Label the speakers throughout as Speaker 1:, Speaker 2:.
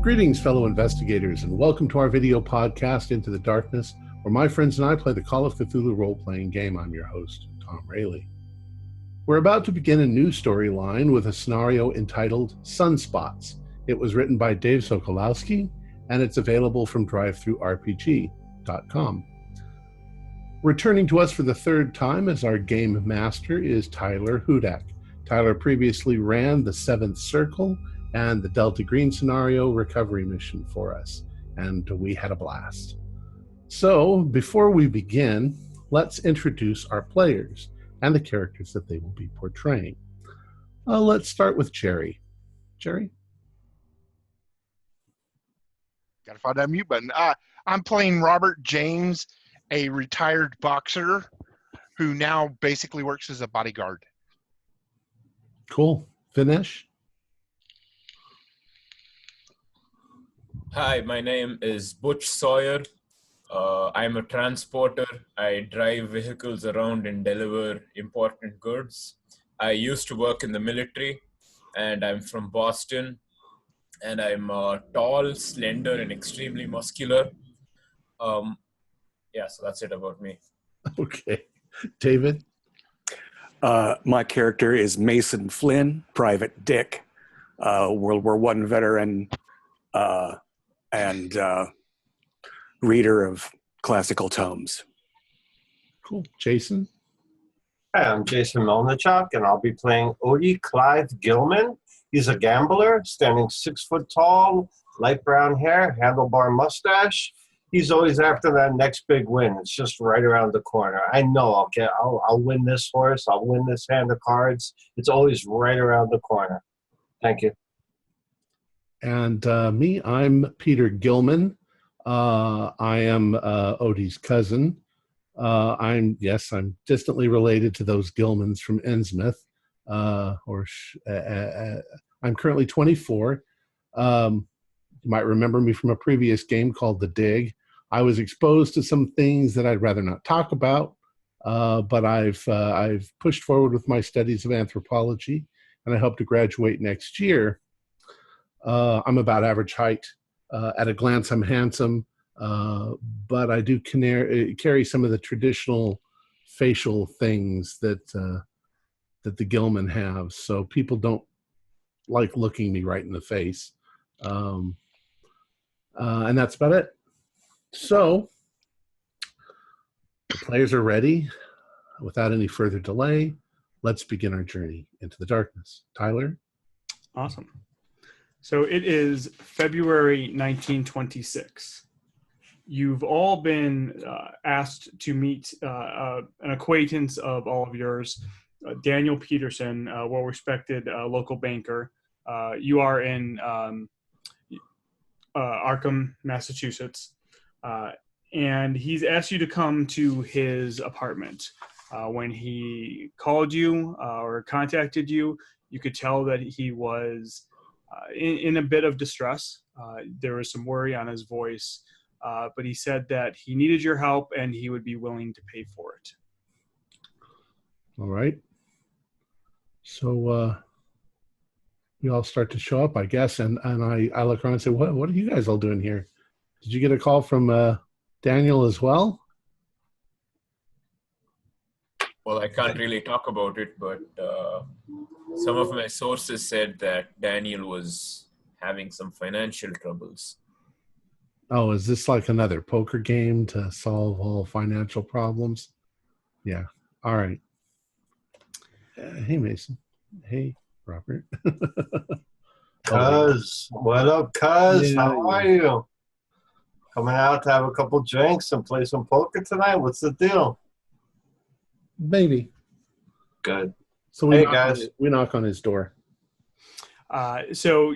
Speaker 1: Greetings, fellow investigators, and welcome to our video podcast, Into the Darkness, where my friends and I play the Call of Cthulhu role-playing game. I'm your host, Tom Rayleigh. We're about to begin a new storyline with a scenario entitled Sunspots. It was written by Dave Sokolowski, and it's available from drivethrurpg.com. Returning to us for the third time as our game master is Tyler Hudak. Tyler previously ran the Seventh Circle and the Delta Green scenario recovery mission for us, and we had a blast. So, before we begin, let's introduce our players and the characters that they will be portraying. Let's start with Jerry. Jerry?
Speaker 2: Gotta find that mute button. I'm playing Robert James, a retired boxer who now basically works as a bodyguard.
Speaker 1: Cool. Vinesh?
Speaker 3: Hi, my name is Butch Sawyer. I'm a transporter. I drive vehicles around and deliver important goods. I used to work in the military, and I'm from Boston. And I'm tall, slender, and extremely muscular. So that's it about me.
Speaker 1: Okay. David?
Speaker 4: My character is Mason Flynn, Private Dick, World War I veteran, and reader of classical tomes.
Speaker 1: Cool. Jason?
Speaker 5: Hi, I'm Jason Melnichuk, and I'll be playing Odie Clive Gilman. He's a gambler, standing 6 foot tall, light brown hair, handlebar mustache. He's always after that next big win. It's just right around the corner. I know I'll win this horse. I'll win this hand of cards. It's always right around the corner. Thank you.
Speaker 1: And me, I'm Peter Gilman. I am Odie's cousin. I'm distantly related to those Gilmans from Innsmouth. I'm currently 24. You might remember me from a previous game called The Dig. I was exposed to some things that I'd rather not talk about, but I've pushed forward with my studies of anthropology, and I hope to graduate next year. I'm about average height. At a glance, I'm handsome, but I do carry some of the traditional facial things that the Gilman have, so people don't like looking me right in the face. And that's about it. So, the players are ready. Without any further delay, let's begin our journey into the darkness. Tyler?
Speaker 6: Awesome. So it is February 1926. You've all been asked to meet an acquaintance of all of yours, Daniel Peterson, a well-respected local banker. You are in Arkham, Massachusetts, and he's asked you to come to his apartment. When he called you or contacted you, you could tell that he was in a bit of distress. There was some worry on his voice, but he said that he needed your help and he would be willing to pay for it.
Speaker 1: All right. So we all start to show up, I guess, and I look around and say, what are you guys all doing here? Did you get a call from Daniel as well?
Speaker 3: Well, I can't really talk about it, but some of my sources said that Daniel was having some financial troubles.
Speaker 1: Oh, is this like another poker game to solve all financial problems? Yeah. All right. Hey, Mason. Hey, Robert.
Speaker 5: Cuz, what up, cuz?
Speaker 1: Yeah,
Speaker 5: How are you? Coming out to have a couple drinks and play some poker tonight? What's the deal?
Speaker 1: Maybe.
Speaker 5: Good.
Speaker 1: So we knock on his door.
Speaker 6: So,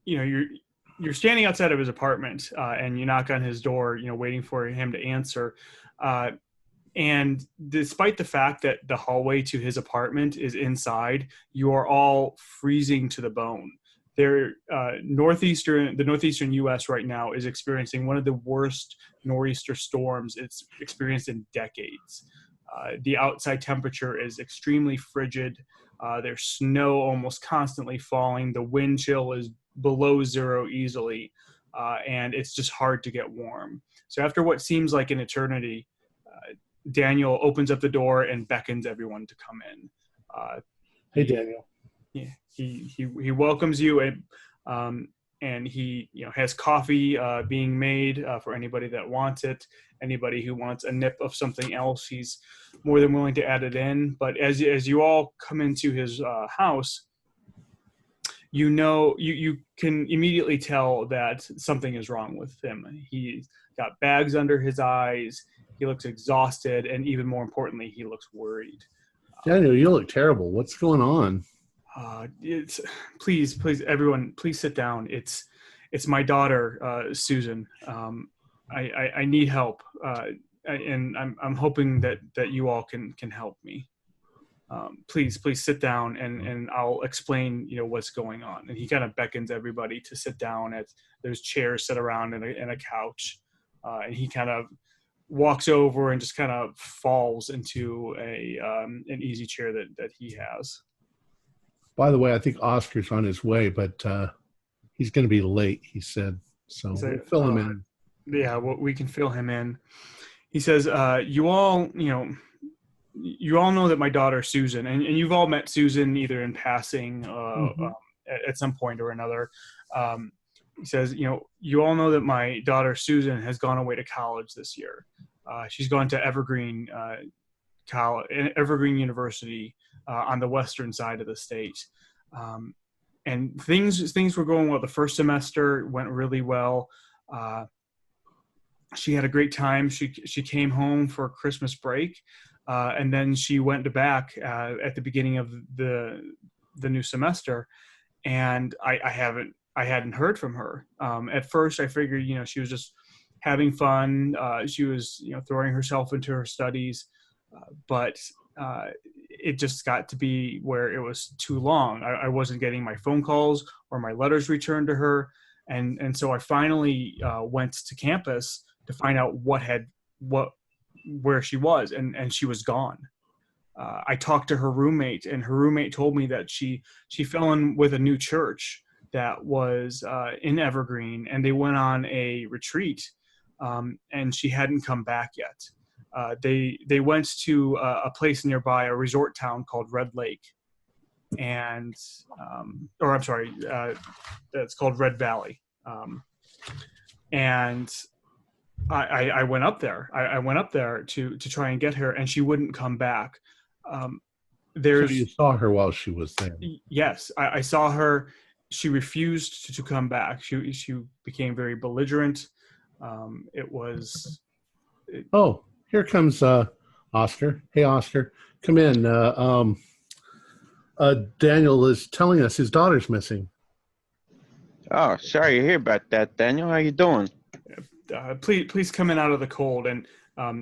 Speaker 6: you're standing outside of his apartment, and you knock on his door, waiting for him to answer. And despite the fact that the hallway to his apartment is inside, you are all freezing to the bone. The northeastern U.S. right now is experiencing one of the worst nor'easter storms it's experienced in decades. The outside temperature is extremely frigid. There's snow almost constantly falling. The wind chill is below zero easily, and it's just hard to get warm. So after what seems like an eternity, Daniel opens up the door and beckons everyone to come in.
Speaker 1: Hey, Daniel.
Speaker 6: Yeah, he welcomes you, and he has coffee being made for anybody that wants it. Anybody who wants a nip of something else, he's more than willing to add it in. But as you all come into his house, you can immediately tell that something is wrong with him. He's got bags under his eyes. He looks exhausted, and even more importantly, he looks worried.
Speaker 1: Daniel, you look terrible. What's going on?
Speaker 6: Please, everyone, please sit down. It's my daughter, Susan. I need help, and I'm hoping that you all can help me. Please sit down, and I'll explain what's going on. And he kind of beckons everybody to sit down. There's chairs set around and a couch, and he kind of walks over and just kind of falls into an easy chair that he has.
Speaker 1: By the way, I think Oscar's on his way, but he's going to be late, he said. So we'll fill him in.
Speaker 6: Yeah, well, we can fill him in. He says, you all know that my daughter, Susan, and you've all met Susan either in passing at some point or another. He says, you all know that my daughter, Susan, has gone away to college this year. She's gone to Evergreen University on the western side of the state. And things were going well. The first semester went really well. She had a great time. She came home for Christmas break, and then she went back at the beginning of the new semester. And I hadn't heard from her. At first, I figured she was just having fun. She was throwing herself into her studies, but it just got to be where it was too long. I wasn't getting my phone calls or my letters returned to her. And so I finally went to campus to find out where she was, and she was gone. I talked to her roommate, and her roommate told me that she fell in with a new church that was in Evergreen, and they went on a retreat, and she hadn't come back yet. They went to a place nearby, a resort town called Red Lake, and it's called Red Valley. And I went up there. I went up there to try and get her, and she wouldn't come back.
Speaker 1: So you saw her while she was there?
Speaker 6: Yes, I saw her. She refused to come back. She became very belligerent.
Speaker 1: Oh, here comes Oscar. Hey, Oscar, come in. Daniel is telling us his daughter's missing.
Speaker 7: Oh, sorry to hear about that, Daniel. How you doing?
Speaker 6: Please come in out of the cold. And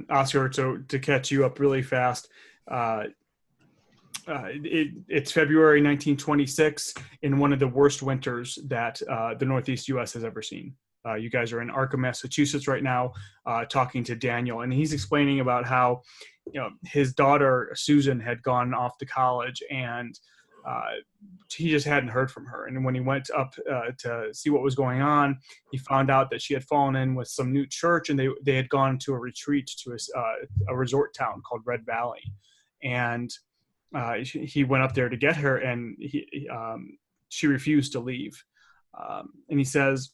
Speaker 6: Oscar, to catch you up really fast, it's February 1926 in one of the worst winters that the Northeast U.S. has ever seen. You guys are in Arkham, Massachusetts right now, talking to Daniel, and he's explaining about how his daughter Susan had gone off to college, and he just hadn't heard from her. And when he went up to see what was going on, he found out that she had fallen in with some new church, and they had gone to a retreat to a resort town called Red Valley, and he went up there to get her, and she refused to leave. And he says,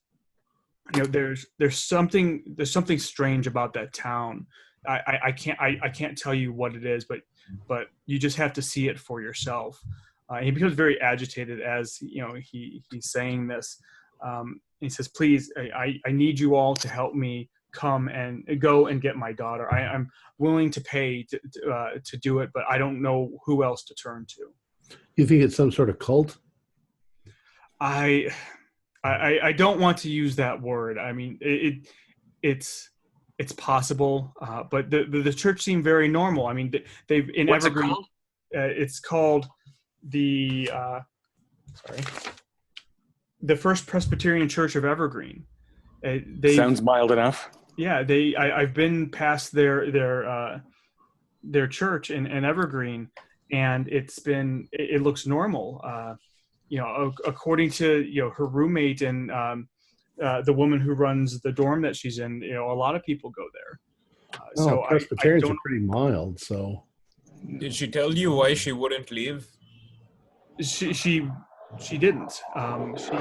Speaker 6: there's something strange about that town. I can't tell you what it is, but you just have to see it for yourself. He becomes very agitated as he's saying this. He says, "Please, I need you all to help me come and go and get my daughter. I'm willing to pay to do it, but I don't know who else to turn to."
Speaker 1: You think it's some sort of cult?
Speaker 6: I don't want to use that word. I mean, it's possible, but the church seemed very normal. I mean, they've in
Speaker 7: What's
Speaker 6: Evergreen.
Speaker 7: it called?
Speaker 6: It's called the First Presbyterian Church of Evergreen.
Speaker 4: Sounds mild enough.
Speaker 6: Yeah, I've been past their church in Evergreen, and it looks normal. according to her roommate and the woman who runs the dorm that she's in, a lot of people go there. So
Speaker 1: Presbyterians
Speaker 6: I
Speaker 1: are pretty mild. So
Speaker 3: Did she tell you why she wouldn't leave?
Speaker 6: She didn't. She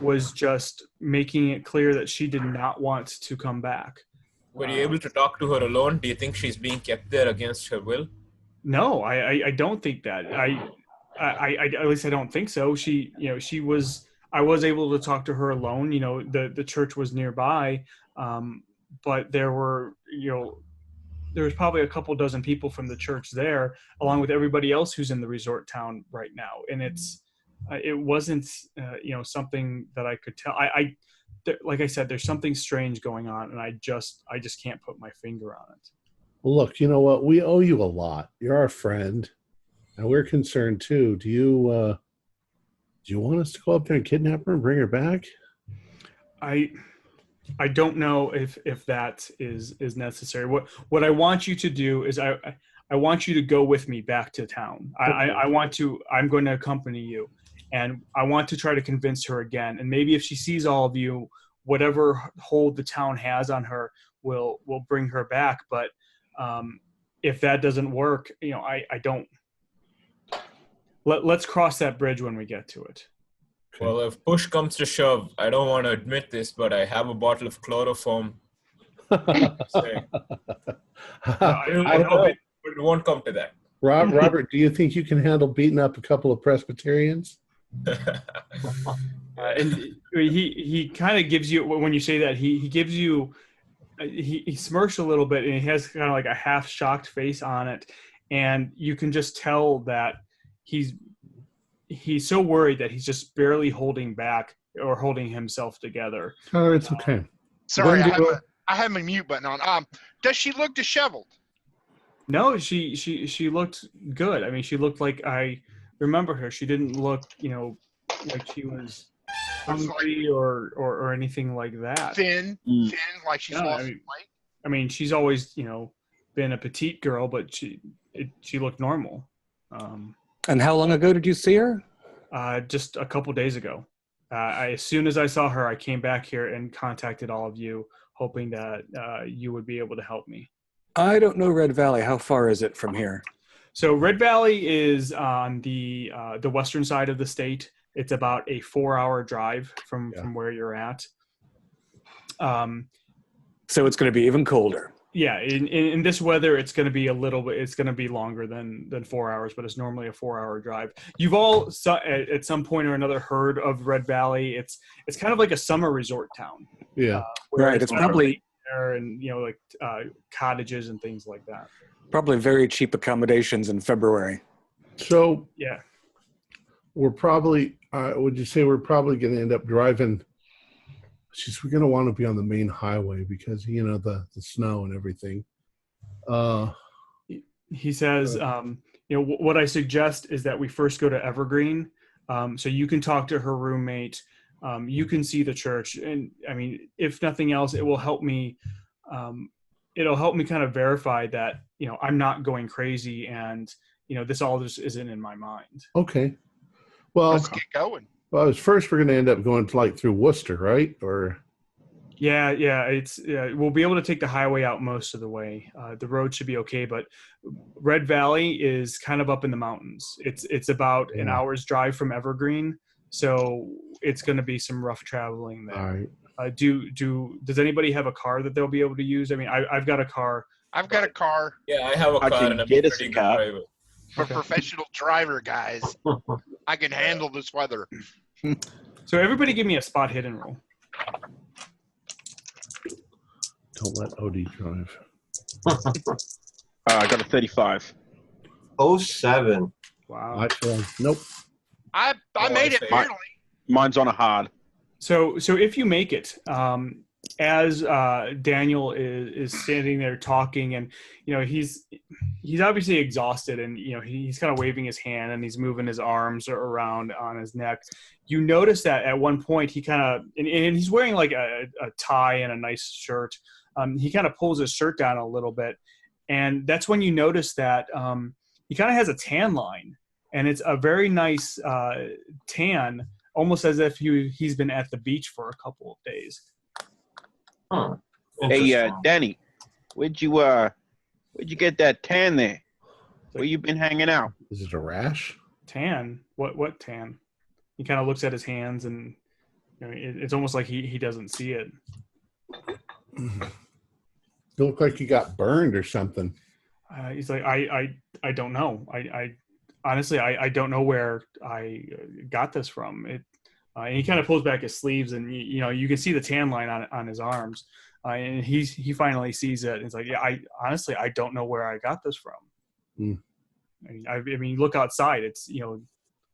Speaker 6: was just making it clear that she did not want to come back.
Speaker 3: Were you able to talk to her alone? Do you think she's being kept there against her will?
Speaker 6: No, I don't think that. I at least I don't think so. I was able to talk to her alone. The church was nearby, but there was probably a couple dozen people from the church there, along with everybody else who's in the resort town right now. And it wasn't something that I could tell. Like I said, there's something strange going on, and I just can't put my finger on it.
Speaker 1: Well, look, you know what? We owe you a lot. You're our friend, and we're concerned too. Do you want us to go up there and kidnap her and bring her back?
Speaker 6: I don't know if that is necessary. What I want you to do is I want you to go with me back to town. I'm going to accompany you, and I want to try to convince her again. And maybe if she sees all of you, whatever hold the town has on her will bring her back. But if that doesn't work, I don't. Let's cross that bridge when we get to it.
Speaker 3: Well, if push comes to shove, I don't want to admit this, but I have a bottle of chloroform. I hope it won't come to that.
Speaker 1: Robert, do you think you can handle beating up a couple of Presbyterians?
Speaker 6: And he kind of gives you, when you say that, he gives you, he smirks a little bit, and he has kind of like a half shocked face on it, and you can just tell that he's so worried that he's just barely holding back or holding himself together.
Speaker 1: Oh, it's okay.
Speaker 2: Sorry, I have my mute button on. Does she look disheveled?
Speaker 6: No, she looked good. I mean, she looked like I remember her. She didn't look, like she was hungry or anything like that.
Speaker 2: Thin, like she's lost weight.
Speaker 6: I mean, she's always, been a petite girl, but she looked normal.
Speaker 4: And how long ago did you see her?
Speaker 6: Just a couple days ago. As soon as I saw her, I came back here and contacted all of you, hoping that you would be able to help me.
Speaker 4: I don't know Red Valley. How far is it from here?
Speaker 6: So Red Valley is on the western side of the state. It's about a 4-hour drive from where you're at.
Speaker 4: So it's going to be even colder.
Speaker 6: Yeah, in this weather, it's going to be it's going to be longer than 4 hours, but it's normally a 4-hour drive. You've all at some point or another heard of Red Valley. It's kind of like a summer resort town.
Speaker 1: Yeah,
Speaker 4: right. It's probably
Speaker 6: there, and cottages and things like that.
Speaker 4: Probably very cheap accommodations in February.
Speaker 1: So
Speaker 6: yeah,
Speaker 1: we're probably. Would you say we're probably going to end up driving? We're going to want to be on the main highway because, the snow and everything.
Speaker 6: He says, what I suggest is that we first go to Evergreen. So you can talk to her roommate. You can see the church. And I mean, if nothing else, it will help me. It'll help me kind of verify that, I'm not going crazy and, this all just isn't in my mind.
Speaker 1: Okay. Well,
Speaker 2: let's get going.
Speaker 1: Well, first we're going to end up going through Worcester, right? Or
Speaker 6: yeah, we'll be able to take the highway out most of the way. The road should be okay, but Red Valley is kind of up in the mountains. It's about an hour's drive from Evergreen, so it's going to be some rough traveling there.
Speaker 1: All right.
Speaker 6: Does anybody have a car that they'll be able to use? I mean, I've got a car.
Speaker 2: I've got a car.
Speaker 3: Yeah, I have a car and I'm
Speaker 8: get us
Speaker 3: pretty
Speaker 8: a
Speaker 3: good
Speaker 8: car.
Speaker 3: driver.
Speaker 2: For professional driver, guys. I can handle this weather.
Speaker 6: So everybody give me a spot hidden roll.
Speaker 1: Don't let Odie drive.
Speaker 8: I got a 35.
Speaker 5: 07.
Speaker 6: Wow.
Speaker 1: I failed. Nope.
Speaker 2: I
Speaker 3: Oh,
Speaker 2: made it
Speaker 3: I see.
Speaker 2: barely.
Speaker 8: Mine's on a hard.
Speaker 6: So if you make it, as Daniel is standing there talking, and he's obviously exhausted, and he's kind of waving his hand and he's moving his arms around on his neck. You notice that at one point he kind of and he's wearing like a tie and a nice shirt. He kind of pulls his shirt down a little bit, and that's when you notice that he kind of has a tan line, and it's a very nice tan, almost as if he's been at the beach for a couple of days.
Speaker 5: Huh.
Speaker 7: Hey,
Speaker 5: Interesting.
Speaker 7: Danny, where'd you get that tan there? Where you been hanging out?
Speaker 1: Is it a rash?
Speaker 6: Tan? What tan? He kind of looks at his hands, and it's almost like he doesn't see it.
Speaker 1: You look like you got burned or something.
Speaker 6: He's like, I don't know. I honestly, I don't know where I got this from. And he kind of pulls back his sleeves, and you can see the tan line on his arms. And he finally sees it. And it's like, yeah, I honestly, I don't know where I got this from.
Speaker 1: Mm.
Speaker 6: I mean, look outside. It's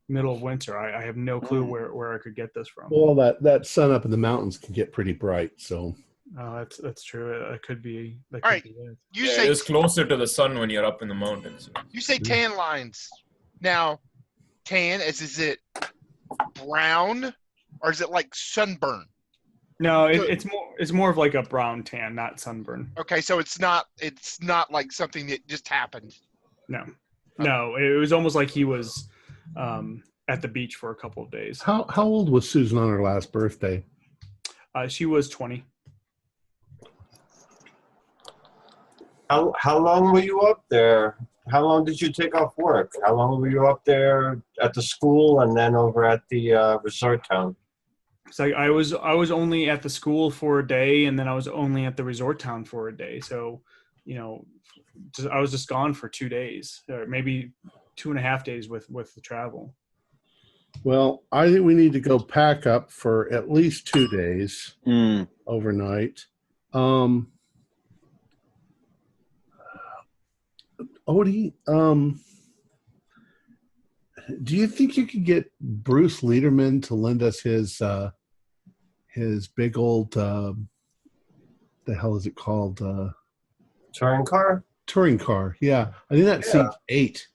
Speaker 6: middle of winter. I have no clue where I could get this from.
Speaker 1: Well, that sun up in the mountains can get pretty bright, so.
Speaker 6: That's true. It could be.
Speaker 2: All right. You say
Speaker 3: it's closer to the sun when you're up in the mountains.
Speaker 2: You say tan lines. Now, tan is it brown or is it like sunburn?
Speaker 6: No, it's more of like a brown tan, not sunburn.
Speaker 2: Okay, so it's not like something that just happened.
Speaker 6: No, it was almost like he was at the beach for a couple of days.
Speaker 1: How old was Susan on her last birthday?
Speaker 6: She was 20.
Speaker 5: How long were you up there? How long did you take off work? How long were you up there at the school and then over at the resort town?
Speaker 6: So I was only at the school for a day, and then I was only at the resort town for a day. So, I was just gone for 2 days, or maybe 2.5 days with the travel.
Speaker 1: Well, I think we need to go pack up for at least 2 days overnight. Odie, do you think you could get Bruce Lederman to lend us his big old the hell is it called?
Speaker 5: Touring car?
Speaker 1: Touring car, yeah. I think that seats 8.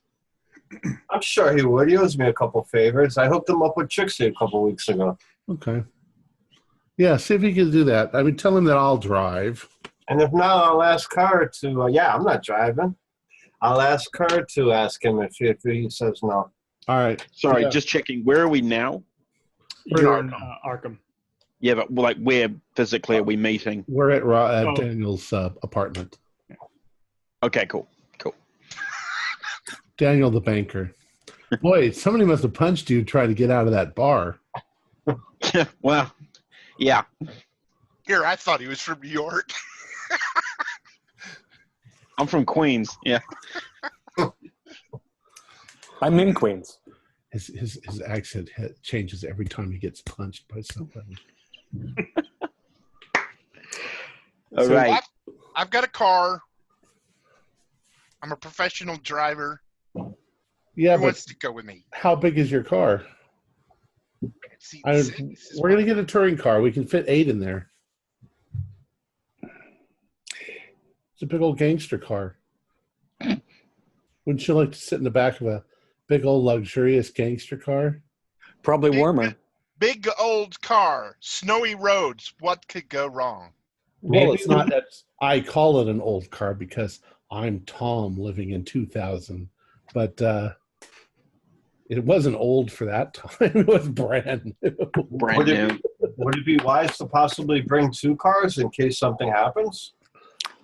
Speaker 5: I'm sure he would. He owes me a couple favors. I hooked him up with Trixie a couple weeks ago.
Speaker 1: Okay. Yeah, see if he can do that. I mean, tell him that I'll drive.
Speaker 5: And if not, I'll ask her to, I'm not driving. I'll ask her to ask him if he says no.
Speaker 1: All right.
Speaker 8: Sorry, just checking. Where are we now?
Speaker 6: You're in Arkham.
Speaker 8: Yeah, but like where physically are we meeting?
Speaker 1: We're at Daniel's apartment.
Speaker 8: Okay, cool.
Speaker 1: Daniel the banker. Boy, somebody must have punched you to try to get out of that bar.
Speaker 8: Well, yeah.
Speaker 2: Here, I thought he was from New York.
Speaker 8: I'm from Queens. Yeah.
Speaker 4: I'm in Queens.
Speaker 1: His accent changes every time he gets punched by somebody.
Speaker 8: All right.
Speaker 2: I've got a car. I'm a professional driver.
Speaker 1: Yeah,
Speaker 2: Who wants to go with me?
Speaker 1: How big is your car? We're going to get a touring car. We can fit 8 in there. It's a big old gangster car. Wouldn't you like to sit in the back of a big old luxurious gangster car?
Speaker 4: Probably warmer.
Speaker 2: Big old car, snowy roads. What could go wrong?
Speaker 1: Well, it's not that I call it an old car because I'm Tom living in 2000. But it wasn't old for that time. It was brand new.
Speaker 8: Brand new.
Speaker 5: Would it be wise to possibly bring 2 cars in case something happens?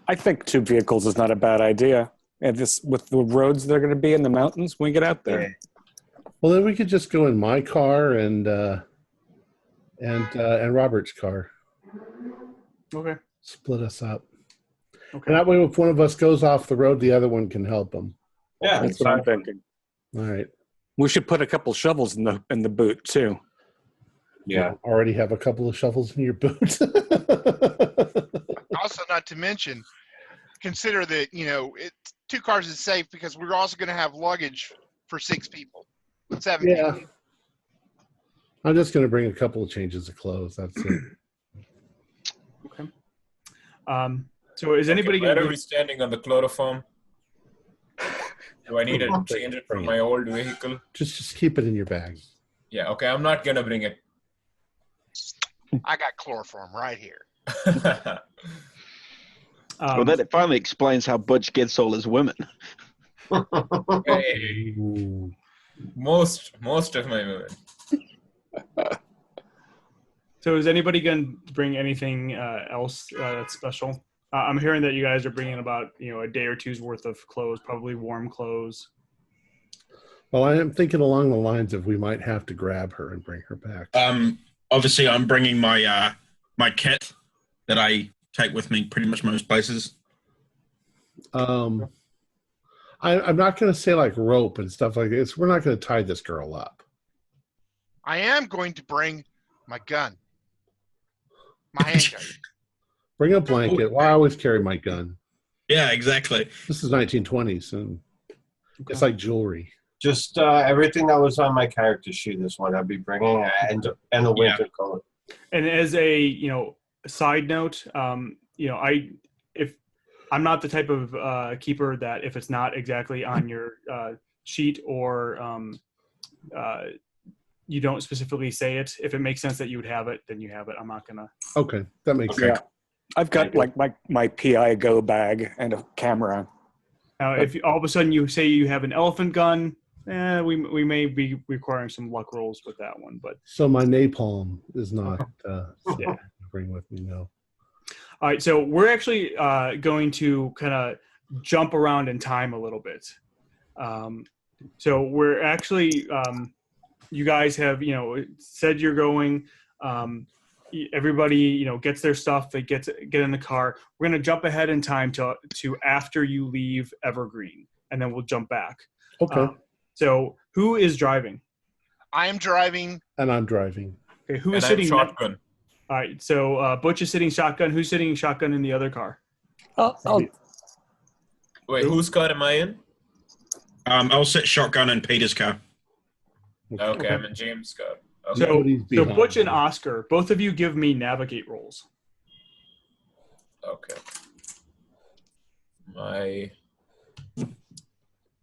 Speaker 4: I think 2 vehicles is not a bad idea. And with the roads that are going to be in the mountains when we get out there.
Speaker 5: Yeah.
Speaker 1: Well, then we could just go in my car and Robert's car.
Speaker 6: Okay.
Speaker 1: Split us up.
Speaker 6: Okay.
Speaker 1: And that way, if one of us goes off the road, the other one can help him.
Speaker 5: Yeah,
Speaker 4: That's what I'm thinking.
Speaker 1: All right.
Speaker 4: We should put a couple shovels in the boot too.
Speaker 5: Yeah.
Speaker 1: You already have a couple of shovels in your boot.
Speaker 2: Also, not to mention, consider that 2 cars is safe because we're also going to have luggage for 6 people. 7
Speaker 1: Yeah.
Speaker 2: people.
Speaker 1: I'm just going to bring a couple of changes of clothes. That's it.
Speaker 6: Okay. So is anybody
Speaker 3: Where
Speaker 6: going
Speaker 3: are we standing on the chloroform? Do I need to change it from my old vehicle?
Speaker 1: Just keep it in your bag.
Speaker 3: Yeah, okay, I'm not going to bring it.
Speaker 2: I got chloroform right here.
Speaker 8: Well, that finally explains how Butch gets all his women.
Speaker 3: Hey,
Speaker 1: Ooh.
Speaker 3: most of my women.
Speaker 6: So is anybody going to bring anything else that's special? I'm hearing that you guys are bringing about a day or two's worth of clothes, probably warm clothes.
Speaker 1: Well, I am thinking along the lines of we might have to grab her and bring her back.
Speaker 9: Obviously, I'm bringing my my kit that I take with me pretty much most places.
Speaker 1: I'm not going to say like rope and stuff like this. We're not going to tie this girl up.
Speaker 2: I am going to bring my gun. My handgun.
Speaker 1: Bring a blanket. Well, I always carry my gun.
Speaker 9: Yeah, exactly.
Speaker 1: This is 1920s, and it's like jewelry.
Speaker 5: Just everything that was on my character sheet is what I'll be bringing, and a winter coat.
Speaker 6: And as a side note, if I'm not the type of keeper that if it's not exactly on your sheet or you don't specifically say it, if it makes sense that you would have it, then you have it. I'm not gonna.
Speaker 1: Okay, that makes sense.
Speaker 4: I've got like my PI go bag and a camera.
Speaker 6: Now, if all of a sudden you say you have an elephant gun, we may be requiring some luck rolls with that one. But
Speaker 1: so my napalm is not bring with me. No.
Speaker 6: All right, so we're actually going to kind of jump around in time a little bit. So we're actually, you guys have said you're going. Everybody gets their stuff. They get in the car. We're going to jump ahead in time to after you leave Evergreen, and then we'll jump back.
Speaker 1: Okay.
Speaker 6: So who is driving?
Speaker 2: I am driving.
Speaker 1: And I'm driving.
Speaker 6: Okay, who is sitting
Speaker 3: shotgun?
Speaker 6: All right, so Butch is sitting shotgun. Who's sitting shotgun in the other car?
Speaker 3: Wait, whose car am I in?
Speaker 9: I'll sit shotgun in Peter's car.
Speaker 3: Okay, I'm in James' car. Okay.
Speaker 6: So Butch and Oscar, both of you give me navigate rolls.
Speaker 3: Okay. My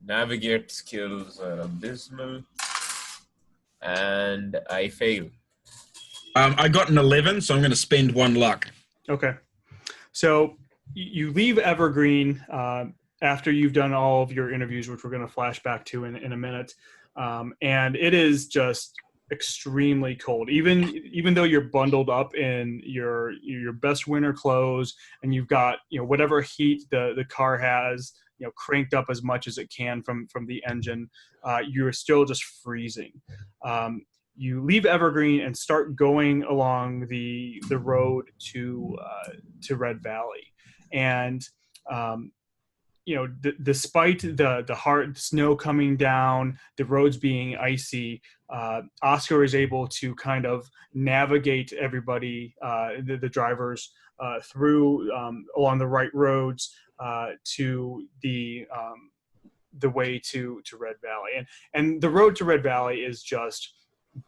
Speaker 3: navigate skills are abysmal, and I fail.
Speaker 9: I got an 11, so I'm going to spend 1 luck.
Speaker 6: Okay. So you leave Evergreen after you've done all of your interviews, which we're going to flash back to in a minute. And it is just extremely cold. Even though you're bundled up in your best winter clothes and you've got whatever heat the car has cranked up as much as it can from the engine, you're still just freezing. You leave Evergreen and start going along the road to Red Valley, and despite the hard snow coming down, the roads being icy, Oscar is able to kind of navigate everybody, the drivers, through along the right roads to the way to Red Valley, and the road to Red Valley is just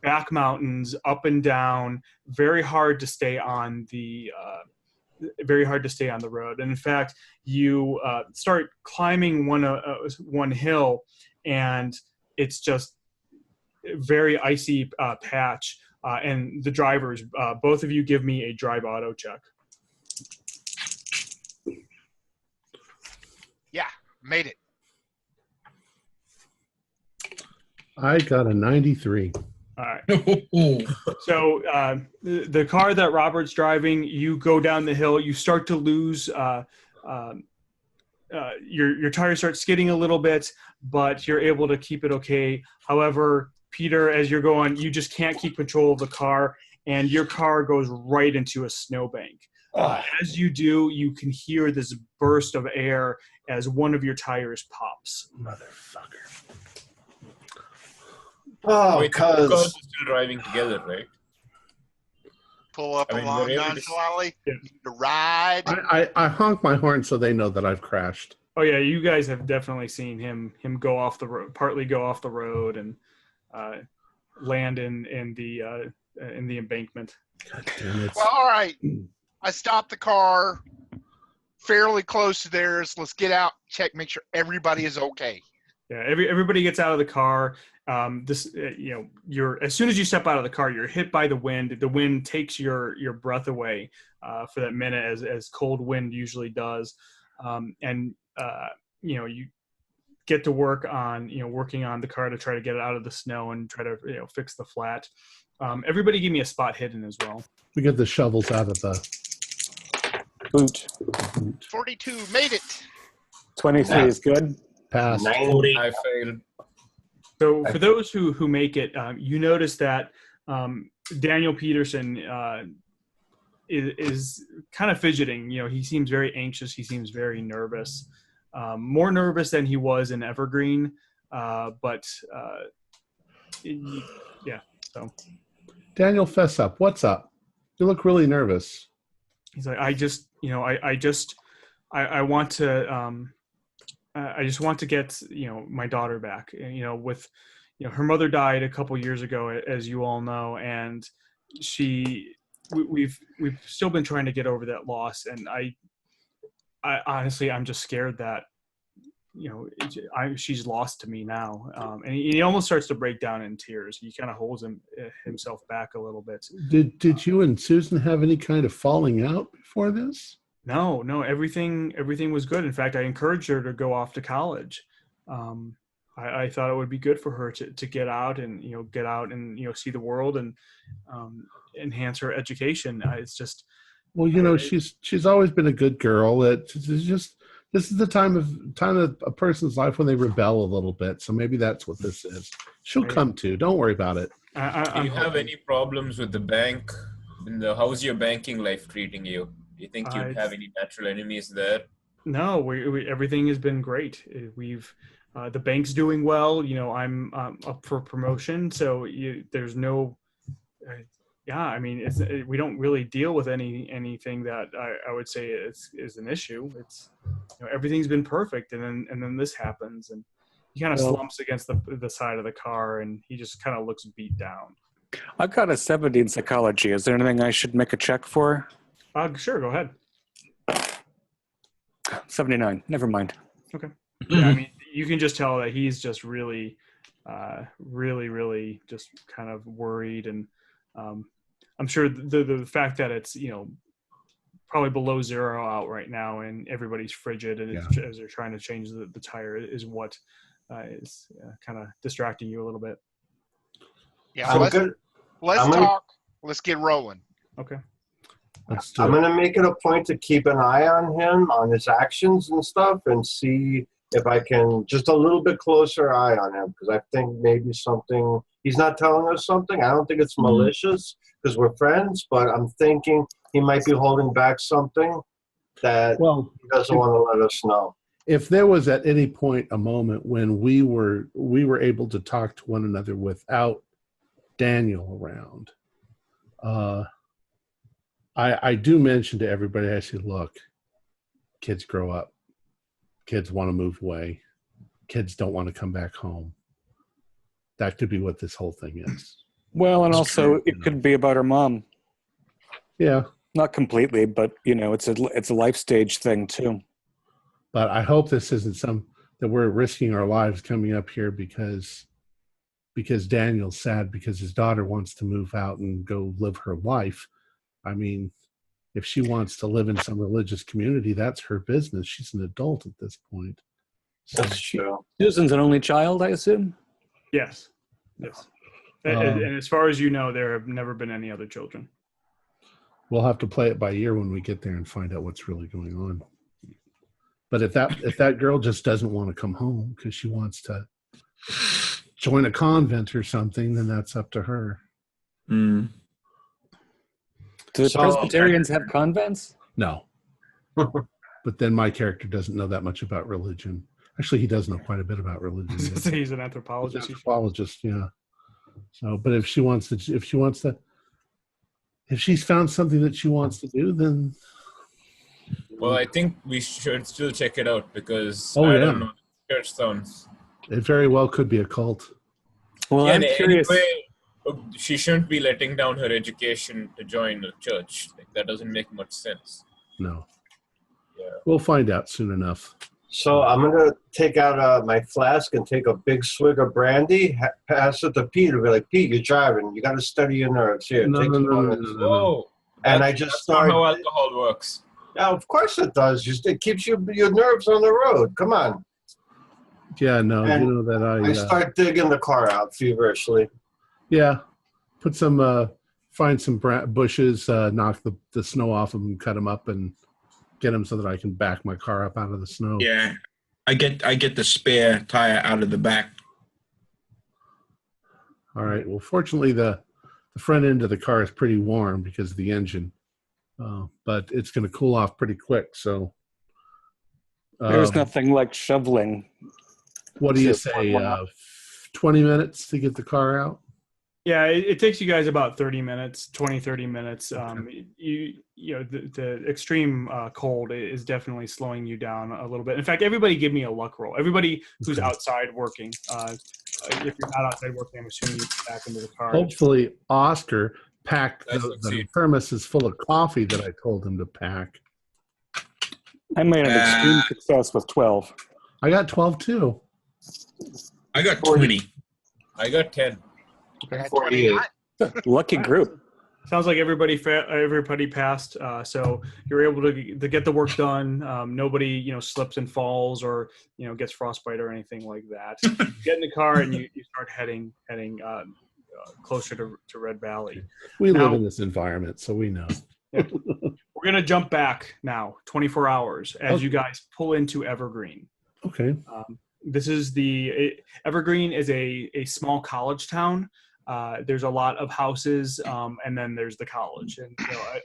Speaker 6: back mountains, up and down, very hard to stay on the road. And in fact, you start climbing one hill, and it's just a very icy patch. And the drivers, both of you, give me a drive auto check.
Speaker 2: Yeah, made it.
Speaker 1: I got a 93.
Speaker 6: All right. So the car that Robert's driving, you go down the hill. You start to lose. Your tires start skidding a little bit, but you're able to keep it okay. However, Peter, as you're going, you just can't keep control of the car, and your car goes right into a snowbank. As you do, you can hear this burst of air as one of your tires pops.
Speaker 1: Motherfucker.
Speaker 5: Oh,
Speaker 3: Wait, the cars
Speaker 5: because
Speaker 3: are still driving together, right?
Speaker 2: Pull up
Speaker 3: I mean,
Speaker 2: along
Speaker 3: we're able to-
Speaker 2: nonchalantly.
Speaker 6: Yeah.
Speaker 2: Need to ride.
Speaker 1: I honk my horn so they know that I've crashed.
Speaker 6: Oh yeah, you guys have definitely seen him go off the road, partly go off the road, and land in the embankment.
Speaker 1: God damn it.
Speaker 2: Well, all right. I stopped the car fairly close to theirs. Let's get out, check, make sure everybody is okay.
Speaker 6: Yeah, everybody gets out of the car. You're as soon as you step out of the car, you're hit by the wind. The wind takes your breath away for that minute, as cold wind usually does. You get to work on working on the car to try to get it out of the snow and try to fix the flat. Everybody give me a spot hidden as well.
Speaker 1: We get the shovels out of the
Speaker 4: Boot.
Speaker 2: 42 made it.
Speaker 4: 23 is good.
Speaker 1: pass.
Speaker 5: 90.
Speaker 3: I failed.
Speaker 6: So for those who make it, you notice that Daniel Peterson is kind of fidgeting. He seems very anxious. He seems very nervous, more nervous than he was in Evergreen. So
Speaker 1: Daniel, fess up. What's up? You look really nervous.
Speaker 6: he's like, I just want to. I just want to get my daughter back. With her mother died a couple years ago, as you all know, and we've still been trying to get over that loss. And I honestly, I'm just scared that she's lost to me now. And he almost starts to break down in tears. He kind of holds himself back a little bit.
Speaker 1: Did you and Susan have any kind of falling out before this?
Speaker 6: No, everything was good. In fact, I encouraged her to go off to college. I thought it would be good for her to get out and see the world and enhance her education. It's just
Speaker 1: she's always been a good girl. This is the time of a person's life when they rebel a little bit. So maybe that's what this is. She'll come to. Don't worry about it.
Speaker 3: Do you have any problems with the bank? How's your banking life treating you? Do you think you'd have any natural enemies there?
Speaker 6: No, we everything has been great. We've the bank's doing well. I'm up for promotion, so there's no. We don't really deal with anything that I would say is an issue. It's everything's been perfect, and then this happens, and he kind of slumps against the side of the car, and he just kind of looks beat down.
Speaker 4: I've got a 70 in psychology. Is there anything I should make a check for?
Speaker 6: Sure, go ahead.
Speaker 4: 79. Never mind.
Speaker 6: Okay. Yeah, you can just tell that he's just really, really just kind of worried, and I'm sure the fact that it's probably below zero out right now, and everybody's frigid, and as they're trying to change the tire is what is kind of distracting you a little bit.
Speaker 2: Yeah, let's talk. Let's get rolling.
Speaker 6: Okay.
Speaker 5: I'm going to make it a point to keep an eye on him, on his actions and stuff, and see if I can just a little bit closer eye on him, because I think maybe he's not telling us something. I don't think it's malicious because we're friends, but I'm thinking he might be holding back something that he doesn't want to let us know.
Speaker 1: If there was at any point a moment when we were able to talk to one another without Daniel around, I do mention to everybody, I say, look, kids grow up. Kids want to move away. Kids don't want to come back home. That could be what this whole thing is.
Speaker 4: Well, and also it could be about her mom.
Speaker 1: Yeah.
Speaker 4: Not completely, but it's a life stage thing too.
Speaker 1: But I hope this isn't that we're risking our lives coming up here because Daniel's sad because his daughter wants to move out and go live her life. If she wants to live in some religious community, that's her business. She's an adult at this point.
Speaker 5: That's true.
Speaker 4: Susan's an only child, I assume?
Speaker 6: Yes. And as far as you know, there have never been any other children.
Speaker 1: We'll have to play it by ear when we get there and find out what's really going on. But if that girl just doesn't want to come home because she wants to join a convent or something, then that's up to her.
Speaker 4: Mm. Do Presbyterians have convents?
Speaker 1: No. But then my character doesn't know that much about religion. Actually, he does know quite a bit about religion.
Speaker 6: He's an anthropologist.
Speaker 1: Yeah. So, but if she's found something that she wants to do, then.
Speaker 3: Well, I think we should still check it out because I don't know. Church sounds.
Speaker 1: It very well could be a cult.
Speaker 4: Well, I'm curious.
Speaker 3: Anyway, she shouldn't be letting down her education to join a church. That doesn't make much sense.
Speaker 1: No.
Speaker 3: Yeah.
Speaker 1: We'll find out soon enough.
Speaker 5: So I'm going to take out my flask and take a big swig of brandy, pass it to Pete, and be like, Pete, you're driving. You got to study your nerves. Here, take some moments.
Speaker 3: Oh,
Speaker 5: and I just
Speaker 3: start. That's not how alcohol works.
Speaker 5: Yeah, of course it does. It keeps your nerves on the road. Come on.
Speaker 1: Yeah, no,
Speaker 5: And
Speaker 1: you know that
Speaker 5: I start digging the car out feverishly.
Speaker 1: Yeah, put some, find some bushes, knock the snow off them, and cut them up, and get them so that I can back my car up out of the snow.
Speaker 9: Yeah, I get the spare tire out of the back.
Speaker 1: All right. Well, fortunately, the front end of the car is pretty warm because of the engine, but it's going to cool off pretty quick. So
Speaker 4: There's nothing like shoveling.
Speaker 1: what do you say? 20 minutes to get the car out?
Speaker 6: Yeah, it takes you guys about 30 minutes, 30 minutes. You know, the extreme cold is definitely slowing you down a little bit. In fact, everybody give me a luck roll. Everybody who's outside working. If you're not outside working, I'm assuming you get back into the car.
Speaker 1: Hopefully, Oscar packed the thermoses full of coffee that I told him to pack.
Speaker 4: I made an extreme success with 12.
Speaker 1: I got 12 too.
Speaker 9: I got 20.
Speaker 3: I got 10.
Speaker 2: I got 28.
Speaker 4: Lucky group.
Speaker 6: Sounds like everybody passed, so you're able to get the work done. Nobody slips and falls or gets frostbite or anything like that. Get in the car and you start heading closer to Red Valley.
Speaker 1: We live in this environment, so we know.
Speaker 6: Yeah. We're gonna jump back now 24 hours as you guys pull into Evergreen.
Speaker 1: Okay.
Speaker 6: This is Evergreen is a small college town. There's a lot of houses, and then there's the college and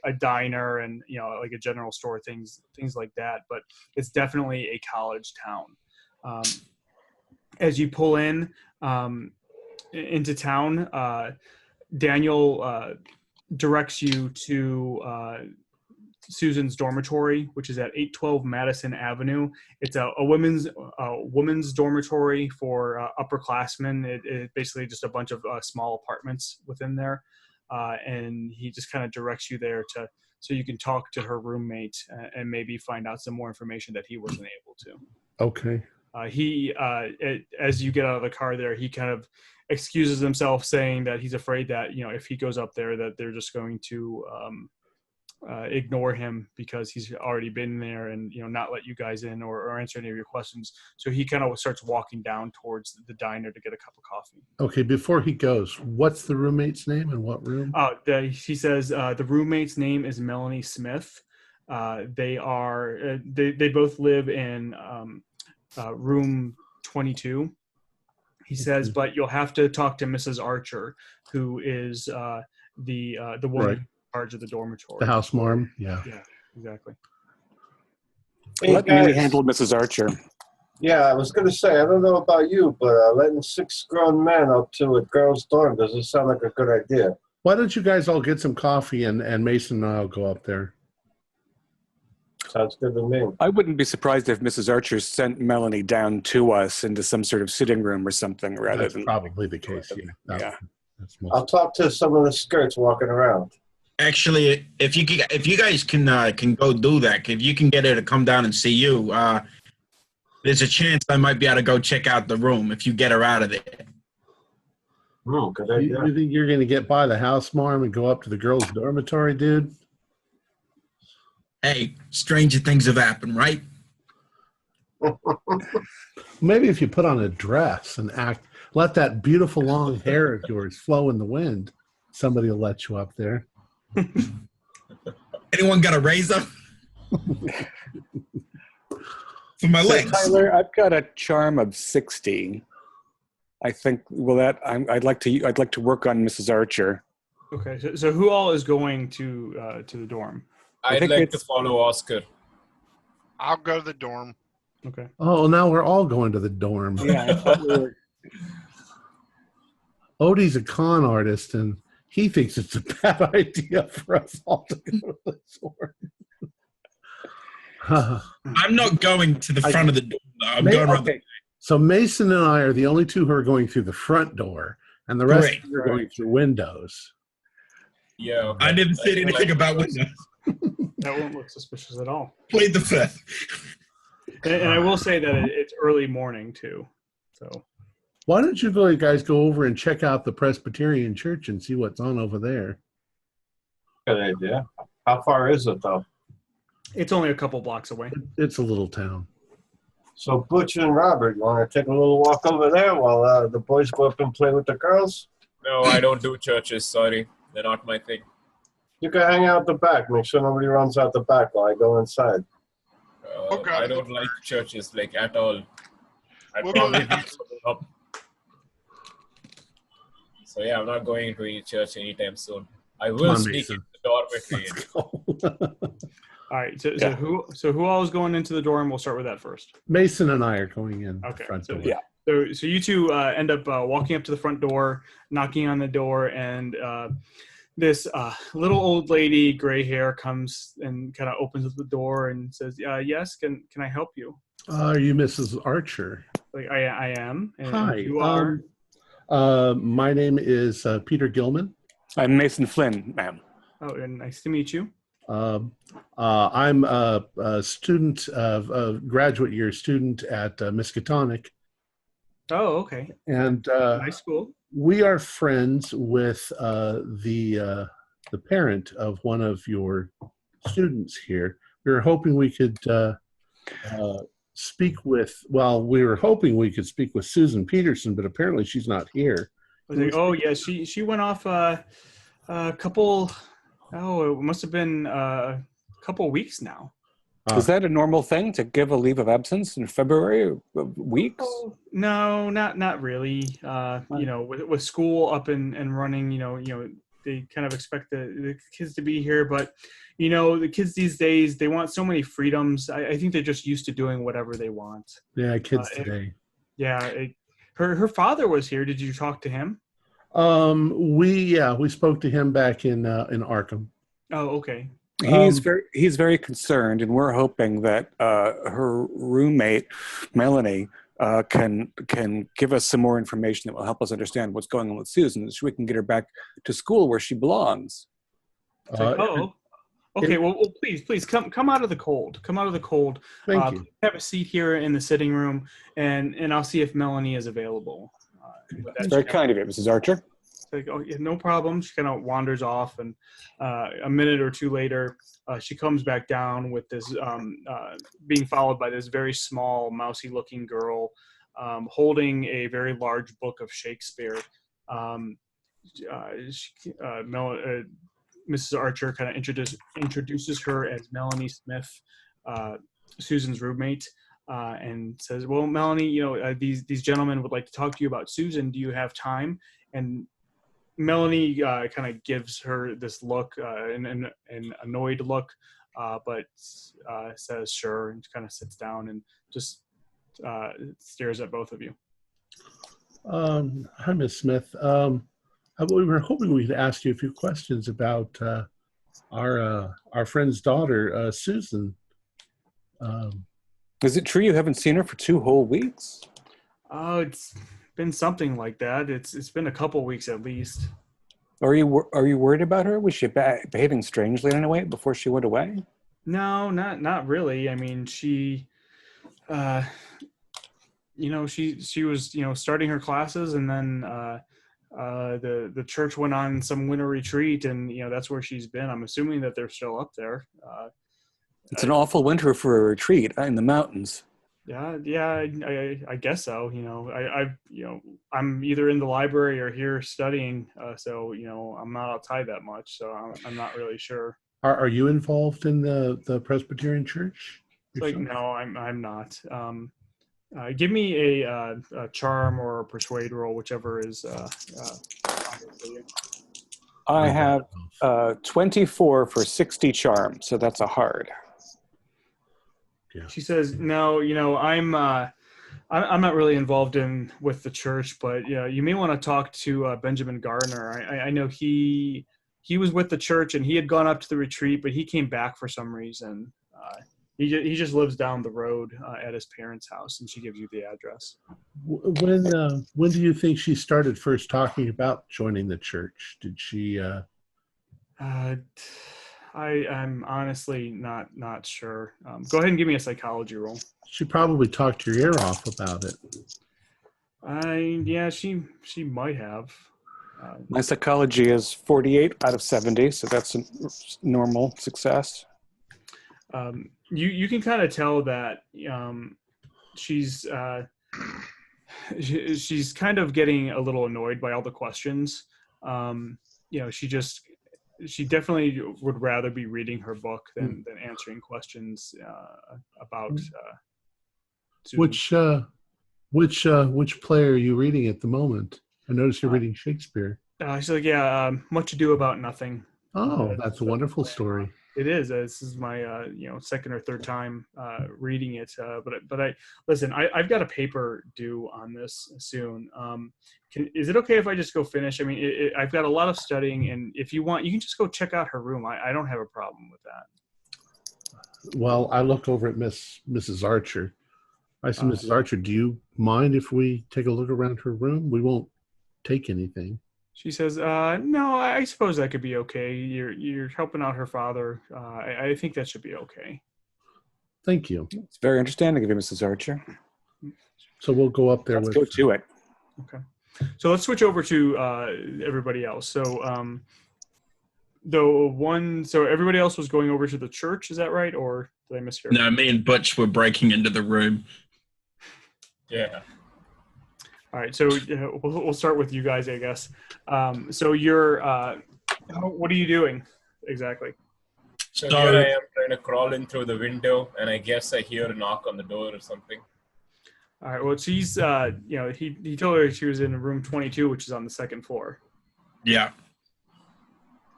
Speaker 6: a diner and like a general store, things like that. But it's definitely a college town. As you pull in into town, Daniel directs you to Susan's dormitory, which is at 812 Madison Avenue. It's a women's dormitory for upperclassmen. It basically just a bunch of small apartments within there, and he just kind of directs you there so you can talk to her roommate and maybe find out some more information that he wasn't able to.
Speaker 1: Okay.
Speaker 6: As you get out of the car there, he kind of excuses himself, saying that he's afraid that if he goes up there that they're just going to ignore him because he's already been there and not let you guys in or answer any of your questions. So he kind of starts walking down towards the diner to get a cup of coffee.
Speaker 1: Okay, before he goes, what's the roommate's name and what room?
Speaker 6: He says the roommate's name is Melanie Smith. They both live in room 22. He says, but you'll have to talk to Mrs. Archer, who is the woman
Speaker 1: Right.
Speaker 6: in charge of the dormitory.
Speaker 1: The house marm? Yeah.
Speaker 6: Yeah, exactly.
Speaker 5: Hey,
Speaker 4: Let me handle Mrs. Archer.
Speaker 5: Yeah, I was going to say, I don't know about you, but letting 6 grown men up to a girl's dorm doesn't sound like a good idea.
Speaker 1: Why don't you guys all get some coffee and Mason and I'll go up there?
Speaker 5: Sounds good to me.
Speaker 4: I wouldn't be surprised if Mrs. Archer sent Melanie down to us into some sort of sitting room or something rather
Speaker 1: That's
Speaker 4: than
Speaker 1: probably the case.
Speaker 4: Yeah.
Speaker 1: That's
Speaker 5: I'll talk to some of the skirts walking around.
Speaker 9: Actually, if you guys can go do that, if you can get her to come down and see you, there's a chance I might be able to go check out the room if you get her out of there.
Speaker 5: Good idea.
Speaker 1: You think you're going to get by the house marm and go up to the girls' dormitory, dude?
Speaker 9: Hey, stranger things have happened, right?
Speaker 1: Maybe if you put on a dress and let that beautiful long hair of yours flow in the wind, somebody will let you up there.
Speaker 9: Anyone got a razor? For my legs.
Speaker 4: Tyler, I've got a charm of 60. I think I'd like to work on Mrs. Archer.
Speaker 6: Okay, so who all is going to the dorm?
Speaker 3: I'd like to follow Oscar.
Speaker 2: I'll go to the dorm.
Speaker 6: Okay.
Speaker 1: Oh, now we're all going to the dorm.
Speaker 4: Yeah, I thought we were.
Speaker 1: Odie's a con artist, and he thinks it's a bad idea for us all to go to the dorm.
Speaker 9: I'm not going to the front of the door. I'm going around the
Speaker 1: So Mason and I are the only two who are going through the front door, and the rest
Speaker 9: Correct.
Speaker 1: of you are going through windows.
Speaker 3: Yeah. Okay.
Speaker 9: I didn't say anything about windows.
Speaker 6: That won't look suspicious at all.
Speaker 9: Played the fifth.
Speaker 6: And I will say that it's early morning too. So
Speaker 1: Why don't you guys go over and check out the Presbyterian Church and see what's on over there?
Speaker 5: Good idea. How far is it, though?
Speaker 6: it's only a couple blocks away.
Speaker 1: It's a little town.
Speaker 5: So Butch and Robert, you want to take a little walk over there while the boys go up and play with the girls?
Speaker 3: No, I don't do churches. Sorry, they're not my thing.
Speaker 5: You can hang out the back. Make sure nobody runs out the back while I go inside.
Speaker 2: God.
Speaker 3: I don't like churches like at all. I'd
Speaker 2: We'll
Speaker 3: probably
Speaker 2: go-
Speaker 3: beat someone up. So yeah, I'm not going to any church anytime soon. I will
Speaker 1: on,
Speaker 3: sneak
Speaker 1: Mason.
Speaker 3: into the dormitory.
Speaker 6: All right. So who all is going into the dorm? We'll start with that first.
Speaker 1: Mason and I are going in
Speaker 6: Okay,
Speaker 1: the front
Speaker 6: so-
Speaker 1: door.
Speaker 4: yeah.
Speaker 6: So you two end up walking up to the front door, knocking on the door, and this little old lady, gray hair, comes and kind of opens up the door and says, "Yes, can I help you?"
Speaker 1: Are you Mrs. Archer?
Speaker 6: Like I am. And
Speaker 1: Hi.
Speaker 6: You are.
Speaker 1: My name is Peter Gilman.
Speaker 4: I'm Mason Flynn, ma'am.
Speaker 6: Oh, and nice to meet you.
Speaker 1: I'm a student, a graduate year student at Miskatonic,
Speaker 6: Oh, okay.
Speaker 1: and
Speaker 6: Nice school.
Speaker 1: we are friends with the parent of one of your students here. We were hoping we could speak with. Well, we were hoping we could speak with Susan Peterson, but apparently she's not here.
Speaker 6: I was like, oh yeah, she went off a couple. Oh, it must have been a couple weeks now.
Speaker 4: Is that a normal thing to give a leave of absence in February? Weeks?
Speaker 6: Oh, no, not really. You know, with school up and running, you know, they kind of expect the kids to be here, but you know, the kids these days, they want so many freedoms. I think they're just used to doing whatever they want.
Speaker 1: Yeah, kids today.
Speaker 6: Her father was here. Did you talk to him?
Speaker 1: We spoke to him back in Arkham.
Speaker 6: Oh, okay.
Speaker 4: He's very concerned, and we're hoping that her roommate Melanie can give us some more information that will help us understand what's going on with Susan, so we can get her back to school where she belongs.
Speaker 6: Okay. Well, please come out of the cold. Come out of the cold.
Speaker 1: Thank you.
Speaker 6: Have a seat here in the sitting room, and I'll see if Melanie is available.
Speaker 4: That's very kind of you, Mrs. Archer.
Speaker 6: Like, oh, yeah, no problem. She kind of wanders off, and a minute or two later, she comes back down with this, being followed by this very small, mousy-looking girl holding a very large book of Shakespeare. Mrs. Archer kind of introduces her as Melanie Smith, Susan's roommate, and says, "Well, Melanie, you know, these gentlemen would like to talk to you about Susan. Do you have time?" And Melanie kind of gives her this look, an annoyed look, but says sure, and kind of sits down and just stares at both of you.
Speaker 1: Hi, Miss Smith. We were hoping we could ask you a few questions about our friend's daughter, Susan.
Speaker 4: Is it true you haven't seen her for 2 whole weeks?
Speaker 6: Oh, it's been something like that. It's been a couple weeks at least.
Speaker 4: Are you worried about her? Was she behaving strangely in any way before she went away?
Speaker 6: No, not really. I mean, she she was starting her classes, and then the church went on some winter retreat, and that's where she's been. I'm assuming that they're still up there.
Speaker 4: It's an awful winter for a retreat in the mountains.
Speaker 6: Yeah, I guess so. I'm either in the library or here studying, so I'm not outside that much, so I'm not really sure.
Speaker 1: Are you involved in the Presbyterian Church?
Speaker 6: No, I'm not. Give me a charm or a persuade roll, whichever is.
Speaker 4: I have 24 for 60 charm, so that's a hard.
Speaker 1: Yeah.
Speaker 6: She says, "No, I'm not really involved with the church, but you may want to talk to Benjamin Gardner. I know he was with the church and he had gone up to the retreat, but he came back for some reason. He just lives down the road at his parents' house," and she gives you the address.
Speaker 1: When do you think she started first talking about joining the church? Did she?
Speaker 6: I'm honestly not sure. Go ahead and give me a psychology roll.
Speaker 1: She probably talked your ear off about it.
Speaker 6: Yeah, she might have.
Speaker 4: My psychology is 48 out of 70, so that's a normal success.
Speaker 6: You can kind of tell that she's she's kind of getting a little annoyed by all the questions. She definitely would rather be reading her book than answering questions about Susan.
Speaker 1: Which play are you reading at the moment? I noticed you're reading Shakespeare.
Speaker 6: She's like, yeah, Much Ado About Nothing.
Speaker 1: Oh, that's a wonderful story.
Speaker 6: It is. This is my second or third time reading it. But I listen. I've got a paper due on this soon. Is it okay if I just go finish? I mean, I've got a lot of studying, and if you want, you can just go check out her room. I don't have a problem with that.
Speaker 1: Well, I look over at Mrs. Archer. I said, Mrs. Archer, do you mind if we take a look around her room? We won't take anything.
Speaker 6: She says, no, I suppose that could be okay. You're helping out her father. I think that should be okay.
Speaker 1: Thank you.
Speaker 4: It's very understanding of you, Mrs. Archer.
Speaker 1: So we'll go up there.
Speaker 4: Let's go to it.
Speaker 6: Okay. So let's switch over to everybody else. So so everybody else was going over to the church, is that right? Or did I mishear?
Speaker 9: No, me and Butch were breaking into the room.
Speaker 3: Yeah.
Speaker 6: All right, so we'll start with you guys, I guess. So you're, what are you doing exactly?
Speaker 3: So here I am trying to crawl in through the window, and I guess I hear a knock on the door or something.
Speaker 6: All right, well, she's, he told her she was in room 22, which is on the second floor.
Speaker 9: Yeah.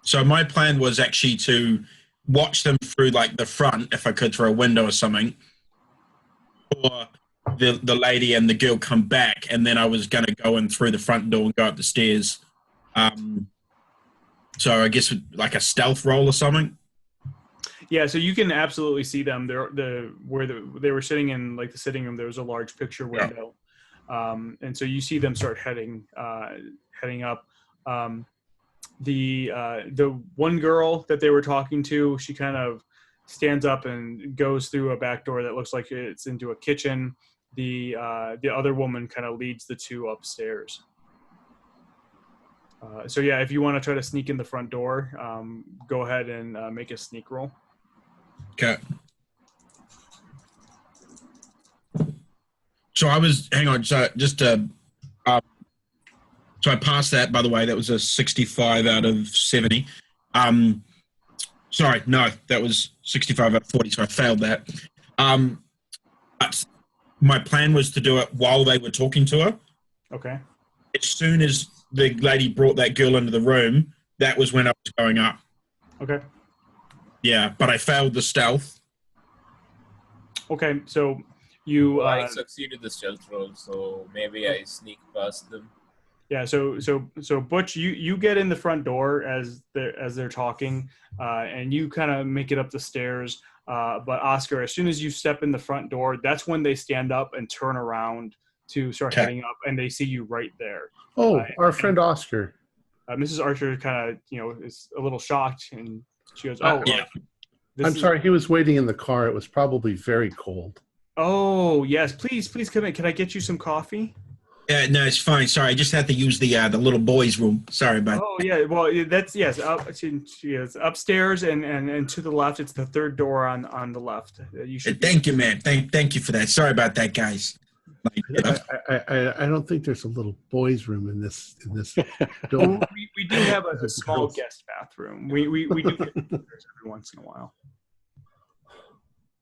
Speaker 9: So my plan was actually to watch them through, like, the front, if I could, through a window or something. Or the lady and the girl come back, and then I was going to go in through the front door and go up the stairs. So I guess like a stealth roll or something.
Speaker 6: Yeah, so you can absolutely see them. They were sitting in like the sitting room. There was a large picture window, and so you see them start heading up. The one girl that they were talking to, she kind of stands up and goes through a back door that looks like it's into a kitchen. The other woman kind of leads the two upstairs. So yeah, if you want to try to sneak in the front door, go ahead and make a sneak roll.
Speaker 9: Okay. So hang on, so I passed that, by the way. That was a 65 out of 70. Sorry, no, that was 65 out of 40, so I failed that. But my plan was to do it while they were talking to her.
Speaker 6: Okay.
Speaker 9: As soon as the lady brought that girl into the room, that was when I was going up.
Speaker 6: Okay.
Speaker 9: Yeah, but I failed the stealth.
Speaker 6: Okay, so you...
Speaker 3: I succeeded the stealth roll, so maybe I sneak past them.
Speaker 6: Yeah, so Butch, you get in the front door as they're talking, and you kind of make it up the stairs. But Oscar, as soon as you step in the front door, that's when they stand up and turn around to start heading up, and they see you right there.
Speaker 1: Oh, our friend Oscar.
Speaker 6: Mrs. Archer kind of, is a little shocked, and she goes, "Oh,
Speaker 9: yeah.
Speaker 1: I'm sorry, he was waiting in the car. It was probably very cold."
Speaker 6: Oh, yes. Please come in. Can I get you some coffee?
Speaker 9: No, it's fine. Sorry, I just had to use the little boys' room. Sorry about.
Speaker 6: Oh yeah, well that's yes. She is upstairs and to the left. It's the third door on the left. You should.
Speaker 9: Thank you, man. Thank you for that. Sorry about that, guys.
Speaker 1: I don't think there's a little boys' room in this door.
Speaker 6: we do have a small guest bathroom. We do get visitors every once in a while.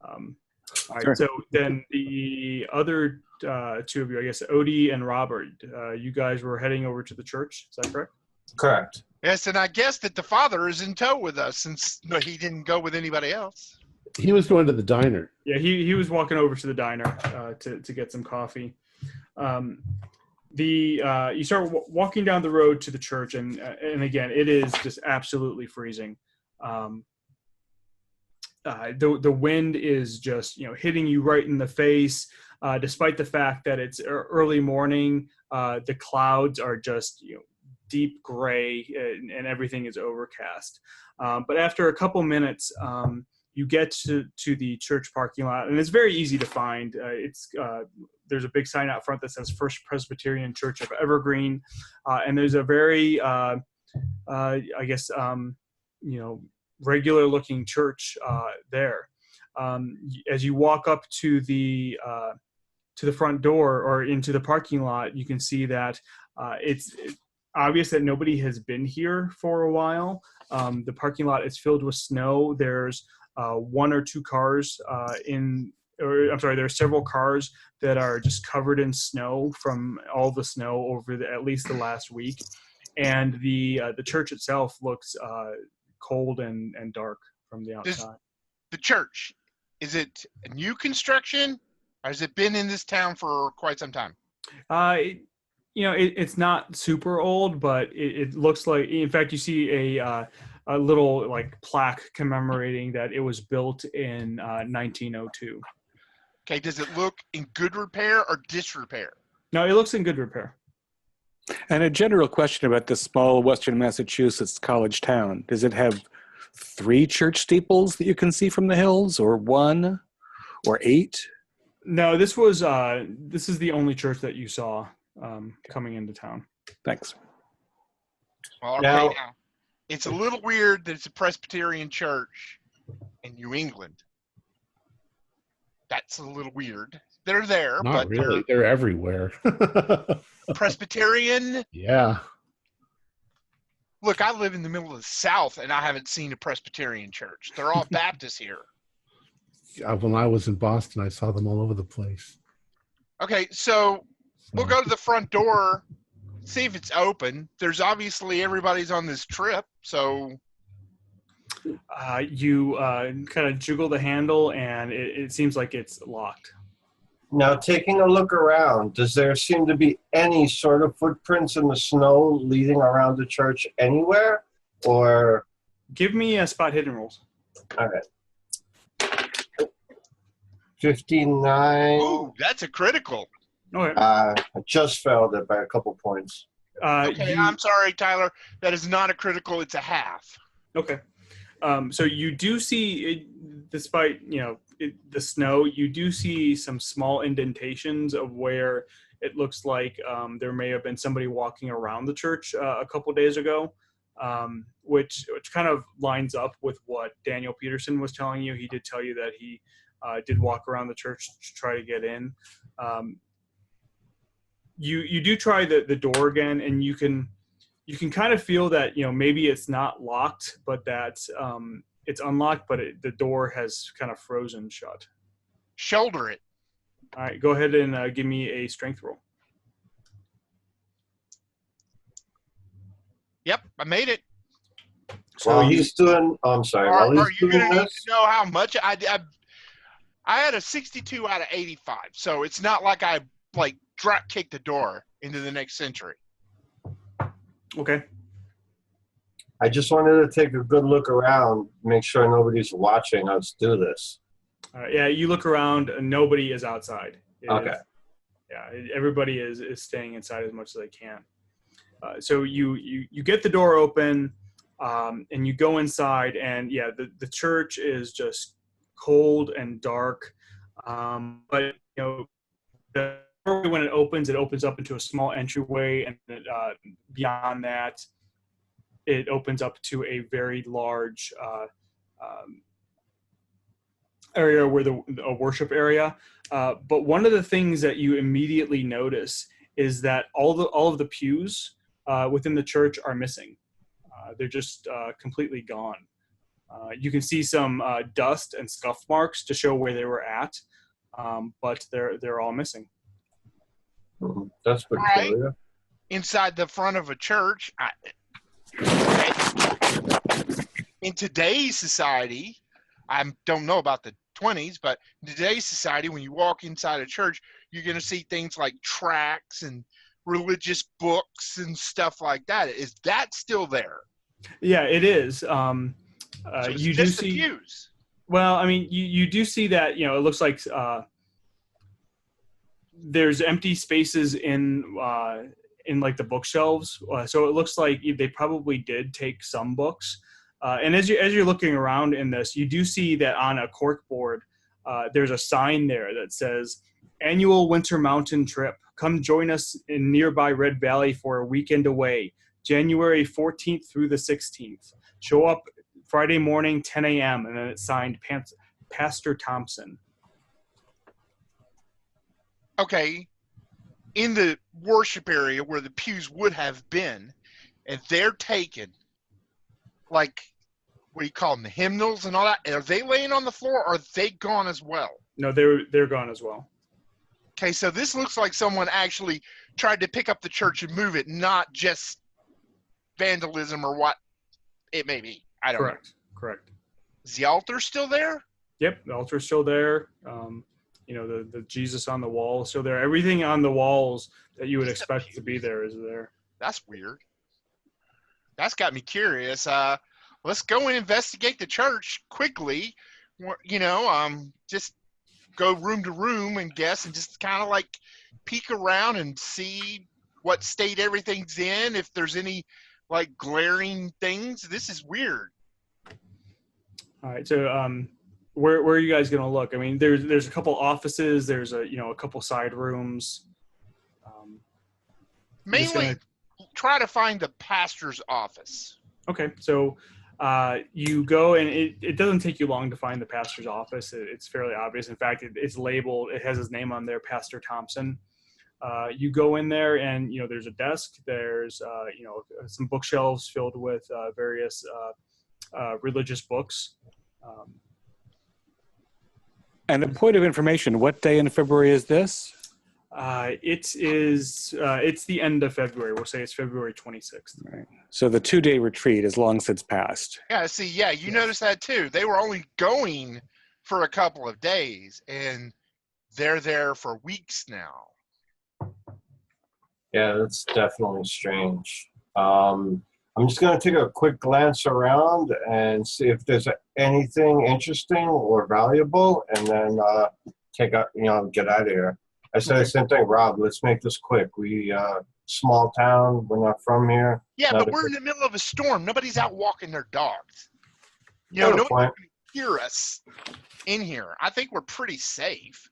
Speaker 6: All right. So then the other two of you, I guess, Odie and Robert, you guys were heading over to the church. Is that correct?
Speaker 5: Correct.
Speaker 2: Yes, and I guess that the father is in tow with us since he didn't go with anybody else.
Speaker 1: He was going to the diner.
Speaker 6: Yeah, he was walking over to the diner to get some coffee. You start walking down the road to the church, and again, it is just absolutely freezing. The wind is just hitting you right in the face. Despite the fact that it's early morning, the clouds are just deep gray and everything is overcast. But after a couple minutes, you get to the church parking lot, and it's very easy to find. There's a big sign out front that says First Presbyterian Church of Evergreen, and there's a very, regular-looking church there. As you walk up to the to the front door or into the parking lot, you can see that it's obvious that nobody has been here for a while. The parking lot is filled with snow. There's one or two cars there are several cars that are just covered in snow from all the snow over at least the last week. And the church itself looks cold and dark from the outside.
Speaker 2: The church, is it a new construction, or has it been in this town for quite some time?
Speaker 6: It's not super old, but it looks like, in fact, you see a little like plaque commemorating that it was built in 1902.
Speaker 2: Okay, does it look in good repair or disrepair?
Speaker 6: No, it looks in good repair.
Speaker 4: And a general question about this small Western Massachusetts college town. Does it have 3 church steeples that you can see from the hills, or 1, or 8?
Speaker 6: No, this is the only church that you saw coming into town.
Speaker 4: Thanks.
Speaker 2: Well, okay, now, it's a little weird that it's a Presbyterian church in New England. That's a little weird. They're there,
Speaker 1: Not
Speaker 2: but
Speaker 1: really. They're everywhere.
Speaker 2: Presbyterian?
Speaker 1: Yeah.
Speaker 2: Look, I live in the middle of the South, and I haven't seen a Presbyterian church. They're all Baptists here.
Speaker 1: When I was in Boston, I saw them all over the place.
Speaker 2: Okay, so we'll go to the front door, see if it's open. There's obviously everybody's on this trip, so...
Speaker 6: You kind of jiggle the handle, and it seems like it's locked.
Speaker 5: Now, taking a look around, does there seem to be any sort of footprints in the snow leading around the church anywhere? Or
Speaker 6: give me a spot hidden rolls.
Speaker 5: All right. 59.
Speaker 2: Ooh, that's a critical.
Speaker 6: Okay.
Speaker 5: I just failed it by a couple points.
Speaker 2: Okay, I'm sorry, Tyler. That is not a critical. It's a half.
Speaker 6: Okay. So you do see, despite the snow, you do see some small indentations of where it looks like there may have been somebody walking around the church a couple days ago, which kind of lines up with what Daniel Peterson was telling you. He did tell you that he did walk around the church to try to get in. You do try the door again, and you can kind of feel that maybe it's not locked, but that it's unlocked, but the door has kind of frozen shut.
Speaker 2: Shoulder it.
Speaker 6: All right, go ahead and give me a strength roll.
Speaker 2: Yep, I made it.
Speaker 5: So while he's doing, I'm sorry. While he's
Speaker 2: are you
Speaker 5: doing
Speaker 2: going to need
Speaker 5: this,
Speaker 2: to know how much I had a 62 out of 85, so it's not like I drop kicked the door into the next century.
Speaker 6: Okay.
Speaker 5: I just wanted to take a good look around, make sure nobody's watching us do this.
Speaker 6: Yeah, you look around, and nobody is outside.
Speaker 5: Okay.
Speaker 6: Everybody is staying inside as much as they can. So you get the door open, and you go inside, and the church is just cold and dark. But the door, when it opens up into a small entryway, and beyond that, it opens up to a very large area where a worship area. But one of the things that you immediately notice is that all of the pews within the church are missing. They're just completely gone. You can see some dust and scuff marks to show where they were at, but they're all missing.
Speaker 5: That's peculiar.
Speaker 2: Right. Inside the front of a church, in today's society, I don't know about the 20s, but in today's society, when you walk inside a church, you're going to see things like tracts and religious books and stuff like that. Is that still there?
Speaker 6: Yeah, it is.
Speaker 2: So
Speaker 6: you do
Speaker 2: just
Speaker 6: see.
Speaker 2: The pews.
Speaker 6: Well, I mean, you do see that. It looks like there's empty spaces in like the bookshelves. So it looks like they probably did take some books. And as you're looking around in this, you do see that on a corkboard, there's a sign there that says, "Annual Winter Mountain Trip. Come join us in nearby Red Valley for a weekend away, January 14th through the 16th. Show up Friday morning, 10 a.m." And then it's signed Pastor Thompson.
Speaker 2: okay, in the worship area where the pews would have been, and they're taken, like, what do you call them, the hymnals and all that, are they laying on the floor, or are they gone as well?
Speaker 6: No, they're gone as well.
Speaker 2: Okay, so this looks like someone actually tried to pick up the church and move it, not just vandalism or what it may be. I don't know.
Speaker 6: Correct.
Speaker 2: Is the altar still there?
Speaker 6: Yep, the altar's still there. You know, the Jesus on the wall is still there. Everything on the walls that you would expect to be there is there.
Speaker 2: That's weird. That's got me curious. Let's go and investigate the church quickly. You know, just go room to room and guess, and just kind of like peek around and see what state everything's in, if there's any like glaring things. This is weird.
Speaker 6: All right, so where are you guys going to look? I mean, there's a couple offices, there's a couple side rooms.
Speaker 2: Mainly try to find the pastor's office.
Speaker 6: Okay, so you go, and it doesn't take you long to find the pastor's office. It's fairly obvious. In fact, it's labeled. It has his name on there, Pastor Thompson. You go in there, and there's a desk. There's some bookshelves filled with various religious books.
Speaker 4: And a point of information: what day in February is this?
Speaker 6: It's the end of February. We'll say it's February 26th.
Speaker 4: Right. So the 2-day retreat is long since passed.
Speaker 2: Yeah, see, you noticed that too. They were only going for a couple of days, and they're there for weeks now.
Speaker 5: Yeah, that's definitely strange. I'm just going to take a quick glance around and see if there's anything interesting or valuable, and then get out of here. I said the same thing, Rob. Let's make this quick. We small town. We're not from here.
Speaker 2: Yeah, but we're in the middle of a storm. Nobody's out walking their dogs. Nobody's going to hear us in here. I think we're pretty safe.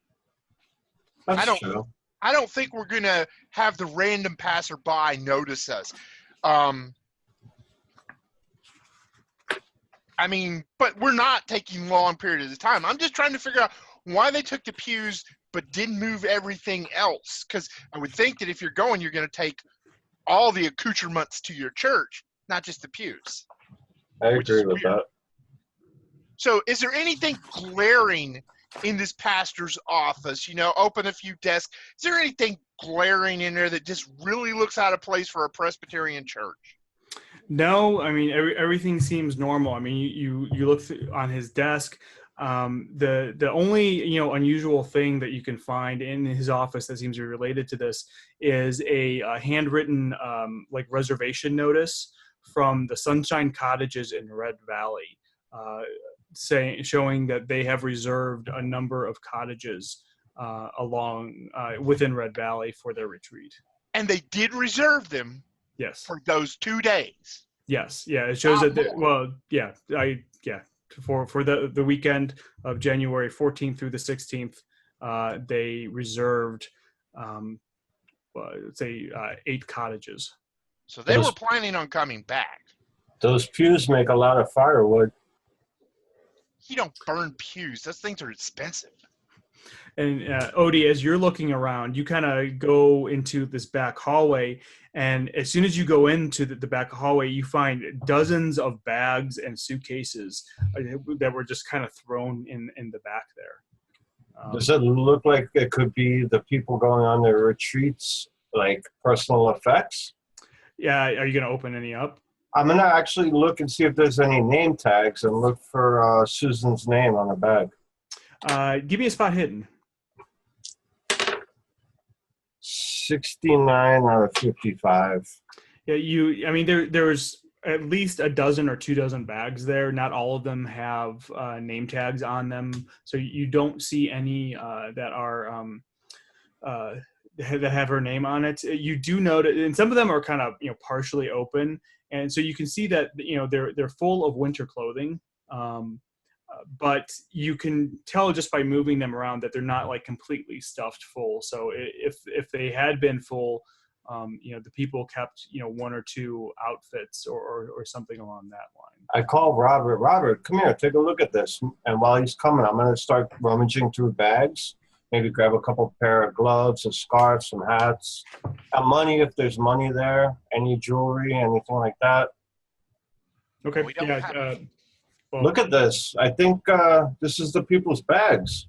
Speaker 5: That's true.
Speaker 2: I don't think we're going to have the random passerby notice us. I mean, but we're not taking long periods of time. I'm just trying to figure out why they took the pews but didn't move everything else. Because I would think that if you're going, you're going to take all the accoutrements to your church, not just the pews.
Speaker 5: I agree with that.
Speaker 2: So is there anything glaring in this pastor's office? Open a few desks. Is there anything glaring in there that just really looks out of place for a Presbyterian church?
Speaker 6: No, I mean, everything seems normal. I mean, you look on his desk. The only unusual thing that you can find in his office that seems to be related to this is a handwritten reservation notice from the Sunshine Cottages in Red Valley, showing that they have reserved a number of cottages within Red Valley for their retreat.
Speaker 2: And they did reserve them.
Speaker 6: Yes.
Speaker 2: For those 2 days.
Speaker 6: Yes. Yeah. It shows that. For the weekend of January 14th through the 16th, they reserved, 8 cottages.
Speaker 2: So they were planning on coming back.
Speaker 5: Those pews make a lot of firewood.
Speaker 2: You don't burn pews. Those things are expensive.
Speaker 6: And Odie, as you're looking around, you kind of go into this back hallway, and as soon as you go into the back hallway, you find dozens of bags and suitcases that were just kind of thrown in the back there.
Speaker 5: Does it look like it could be the people going on their retreats, like personal effects?
Speaker 6: Yeah, are you going to open any up?
Speaker 5: I'm going to actually look and see if there's any name tags and look for Susan's name on the bag.
Speaker 6: Give me a spot hidden.
Speaker 5: 69 out of 55.
Speaker 6: Yeah, there's at least a dozen or 2 dozen bags there. Not all of them have name tags on them, so you don't see any that are that have her name on it. You do notice, and some of them are kind of partially open, and so you can see that they're full of winter clothing. But you can tell just by moving them around that they're not like completely stuffed full. So if they had been full, the people kept 1 or 2 outfits or something along that line.
Speaker 5: I call Robert. Robert, come here, take a look at this. And while he's coming, I'm going to start rummaging through bags Maybe grab a couple pair of gloves, a scarf, some hats, money if there's money there, any jewelry, anything like that.
Speaker 6: Okay.
Speaker 2: We don't
Speaker 6: Yeah.
Speaker 2: have-
Speaker 6: Well,
Speaker 5: Look at this. I think this is the people's bags.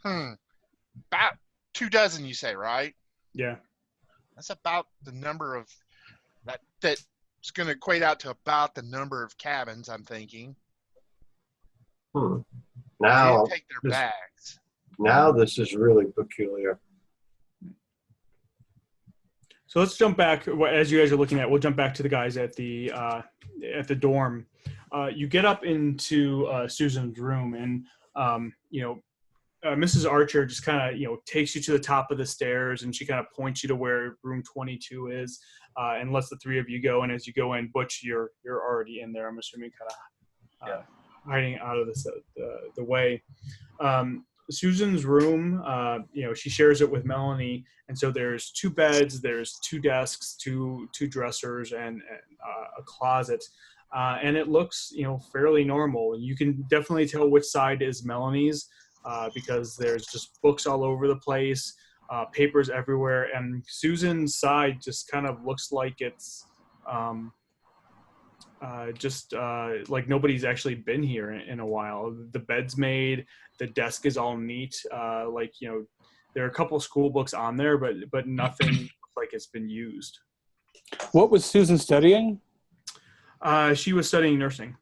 Speaker 2: About 24, you say, right?
Speaker 6: yeah.
Speaker 2: That's about the number of that's going to equate out to about the number of cabins, I'm thinking. They
Speaker 5: Now,
Speaker 2: didn't take their bags.
Speaker 5: now this is really peculiar.
Speaker 6: So let's jump back as you guys are looking at. We'll jump back to the guys at the dorm. You get up into Susan's room, and Mrs. Archer just kind of takes you to the top of the stairs, and she kind of points you to where room 22 is, and lets the three of you go. And as you go in, Butch, you're already in there. I'm assuming kind of hiding out of the way. Susan's room, she shares it with Melanie, and so there's 2 beds, there's 2 desks, two dressers, and a closet, and it looks fairly normal. You can definitely tell which side is Melanie's because there's just books all over the place, papers everywhere, and Susan's side just kind of looks like it's like nobody's actually been here in a while. The bed's made, the desk is all neat. There are a couple school books on there, but nothing looks like it's been used.
Speaker 4: What was Susan studying?
Speaker 6: She was studying nursing.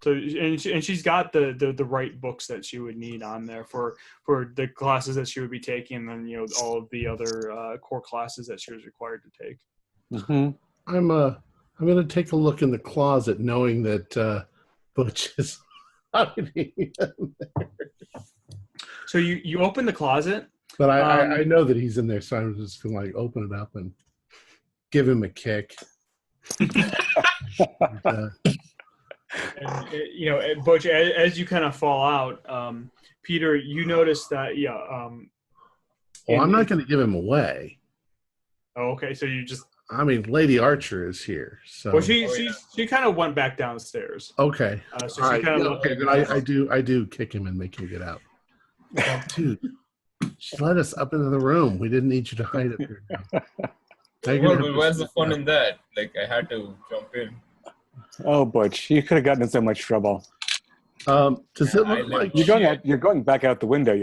Speaker 6: So and she's got the right books that she would need on there for the classes that she would be taking, and then all of the other core classes that she was required to take.
Speaker 4: Mm-hmm.
Speaker 1: I'm going to take a look in the closet, knowing that Butch is hiding in there.
Speaker 6: So you open the closet,
Speaker 1: But I know that he's in there, so I'm just going to open it up and give him a kick.
Speaker 6: And Butch, as you kind of fall out, Peter, you notice that
Speaker 1: I'm not going to give him away.
Speaker 6: Oh, okay. So you just.
Speaker 1: I mean, Lady Archer is here, so.
Speaker 6: Well, she kind of went back downstairs.
Speaker 1: Okay.
Speaker 6: So
Speaker 1: all
Speaker 6: she
Speaker 1: right.
Speaker 6: kind of
Speaker 1: Okay. Then I do kick him and make him get out. Dude, she let us up into the room. We didn't need you to hide it there.
Speaker 3: Where's the fun in that? Like, I had to jump in.
Speaker 4: Oh, Butch, you could have gotten in so much trouble.
Speaker 1: Does it look like
Speaker 4: you're going back out the window?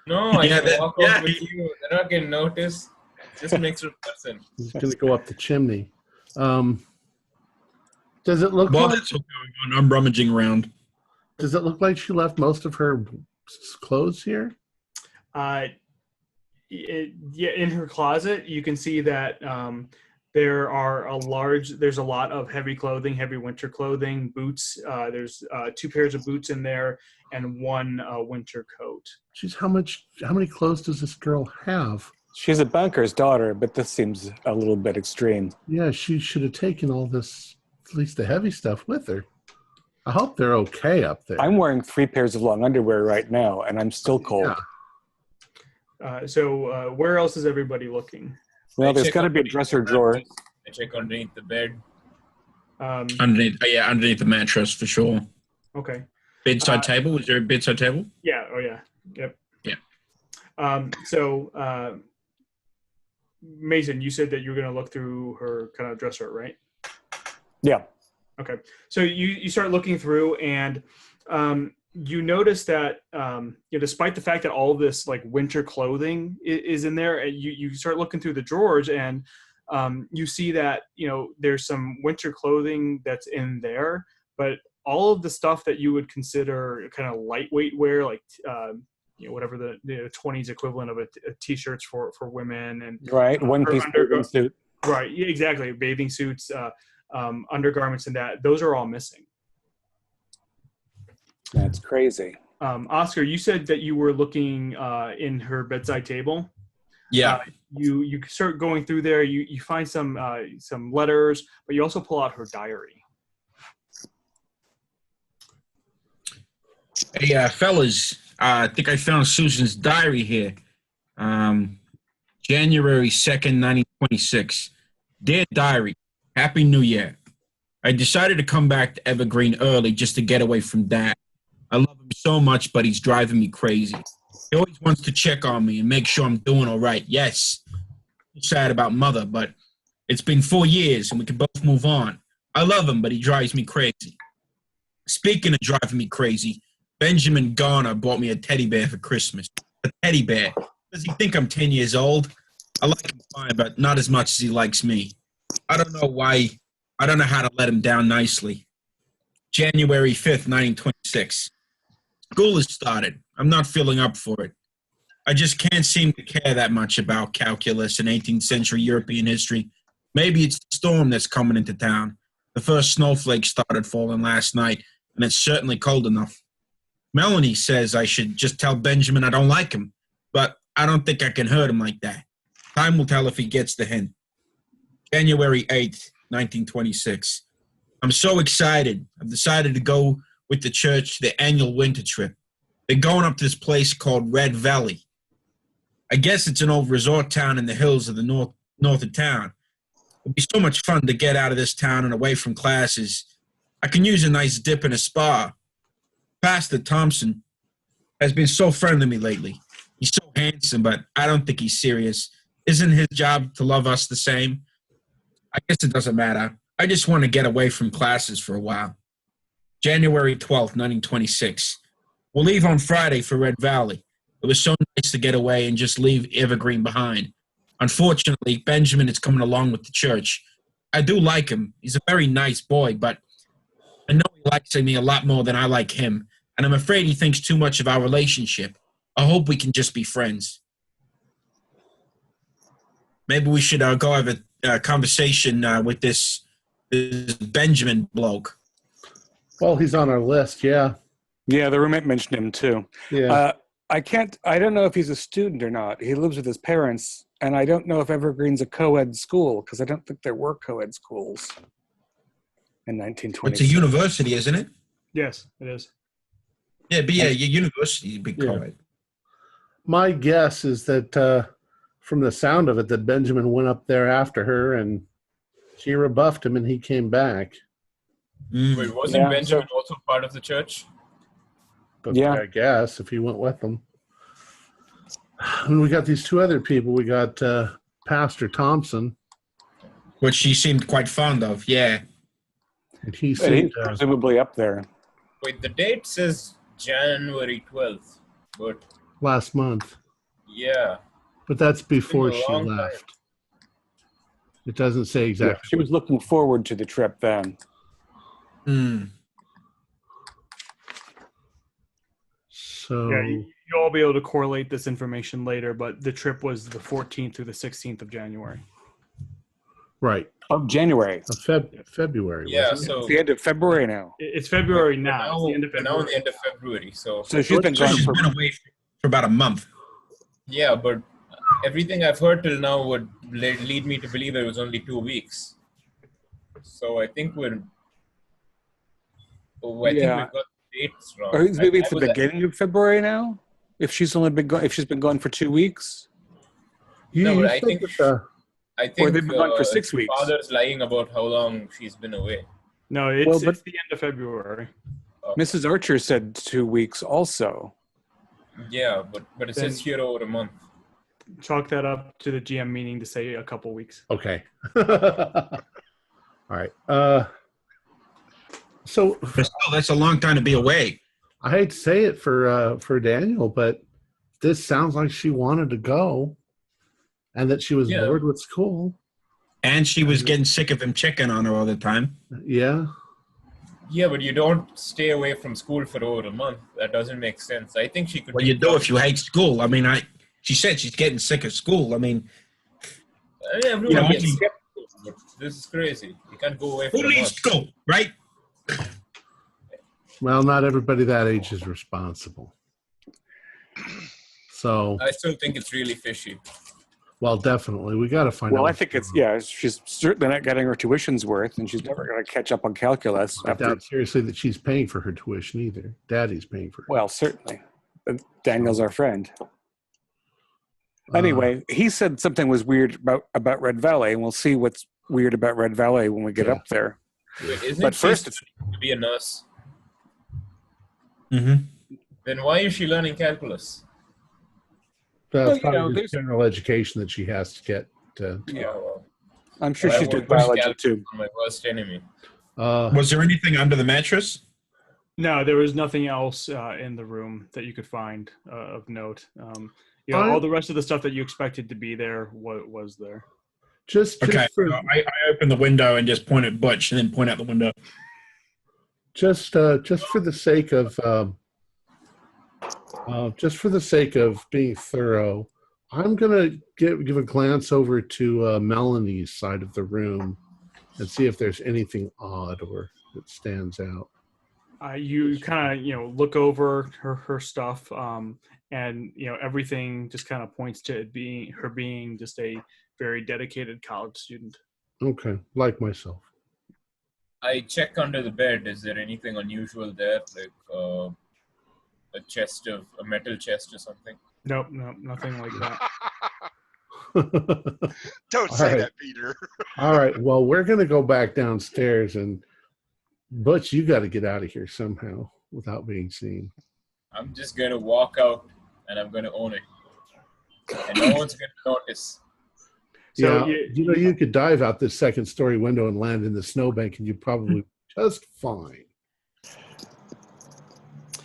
Speaker 3: No, I can walk off with you. They're not getting noticed. Just an extra person.
Speaker 1: He's going to go up the chimney. Does it look
Speaker 9: While
Speaker 1: like
Speaker 9: that's all going on, I'm rummaging around.
Speaker 1: Does it look like she left most of her clothes here?
Speaker 6: In her closet, you can see that there's a lot of heavy clothing, heavy winter clothing, boots. There's 2 pairs of boots in there and 1 winter coat.
Speaker 1: Jeez, how many clothes does this girl have?
Speaker 4: She's a banker's daughter, but this seems a little bit extreme.
Speaker 1: Yeah, she should have taken all this, at least the heavy stuff, with her. I hope they're okay up there.
Speaker 4: I'm wearing 3 pairs of long underwear right now, and I'm still cold.
Speaker 6: Yeah. So where else is everybody looking?
Speaker 4: Well, there's got to be a dresser drawer.
Speaker 3: I check underneath the bed.
Speaker 9: Underneath the mattress for sure.
Speaker 6: Okay.
Speaker 9: Bedside table? Was there a bedside table?
Speaker 6: Yeah. Oh, yeah. Yep.
Speaker 9: Yeah.
Speaker 6: So, Mason, you said that you were going to look through her kind of dresser, right?
Speaker 4: Yeah.
Speaker 6: Okay. So you start looking through, and you notice that despite the fact that all this like winter clothing is in there, you start looking through the drawers, and you see that there's some winter clothing that's in there, but all of the stuff that you would consider kind of lightweight wear, like whatever the 20s equivalent of a t-shirts for women, and
Speaker 4: right, one-piece bathing suit.
Speaker 6: Right. Yeah, exactly. Bathing suits, undergarments, and those are all missing.
Speaker 4: That's crazy.
Speaker 6: Oscar, you said that you were looking in her bedside table.
Speaker 9: Yeah.
Speaker 6: You start going through there. You find some letters, but you also pull out her diary.
Speaker 9: Hey, fellas, I think I found Susan's diary here. January 2nd, 1926. Dear Diary, Happy New Year. I decided to come back to Evergreen early just to get away from Dad. I love him so much, but he's driving me crazy. He always wants to check on me and make sure I'm doing all right. Yes, I'm sad about Mother, but it's been 4 years and we can both move on. I love him, but he drives me crazy. Speaking of driving me crazy, Benjamin Garner bought me a teddy bear for Christmas. A teddy bear. Does he think I'm 10 years old? I like him fine, but not as much as he likes me. I don't know why. I don't know how to let him down nicely. January 5th, 1926. School has started. I'm not feeling up for it. I just can't seem to care that much about calculus and 18th century European history. Maybe it's the storm that's coming into town. The first snowflakes started falling last night, and it's certainly cold enough. Melanie says I should just tell Benjamin I don't like him, but I don't think I can hurt him like that. Time will tell if he gets the hint. January 8th, 1926. I'm so excited. I've decided to go with the church to the annual winter trip. They're going up to this place called Red Valley. I guess it's an old resort town in the hills of the north of town. It'll be so much fun to get out of this town and away from classes. I can use a nice dip in a spa. Pastor Thompson has been so friendly to me lately. He's so handsome, but I don't think he's serious. Isn't his job to love us the same? I guess it doesn't matter. I just want to get away from classes for a while. January 12th, 1926. We'll leave on Friday for Red Valley. It was so nice to get away and just leave Evergreen behind. Unfortunately, Benjamin is coming along with the church. I do like him. He's a very nice boy, but I know he likes me a lot more than I like him, and I'm afraid he thinks too much of our relationship. I hope we can just be friends. Maybe we should go have a conversation with this Benjamin bloke.
Speaker 1: Well, he's on our list, yeah.
Speaker 4: Yeah, the roommate mentioned him too.
Speaker 1: Yeah.
Speaker 4: I don't know if he's a student or not. He lives with his parents, and I don't know if Evergreen's a co-ed school, because I don't think there were co-ed schools in 1920.
Speaker 9: It's a university, isn't it?
Speaker 6: Yes, it is.
Speaker 9: Yeah, but yeah, your university is a big co-ed.
Speaker 1: My guess is that from the sound of it, that Benjamin went up there after her, and she rebuffed him, and he came back.
Speaker 3: Wait, wasn't Benjamin also part of the church?
Speaker 1: But yeah, I guess if he went with them. And we got these two other people. We got Pastor Thompson,
Speaker 9: which she seemed quite fond of. Yeah,
Speaker 1: and he seemed
Speaker 4: presumably up there.
Speaker 3: Wait, the date says January 12th, but
Speaker 1: last month.
Speaker 3: Yeah,
Speaker 1: but that's before she left. It doesn't say exactly.
Speaker 4: Yeah, she was looking forward to the trip then.
Speaker 1: So
Speaker 6: yeah, you'll all be able to correlate this information later, but the trip was the 14th through the 16th of January.
Speaker 1: Right.
Speaker 4: Of January.
Speaker 1: February.
Speaker 3: Yeah, so
Speaker 4: it's the end of February now.
Speaker 6: It's February now. It's the end of February.
Speaker 3: Now the end of February. So
Speaker 4: she's been gone
Speaker 9: been away for about a month.
Speaker 3: Yeah, but everything I've heard till now would lead me to believe it was only 2 weeks. So I think we've got the dates wrong.
Speaker 4: Or maybe it's the beginning of February now. If she's only been gone, if she's been gone for 2 weeks.
Speaker 3: No, I think. I think
Speaker 4: or they've been gone for 6 weeks.
Speaker 3: Father's lying about how long she's been away.
Speaker 6: No, it's the end of February.
Speaker 3: Okay.
Speaker 4: Mrs. Archer said 2 weeks also.
Speaker 3: Yeah, but it says here over a month.
Speaker 6: Chalk that up to the GM meeting to say a couple weeks.
Speaker 1: Okay. All right. So
Speaker 9: that's a long time to be away.
Speaker 1: I hate to say it for Daniel, but this sounds like she wanted to go, and that she was bored with school,
Speaker 9: and she was getting sick of him checking on her all the time.
Speaker 1: Yeah.
Speaker 3: Yeah, but you don't stay away from school for over a month. That doesn't make sense. I think she could.
Speaker 9: Well, you do if you hate school. I mean, she said she's getting sick of school. I mean,
Speaker 3: everyone gets sick of school, but this is crazy. You can't go away.
Speaker 9: Who leaves school, right?
Speaker 1: Well, not everybody that age is responsible. So
Speaker 3: I still think it's really fishy.
Speaker 1: Well, definitely. We got to find out.
Speaker 4: Well, I think she's certainly not getting her tuition's worth, and she's never going to catch up on calculus.
Speaker 1: I doubt seriously that she's paying for her tuition either. Daddy's paying for it.
Speaker 4: Well, certainly. But Daniel's our friend. Anyway, he said something was weird about Red Valley, and we'll see what's weird about Red Valley when we get up there.
Speaker 3: Wait, isn't
Speaker 4: but
Speaker 3: it
Speaker 4: first,
Speaker 3: to be a nurse?
Speaker 9: Mm-hmm.
Speaker 3: Then why is she learning calculus?
Speaker 1: That's probably just general education that she has to get.
Speaker 4: Yeah.
Speaker 3: Oh,
Speaker 4: I'm sure
Speaker 3: well,
Speaker 4: she's
Speaker 3: I
Speaker 4: doing
Speaker 3: would push
Speaker 4: biology
Speaker 3: calculus
Speaker 4: too.
Speaker 3: on my worst enemy.
Speaker 9: Was there anything under the mattress?
Speaker 6: No, there was nothing else in the room that you could find of note. All the rest of the stuff that you expected to be there was there.
Speaker 9: Okay, I open the window and just point at Butch and then point out the window.
Speaker 1: Just for the sake of being thorough, I'm gonna give a glance over to Melanie's side of the room and see if there's anything odd or that stands out.
Speaker 6: You kind of look over her stuff, and everything just kind of points to it being just a very dedicated college student.
Speaker 1: Okay, like myself.
Speaker 3: I check under the bed. Is there anything unusual there, like a metal chest or something?
Speaker 6: Nope, nothing like that.
Speaker 2: Don't say that, Peter.
Speaker 1: All right, well, we're going to go back downstairs, and Butch, you got to get out of here somehow without being seen.
Speaker 3: I'm just going to walk out, and I'm going to own it. And no one's going to notice.
Speaker 1: So you could dive out this second-story window and land in the snowbank, and you'd probably just fine.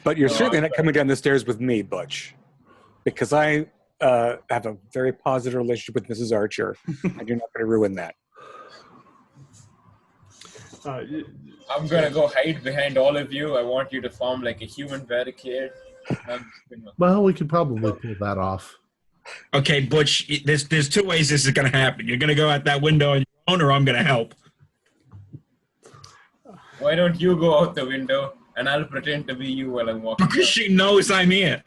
Speaker 4: But you're certainly not coming down the stairs with me, Butch, because I have a very positive relationship with Mrs. Archer, and you're not going to ruin that.
Speaker 3: I'm going to go hide behind all of you. I want you to form like a human barricade.
Speaker 1: Well, we could probably pull that off.
Speaker 9: Okay, Butch, there's two ways this is going to happen. You're going to go out that window on your own, or I'm going to help.
Speaker 3: Why don't you go out the window, and I'll pretend to be you while I'm walking
Speaker 9: Because
Speaker 3: out.
Speaker 9: she knows I'm here.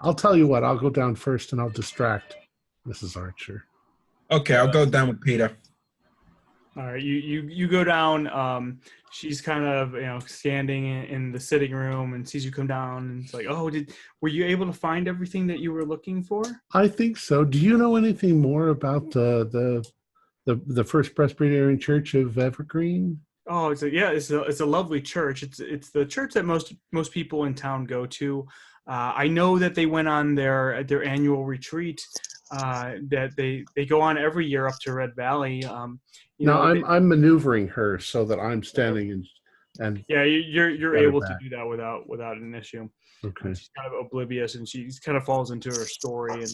Speaker 1: I'll tell you what. I'll go down first, and I'll distract Mrs. Archer.
Speaker 9: Okay, I'll go down with Peter.
Speaker 6: All right, you go down. She's kind of standing in the sitting room and sees you come down, and it's like, oh, were you able to find everything that you were looking for?
Speaker 1: I think so. Do you know anything more about the First Presbyterian Church of Evergreen?
Speaker 6: Oh, it's a lovely church. It's the church that most people in town go to. I know that they went on their annual retreat that they go on every year up to Red Valley.
Speaker 1: I'm maneuvering her so that I'm standing and
Speaker 6: yeah, you're able to do that without an issue.
Speaker 1: Okay.
Speaker 6: She's kind of oblivious, and she kind of falls into her story and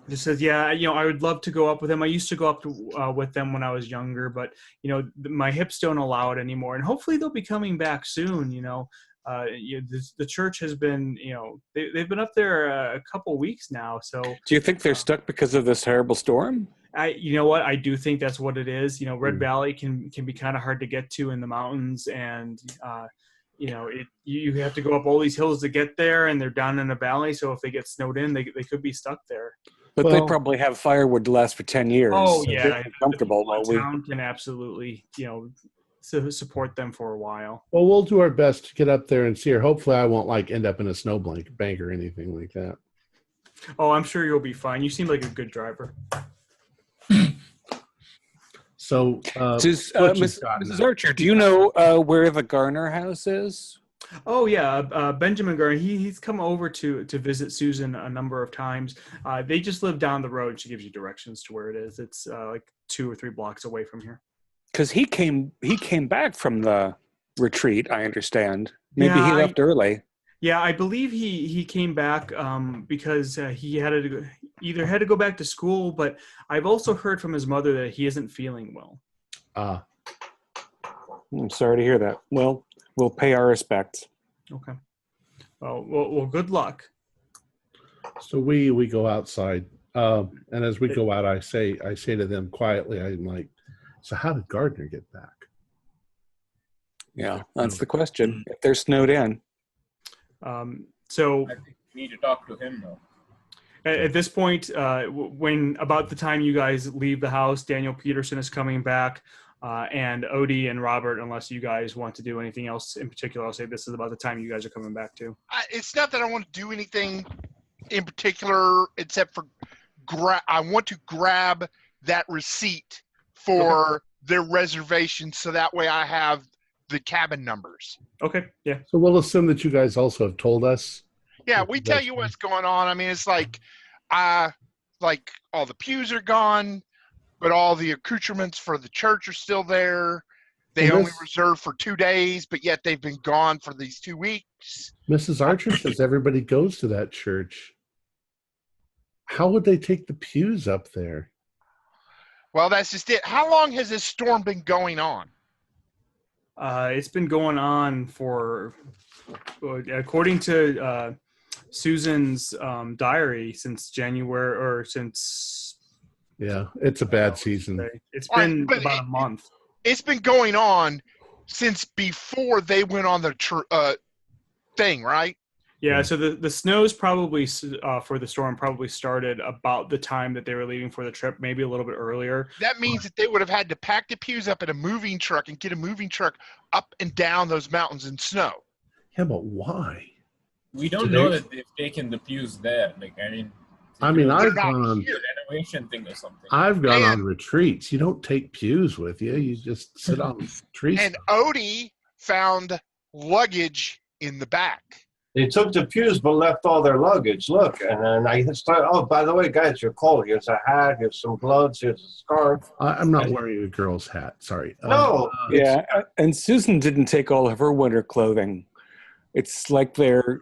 Speaker 6: just says, yeah, I would love to go up with them. I used to go up with them when I was younger, but my hips don't allow it anymore, and hopefully they'll be coming back soon. The church has been, they've been up there a couple weeks now. So
Speaker 4: do you think they're stuck because of this terrible storm?
Speaker 6: I do think that's what it is. Red Valley can be kind of hard to get to in the mountains, and you have to go up all these hills to get there, and they're down in a valley. So if they get snowed in, they could be stuck there.
Speaker 4: But they probably have firewood to last for 10 years.
Speaker 6: Oh,
Speaker 4: so
Speaker 6: yeah.
Speaker 4: Comfortable.
Speaker 6: The town can absolutely, support them for a while.
Speaker 1: Well, we'll do our best to get up there and see her. Hopefully I won't end up in a snowbank or anything like that.
Speaker 6: Oh, I'm sure you'll be fine. You seem like a good driver.
Speaker 1: So,
Speaker 4: Mrs. Archer, do you know where the Garner house is?
Speaker 6: Oh yeah, Benjamin Garner. He's come over to visit Susan a number of times. They just live down the road. She gives you directions to where it is. It's like 2 or 3 blocks away from here.
Speaker 4: Because he came back from the retreat. I understand. Maybe he left early.
Speaker 6: Yeah, I believe he came back because he had to go back to school. But I've also heard from his mother that he isn't feeling well.
Speaker 4: I'm sorry to hear that. Well, we'll pay our respects.
Speaker 6: Okay. Well, good luck.
Speaker 1: So we go outside, and as we go out, I say to them quietly, I'm like, so how did Gardner get back?
Speaker 4: Yeah, that's the question. If they're snowed in.
Speaker 6: So
Speaker 3: I think we need to talk to him now.
Speaker 6: At this point, when about the time you guys leave the house, Daniel Peterson is coming back, and Odie and Robert, unless you guys want to do anything else in particular, I'll say this is about the time you guys are coming back too.
Speaker 2: It's not that I want to do anything in particular, except for I want to grab that receipt for their reservation, so that way I have the cabin numbers.
Speaker 6: Okay, yeah.
Speaker 1: So we'll assume that you guys also have told us.
Speaker 2: Yeah, we tell you what's going on. I mean, it's like all the pews are gone, but all the accoutrements for the church are still there. They only reserved for 2 days, but yet they've been gone for these 2 weeks.
Speaker 1: Mrs. Archer says everybody goes to that church. How would they take the pews up there?
Speaker 2: Well, that's just it. How long has this storm been going on?
Speaker 6: It's been going on for, according to Susan's diary, since January or since.
Speaker 1: Yeah, it's a bad season.
Speaker 6: It's been about a month.
Speaker 2: It's been going on since before they went on the thing, right?
Speaker 6: Yeah, so the snows probably for the storm probably started about the time that they were leaving for the trip, maybe a little bit earlier.
Speaker 2: That means that they would have had to pack the pews up in a moving truck and get a moving truck up and down those mountains in snow.
Speaker 1: Yeah, but why?
Speaker 3: We don't know that they've taken the pews there. I've
Speaker 1: gone on
Speaker 3: renovation thing or something.
Speaker 1: I've gone on retreats. You don't take pews with you. You just sit on trees.
Speaker 2: And Odie found luggage in the back.
Speaker 5: They took the pews but left all their luggage. Look, and then I started, oh, by the way, guys, you're cold. Here's a hat, here's some gloves, here's a scarf.
Speaker 1: I'm not wearing a girl's hat. Sorry.
Speaker 5: No.
Speaker 4: Yeah, and Susan didn't take all of her winter clothing. It's like they're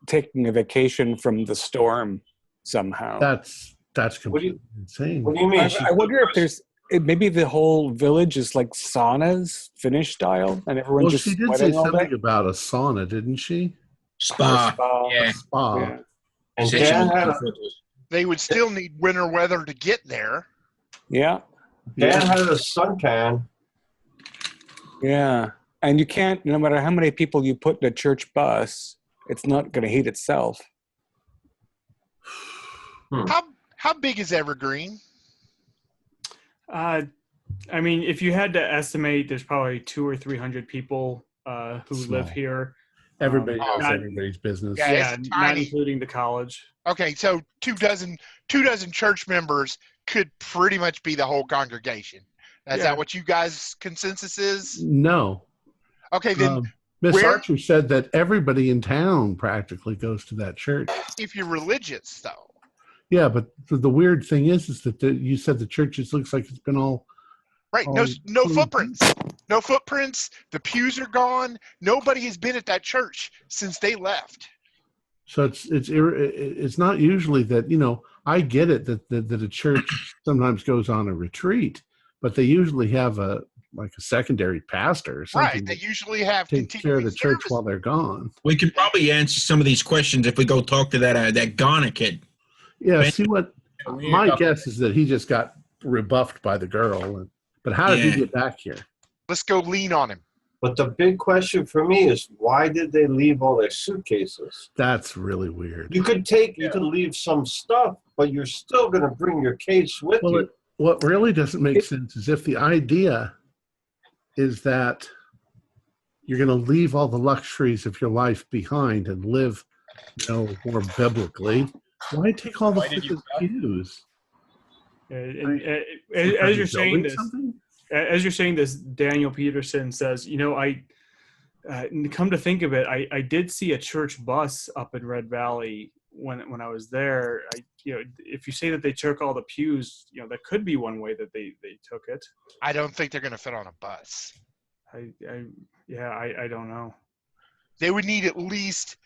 Speaker 4: taking a vacation from the storm somehow.
Speaker 1: That's completely insane.
Speaker 5: What do you mean?
Speaker 4: I wonder if there's maybe the whole village is like saunas, Finnish style, and everyone's just
Speaker 1: she did
Speaker 4: sweating
Speaker 1: say
Speaker 4: all
Speaker 1: something
Speaker 4: day.
Speaker 1: about a sauna, didn't she?
Speaker 9: Spa.
Speaker 3: Yeah.
Speaker 1: Spa.
Speaker 4: Yeah.
Speaker 5: And Dan
Speaker 2: They would still need winter weather to get there.
Speaker 4: Yeah.
Speaker 5: had a suntan.
Speaker 4: Yeah. And you can't, no matter how many people you put in a church bus, it's not going to heat itself.
Speaker 2: How big is Evergreen?
Speaker 6: I mean, if you had to estimate, there's probably 200 or 300 people who live here.
Speaker 1: Everybody knows everybody's business.
Speaker 6: Yeah, not including the college.
Speaker 2: Okay, so two dozen church members could pretty much be the whole congregation. Is that what you guys' consensus is?
Speaker 1: No.
Speaker 2: Okay, then
Speaker 1: Miss Archer said that everybody in town practically goes to that church.
Speaker 2: If you're religious, though.
Speaker 1: Yeah, but the weird thing is that you said the church looks like it's been all
Speaker 2: right. No footprints. No footprints. The pews are gone. Nobody has been at that church since they left.
Speaker 1: So it's not usually that, I get it that a church sometimes goes on a retreat, but they usually have a secondary pastor or something.
Speaker 2: Right. They usually have
Speaker 1: take care of the church while they're gone.
Speaker 9: We can probably answer some of these questions if we go talk to that Ghana kid.
Speaker 1: Yeah, see what my guess is that he just got rebuffed by the girl. But how did he get back here?
Speaker 2: Let's go lean on him.
Speaker 5: But the big question for me is, why did they leave all their suitcases?
Speaker 1: That's really weird.
Speaker 5: You could leave some stuff, but you're still going to bring your case with you.
Speaker 1: What really doesn't make sense is if the idea is that you're going to leave all the luxuries of your life behind and live, more biblically. Why take all the pews?
Speaker 6: As you're saying this, Daniel Peterson says, I come to think of it, I did see a church bus up in Red Valley when I was there. If you say that they took all the pews, that could be one way that they took it.
Speaker 2: I don't think they're going to fit on a bus.
Speaker 6: I don't know.
Speaker 2: They would need at least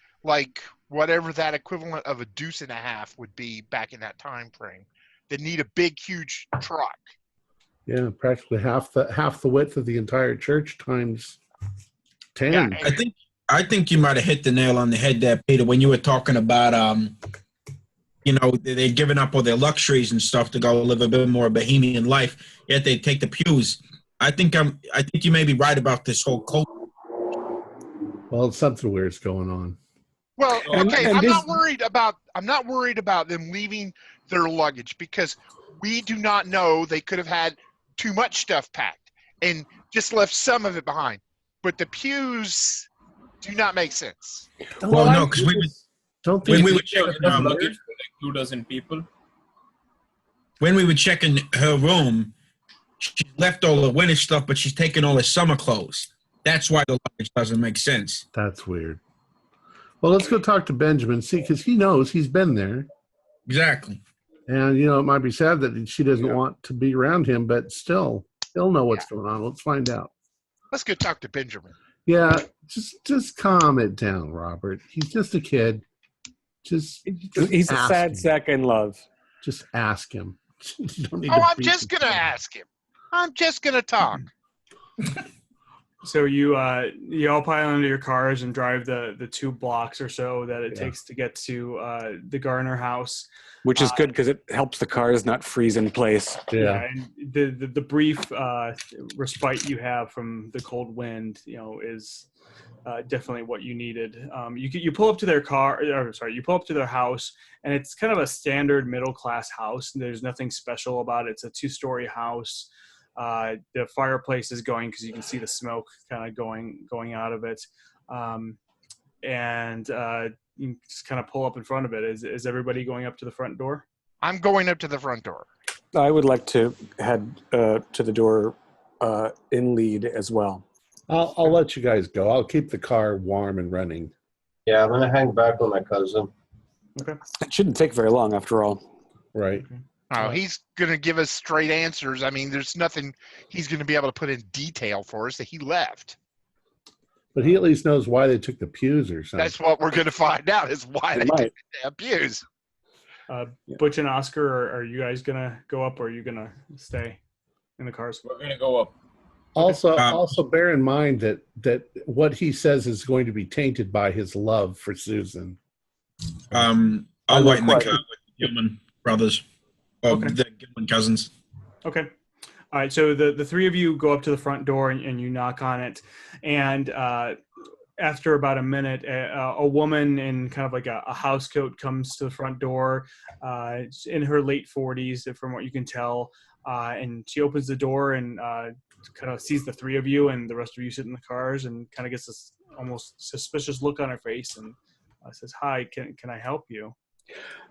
Speaker 2: whatever that equivalent of a deuce and a half would be back in that time frame. They need a big, huge truck.
Speaker 1: Yeah, practically half the width of the entire church times 10.
Speaker 2: Yeah,
Speaker 9: I think you might have hit the nail on the head there, Peter, when you were talking about they're giving up all their luxuries and stuff to go live a bit more bohemian life, yet they take the pews. I think you may be right about this whole cult.
Speaker 1: Well, something weird's going on.
Speaker 2: Well, okay, I'm not worried about them leaving their luggage because we do not know. They could have had too much stuff packed and just left some of it behind. But the pews do not make sense.
Speaker 9: Well, no, because when we were checking
Speaker 3: luggage for 2 dozen people.
Speaker 9: When we were checking her room, she left all the winter stuff, but she's taking all her summer clothes. That's why the luggage doesn't make sense.
Speaker 1: That's weird. Well, let's go talk to Benjamin, see, because he knows he's been there.
Speaker 9: Exactly.
Speaker 1: And, it might be sad that she doesn't want to be around him, but still, he'll know what's going on. Let's find out.
Speaker 2: Let's go talk to Benjamin.
Speaker 1: Yeah, just calm it down, Robert. He's just a kid. He's
Speaker 4: a sad sack in love.
Speaker 1: Just ask him.
Speaker 2: I'm just going to ask him. I'm just going to talk.
Speaker 6: So you all pile into your cars and drive the 2 blocks or so that it takes to get to the Garner house.
Speaker 4: Which is good because it helps the cars not freeze in place.
Speaker 6: Yeah, and the brief respite you have from the cold wind, is definitely what you needed. You pull up to their you pull up to their house, and it's kind of a standard middle class house. There's nothing special about it. It's a 2-story house. The fireplace is going because you can see the smoke kind of going out of it, and you just kind of pull up in front of it. Is everybody going up to the front door?
Speaker 2: I'm going up to the front door.
Speaker 4: I would like to head to the door in lead as well.
Speaker 1: I'll let you guys go. I'll keep the car warm and running.
Speaker 5: Yeah, I'm gonna hang back with my cousin.
Speaker 6: Okay.
Speaker 4: It shouldn't take very long after all.
Speaker 1: Right.
Speaker 6: Okay.
Speaker 2: Oh, he's going to give us straight answers. I mean, there's nothing he's going to be able to put in detail for us that he left.
Speaker 1: But he at least knows why they took the pews or something.
Speaker 2: That's what we're going to find out is why they took the damn pews.
Speaker 6: Butch and Oscar, are you guys going to go up or are you going to stay in the cars?
Speaker 3: We're going to go up.
Speaker 1: Also bear in mind that what he says is going to be tainted by his love for Susan.
Speaker 9: I'll wait in the car with the Gilman brothers.
Speaker 6: Okay.
Speaker 9: The Gilman cousins.
Speaker 6: Okay. All right. So the 3 of you go up to the front door and you knock on it. And after about a minute, a woman in kind of like a house coat comes to the front door, in her late 40s, from what you can tell. And she opens the door and kind of sees the 3 of you and the rest of you sit in the cars and kind of gets this almost suspicious look on her face and says, "Hi, can I help you?"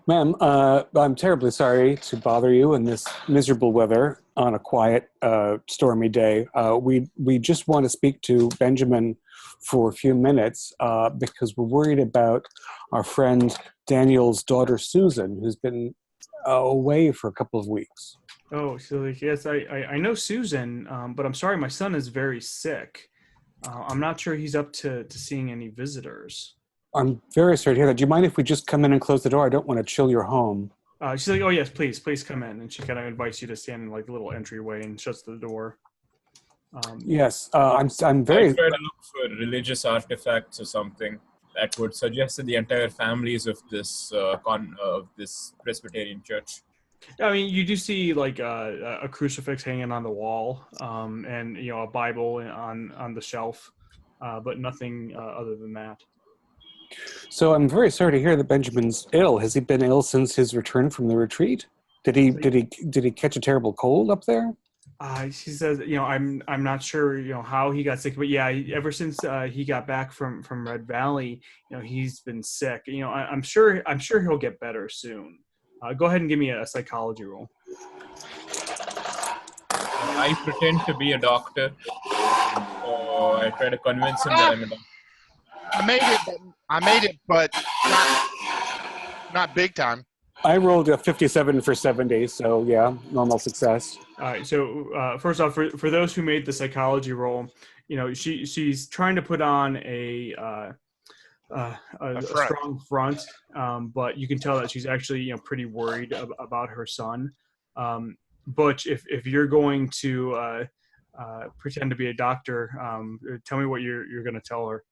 Speaker 4: Ma'am, I'm terribly sorry to bother you in this miserable weather on a quiet, stormy day. We just want to speak to Benjamin for a few minutes because we're worried about our friend Daniel's daughter, Susan, who's been away for a couple of weeks.
Speaker 6: Oh, so yes, I know Susan, but I'm sorry, my son is very sick. I'm not sure he's up to seeing any visitors.
Speaker 4: I'm very sorry to hear that. Do you mind if we just come in and close the door? I don't want to chill your home.
Speaker 6: She's like, "Oh yes, please come in." And she kind of invites you to stand in like the little entryway and shuts the door.
Speaker 4: Yes, I'm very.
Speaker 3: I try to look for religious artifacts or something that would suggest that the entire families of this this Presbyterian church.
Speaker 6: I mean, you do see like a crucifix hanging on the wall, and a Bible on the shelf, but nothing other than that.
Speaker 4: So I'm very sorry to hear that Benjamin's ill. Has he been ill since his return from the retreat? Did he catch a terrible cold up there?
Speaker 6: She says, I'm not sure, how he got sick, but yeah, ever since he got back from Red Valley, he's been sick. I'm sure he'll get better soon. Go ahead and give me a psychology roll.
Speaker 3: I pretend to be a doctor. I try to convince him that I'm a doctor.
Speaker 2: I made it, but not big time.
Speaker 4: I rolled a 57 for 70, so yeah, normal success.
Speaker 6: All right. So first off, for those who made the psychology roll, she's trying to put on a strong front, but you can tell that she's actually pretty worried about her son. Butch, if you're going to pretend to be a doctor, tell me what you're going to tell her.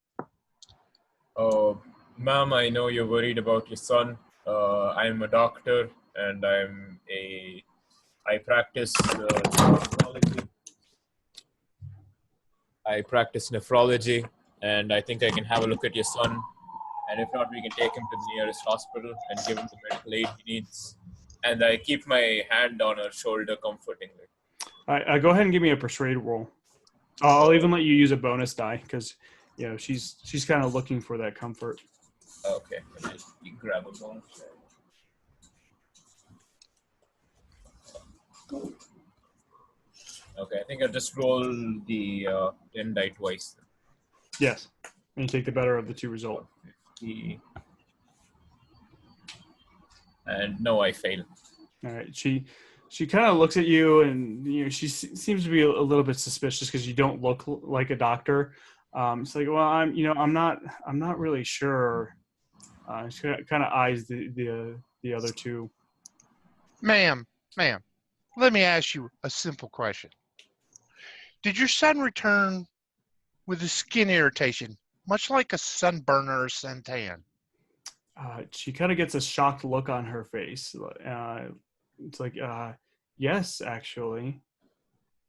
Speaker 3: Oh, ma'am, I know you're worried about your son. I'm a doctor, and I practice nephrology. I practice nephrology, and I think I can have a look at your son. And if not, we can take him to the nearest hospital and give him the medical aid he needs. And I keep my hand on her shoulder comfortingly.
Speaker 6: All right, go ahead and give me a persuade roll. I'll even let you use a bonus die because she's kind of looking for that comfort.
Speaker 3: Okay, you grab a bonus. Okay, I think I'll just roll the 10 die twice.
Speaker 6: Yes. And you take the better of the two result.
Speaker 3: 50. And no, I fail.
Speaker 6: All right. She kind of looks at you, and she seems to be a little bit suspicious because you don't look like a doctor. It's like, well, I'm not really sure. She kind of eyes the other two.
Speaker 2: Ma'am, let me ask you a simple question. Did your son return with a skin irritation, much like a sunburn or a suntan?
Speaker 6: She kind of gets a shocked look on her face. It's like, yes, actually.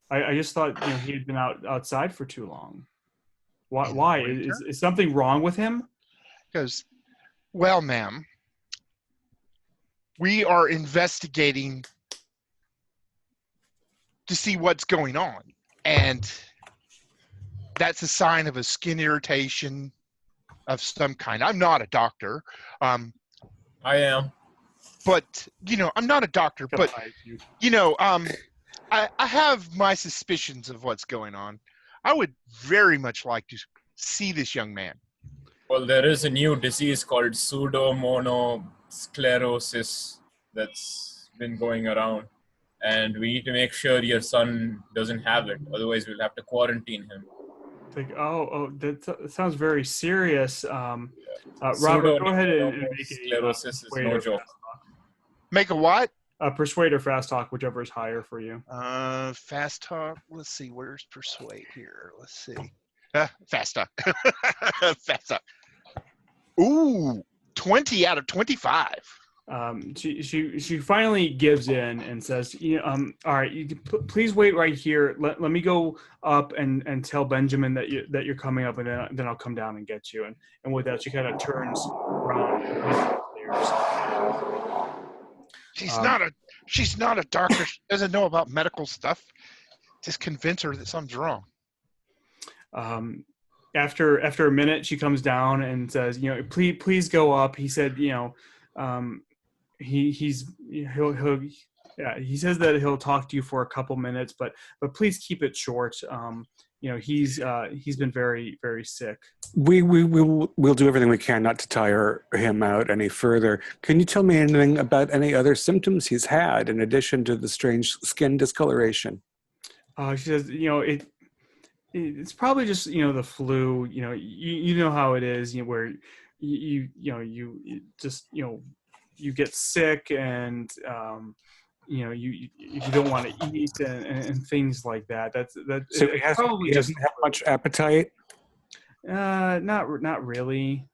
Speaker 6: I just thought he had been outside for too long. Why? Is something wrong with him?
Speaker 2: Because, well, ma'am, we are investigating to see what's going on. And that's a sign of a skin irritation of some kind. I'm not a doctor.
Speaker 3: I am.
Speaker 2: But, I'm not a doctor, but, I have my suspicions of what's going on. I would very much like to see this young man.
Speaker 3: Well, there is a new disease called pseudomonosclerosis that's been going around. And we need to make sure your son doesn't have it. Otherwise, we'll have to quarantine him.
Speaker 6: Like, that sounds very serious. Robert, go ahead and make a
Speaker 3: sclerosis is no joke.
Speaker 2: Make a what?
Speaker 6: Persuade or fast talk, whichever is higher for you.
Speaker 2: Fast talk. Let's see. Where's persuade here? Let's see. Fast talk. Fast talk. Ooh, 20 out of 25.
Speaker 6: She finally gives in and says, all right, please wait right here. Let me go up and tell Benjamin that you're coming up, and then I'll come down and get you. And with that, she kind of turns around and heads upstairs.
Speaker 2: She's not a doctor. She doesn't know about medical stuff. Just convince her that something's wrong.
Speaker 6: After a minute, she comes down and says, please go up. He said, he says that he'll talk to you for a couple minutes, but please keep it short. He's been very, very sick.
Speaker 4: We'll do everything we can not to tire him out any further. Can you tell me anything about any other symptoms he's had in addition to the strange skin discoloration?
Speaker 6: She says, it's probably just the flu. You know how it is. Where you get sick and you don't want to eat and things like that.
Speaker 4: So he doesn't have much appetite.
Speaker 6: Not really.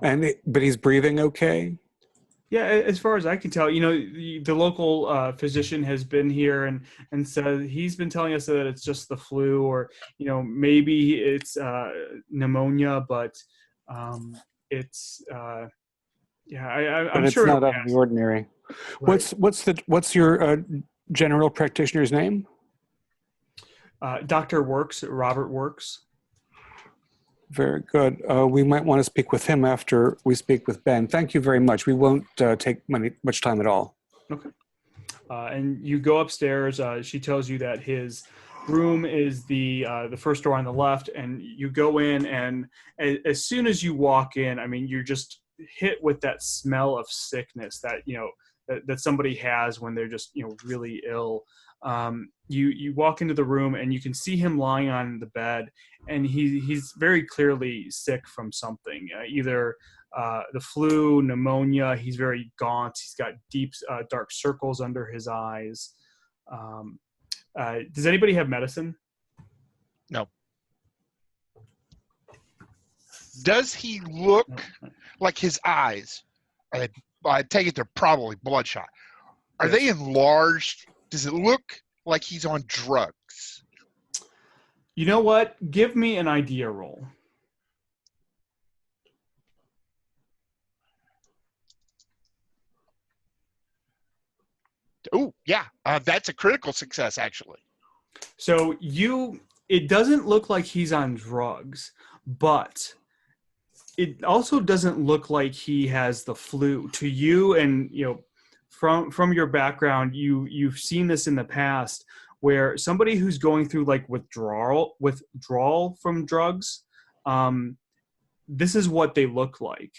Speaker 4: But he's breathing okay.
Speaker 6: Yeah, as far as I can tell, the local physician has been here and said he's been telling us that it's just the flu, or maybe it's pneumonia, but it's I'm sure
Speaker 4: it's not out of the ordinary. Right. What's your general practitioner's name?
Speaker 6: Dr. Works, Robert Works.
Speaker 4: Very good. We might want to speak with him after we speak with Ben. Thank you very much. We won't take much time at all.
Speaker 6: Okay. And you go upstairs. She tells you that his room is the first door on the left, and you go in, and as soon as you walk in, you're just hit with that smell of sickness that that somebody has when they're just really ill. You walk into the room and you can see him lying on the bed, and he's very clearly sick from something, either the flu, pneumonia. He's very gaunt. He's got deep dark circles under his eyes. Does anybody have medicine?
Speaker 2: No. Does he look like his eyes? I take it they're probably bloodshot. Are they enlarged? Does it look like he's on drugs?
Speaker 6: You know what? Give me an idea roll.
Speaker 2: Oh, yeah. That's a critical success, actually.
Speaker 6: So it doesn't look like he's on drugs, but it also doesn't look like he has the flu. To you, and from your background, you've seen this in the past, where somebody who's going through like withdrawal from drugs, this is what they look like.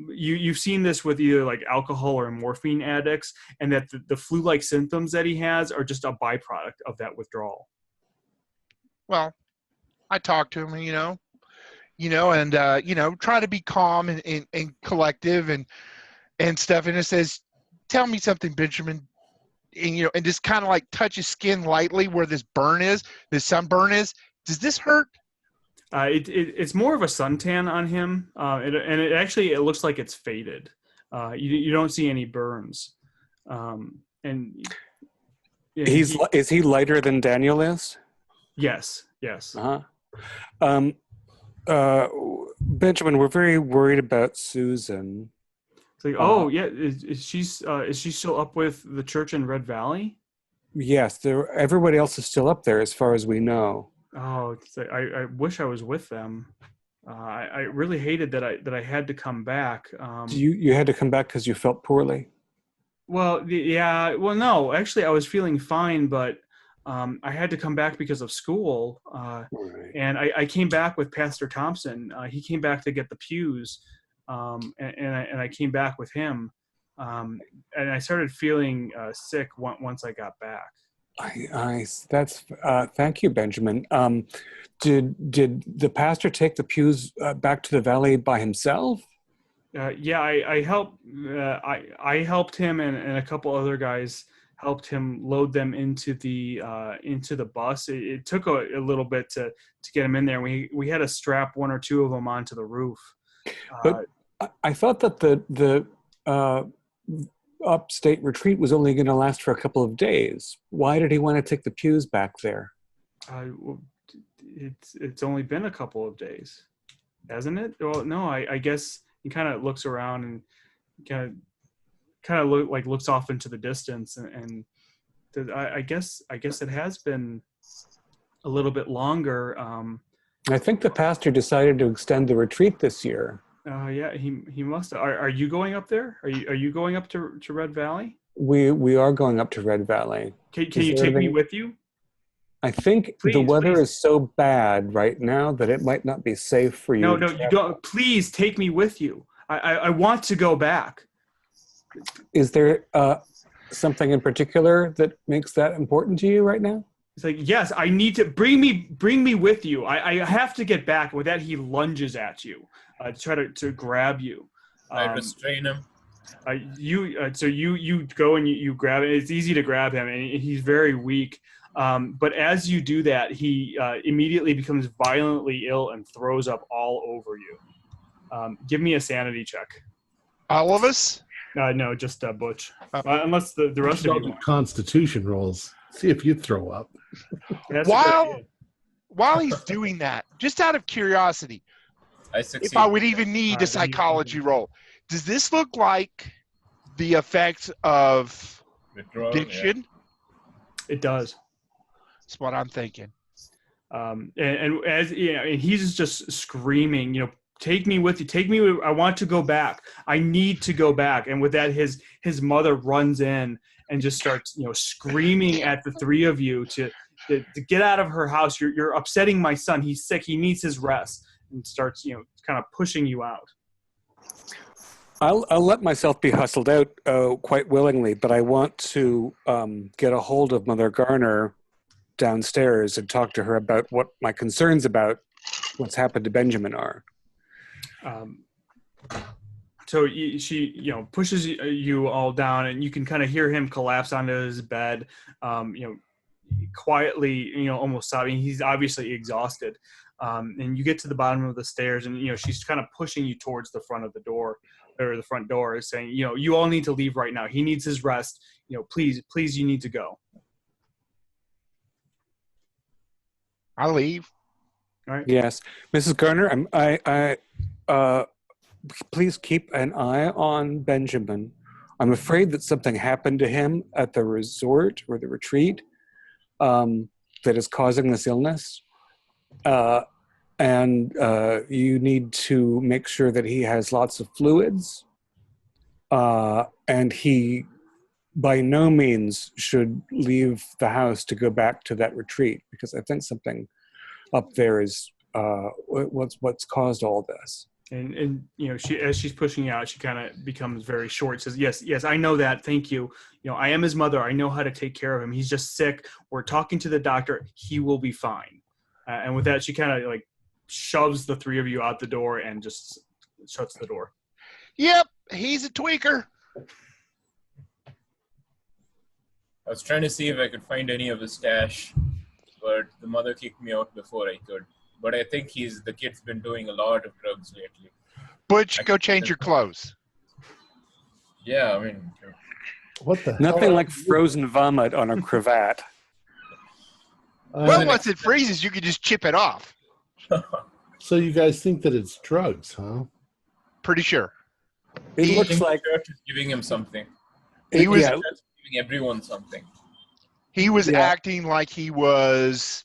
Speaker 6: You've seen this with either like alcohol or morphine addicts, and that the flu-like symptoms that he has are just a byproduct of that withdrawal.
Speaker 2: Well, I talked to him, and try to be calm and collective and stuff. And it says, "Tell me something, Benjamin," and just kind of like touch his skin lightly where this sunburn is. Does this hurt?
Speaker 6: It's more of a suntan on him, and it looks like it's faded. You don't see any burns, and
Speaker 4: is he lighter than Daniel is?
Speaker 6: Yes.
Speaker 4: Benjamin, we're very worried about Susan.
Speaker 6: It's like, is she still up with the church in Red Valley?
Speaker 4: Yes, everybody else is still up there as far as we know.
Speaker 6: Oh, I wish I was with them. I really hated that I had to come back.
Speaker 4: You had to come back because you felt poorly?
Speaker 6: Well, yeah. Well, no, actually, I was feeling fine, but I had to come back because of school. Right. And I came back with Pastor Thompson. He came back to get the pews, and I came back with him. And I started feeling sick once I got back.
Speaker 4: Thank you, Benjamin. Did the pastor take the pews back to the valley by himself?
Speaker 6: Yeah, I helped. I helped him, and a couple other guys helped him load them into the bus. It took a little bit to get him in there. We had to strap one or two of them onto the roof.
Speaker 4: But I thought that the upstate retreat was only going to last for a couple of days. Why did he want to take the pews back there?
Speaker 6: It's only been a couple of days, hasn't it? Well, no, I guess he kind of looks around and kind of looks off into the distance, and I guess it has been a little bit longer.
Speaker 4: I think the pastor decided to extend the retreat this year.
Speaker 6: Yeah, he must. Are you going up there? Are you going up to Red Valley?
Speaker 4: We are going up to Red Valley.
Speaker 6: Can you take me with you?
Speaker 4: I think the weather is so bad right now that it might not be safe for you.
Speaker 6: No, you don't. Please take me with you. I want to go back.
Speaker 4: Is there something in particular that makes that important to you right now?
Speaker 6: It's like, yes, I need to bring me with you. I have to get back. With that, he lunges at you to try to grab you.
Speaker 3: I restrain him.
Speaker 6: So you go and you grab it. It's easy to grab him, and he's very weak. But as you do that, he immediately becomes violently ill and throws up all over you. Give me a sanity check.
Speaker 2: All of us?
Speaker 6: No, just Butch. Unless the rest of you want.
Speaker 1: Constitution rolls. See if you throw up.
Speaker 2: While he's doing that, just out of curiosity, if I would even need a psychology roll, does this look like the effects of addiction?
Speaker 6: Yeah. It does.
Speaker 2: That's what I'm thinking.
Speaker 6: And as and he's just screaming, take me with you. Take me. I want to go back. I need to go back. And with that, his mother runs in and just starts, screaming at the three of you to get out of her house. You're upsetting my son. He's sick. He needs his rest. And starts, kind of pushing you out.
Speaker 4: I'll let myself be hustled out quite willingly, but I want to get a hold of Mother Garner downstairs and talk to her about what my concerns about what's happened to Benjamin are.
Speaker 6: So she, pushes you all down, and you can kind of hear him collapse onto his bed, quietly, almost sobbing. He's obviously exhausted. And you get to the bottom of the stairs, and, she's kind of pushing you towards the front of the door, or the front door, saying, you all need to leave right now. He needs his rest. Please, you need to go.
Speaker 2: I'll leave.
Speaker 6: All right.
Speaker 4: Yes. Mrs. Garner, please keep an eye on Benjamin. I'm afraid that something happened to him at the resort or the retreat that is causing this illness. And you need to make sure that he has lots of fluids. And he by no means should leave the house to go back to that retreat, because I think something up there is what's caused all this.
Speaker 6: And as she's pushing out, she kind of becomes very short. Says, yes, I know that. Thank you. I am his mother. I know how to take care of him. He's just sick. We're talking to the doctor. He will be fine. And with that, she kind of like shoves the three of you out the door and just shuts the door.
Speaker 2: Yep, he's a tweaker.
Speaker 3: I was trying to see if I could find any of his stash, but the mother kicked me out before I could. But I think the kid's been doing a lot of drugs lately.
Speaker 2: Butch, go change your clothes.
Speaker 3: Yeah, I mean...
Speaker 1: What the
Speaker 4: Nothing
Speaker 1: hell?
Speaker 4: like frozen vomit on a cravat.
Speaker 2: Well, once it freezes, you can just chip it off.
Speaker 1: So you guys think that it's drugs, huh?
Speaker 2: Pretty sure.
Speaker 4: It looks like
Speaker 3: the church is giving him something.
Speaker 2: He was
Speaker 3: The church is giving everyone something.
Speaker 2: He was acting like he was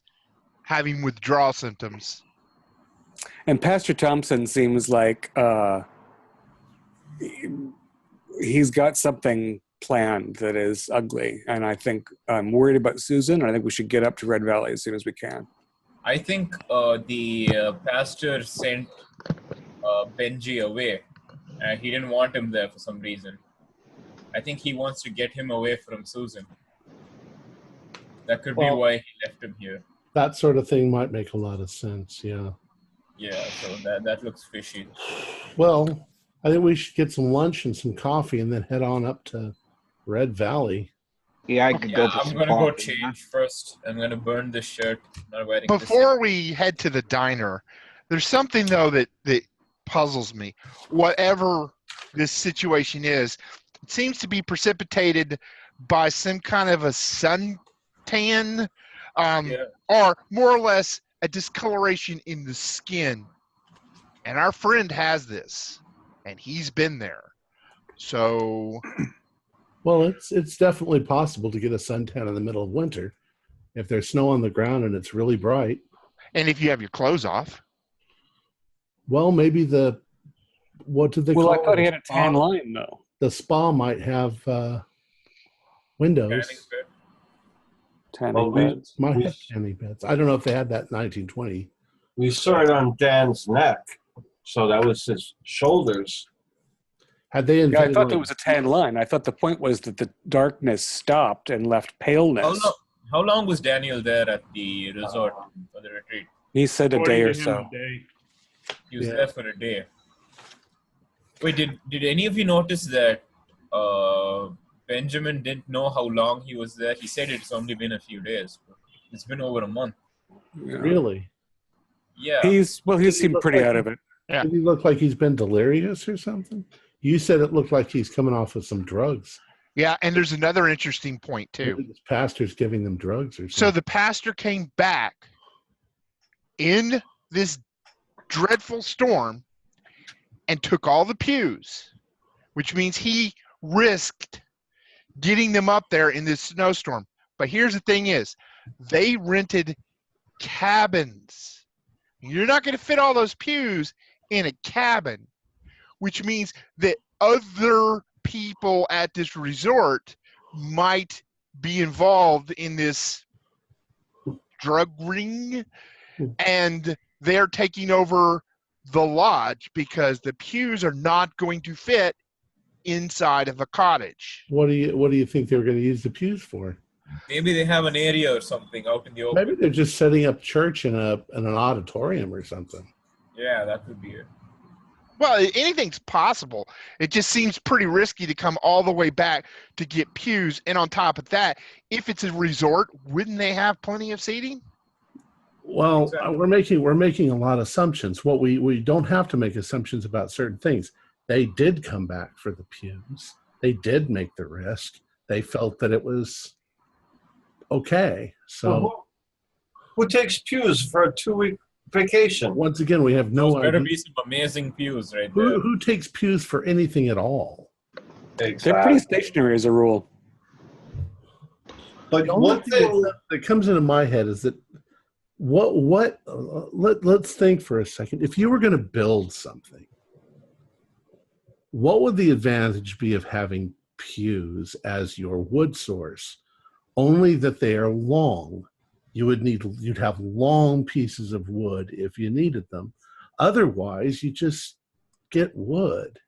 Speaker 2: having withdrawal symptoms.
Speaker 4: And Pastor Thompson seems like he's got something planned that is ugly. And I think I'm worried about Susan. And I think we should get up to Red Valley as soon as we can.
Speaker 3: I think the pastor sent Benji away. He didn't want him there for some reason. I think he wants to get him away from Susan. That could be why he left him here.
Speaker 1: That sort of thing might make a lot of sense, yeah.
Speaker 3: Yeah, so that looks fishy.
Speaker 1: Well, I think we should get some lunch and some coffee and then head on up to Red Valley.
Speaker 7: Yeah, I could go for
Speaker 3: I'm
Speaker 7: some
Speaker 3: going to go
Speaker 7: coffee.
Speaker 3: change first. I'm going to burn this shirt. Not wearing
Speaker 2: Before we head to the diner, there's something, though, that puzzles me. Whatever this situation is, it seems to be precipitated by some kind of a suntan, or more or less a discoloration in the skin. And our friend has this, and he's been there. So...
Speaker 1: Well, it's definitely possible to get a suntan in the middle of winter if there's snow on the ground and it's really bright.
Speaker 2: And if you have your clothes off.
Speaker 1: Well, maybe what did they call it?
Speaker 4: Well, I thought he had a tan line, though.
Speaker 1: The spa might have windows.
Speaker 4: Tanning beds.
Speaker 1: Might have tanning beds. I don't know if they had that in 1920.
Speaker 5: We saw it on Dan's neck, so that was his shoulders.
Speaker 1: Had they
Speaker 4: I
Speaker 1: invented
Speaker 4: thought there was a tan line. I thought the point was that the darkness stopped and left paleness.
Speaker 3: How long was Daniel there at the resort for the retreat?
Speaker 4: He said a day or so.
Speaker 3: He was there for a day. Wait, did any of you notice that Benjamin didn't know how long he was there? He said it's only been a few days. But it's been over a month.
Speaker 4: Yeah.
Speaker 1: Really?
Speaker 3: Yeah.
Speaker 4: He seemed pretty out of it.
Speaker 2: Yeah.
Speaker 1: Did he look like he's been delirious or something? You said it looked like he's coming off of some drugs.
Speaker 2: Yeah, and there's another interesting point, too.
Speaker 1: Maybe this pastor's giving them drugs or something.
Speaker 2: So the pastor came back in this dreadful storm and took all the pews, which means he risked getting them up there in this snowstorm. But here's the thing is, they rented cabins. You're not going to fit all those pews in a cabin, which means that other people at this resort might be involved in this drug ring, and they're taking over the lodge because the pews are not going to fit inside of a cottage.
Speaker 1: What do you think they were going to use the pews for?
Speaker 3: Maybe they have an area or something out in the open.
Speaker 1: Maybe they're just setting up church in an auditorium or something.
Speaker 3: Yeah, that would be it.
Speaker 2: Well, anything's possible. It just seems pretty risky to come all the way back to get pews. And on top of that, if it's a resort, wouldn't they have plenty of seating?
Speaker 1: Well,
Speaker 3: Exactly.
Speaker 1: we're making a lot of assumptions. What we don't have to make assumptions about certain things. They did come back for the pews. They did make the risk. They felt that it was okay. So
Speaker 5: who takes pews for a 2-week vacation?
Speaker 1: once again, we have no
Speaker 3: Those better
Speaker 1: idea.
Speaker 3: be some amazing pews right there.
Speaker 1: Who takes pews for anything at all?
Speaker 4: They're pretty stationary as a rule.
Speaker 5: But
Speaker 1: The only
Speaker 5: one
Speaker 1: thing
Speaker 5: thing,
Speaker 1: that comes into my head is that let's think for a second. If you were going to build something, what would the advantage be of having pews as your wood source? Only that they are long you'd have long pieces of wood if you needed them. Otherwise, you just get wood.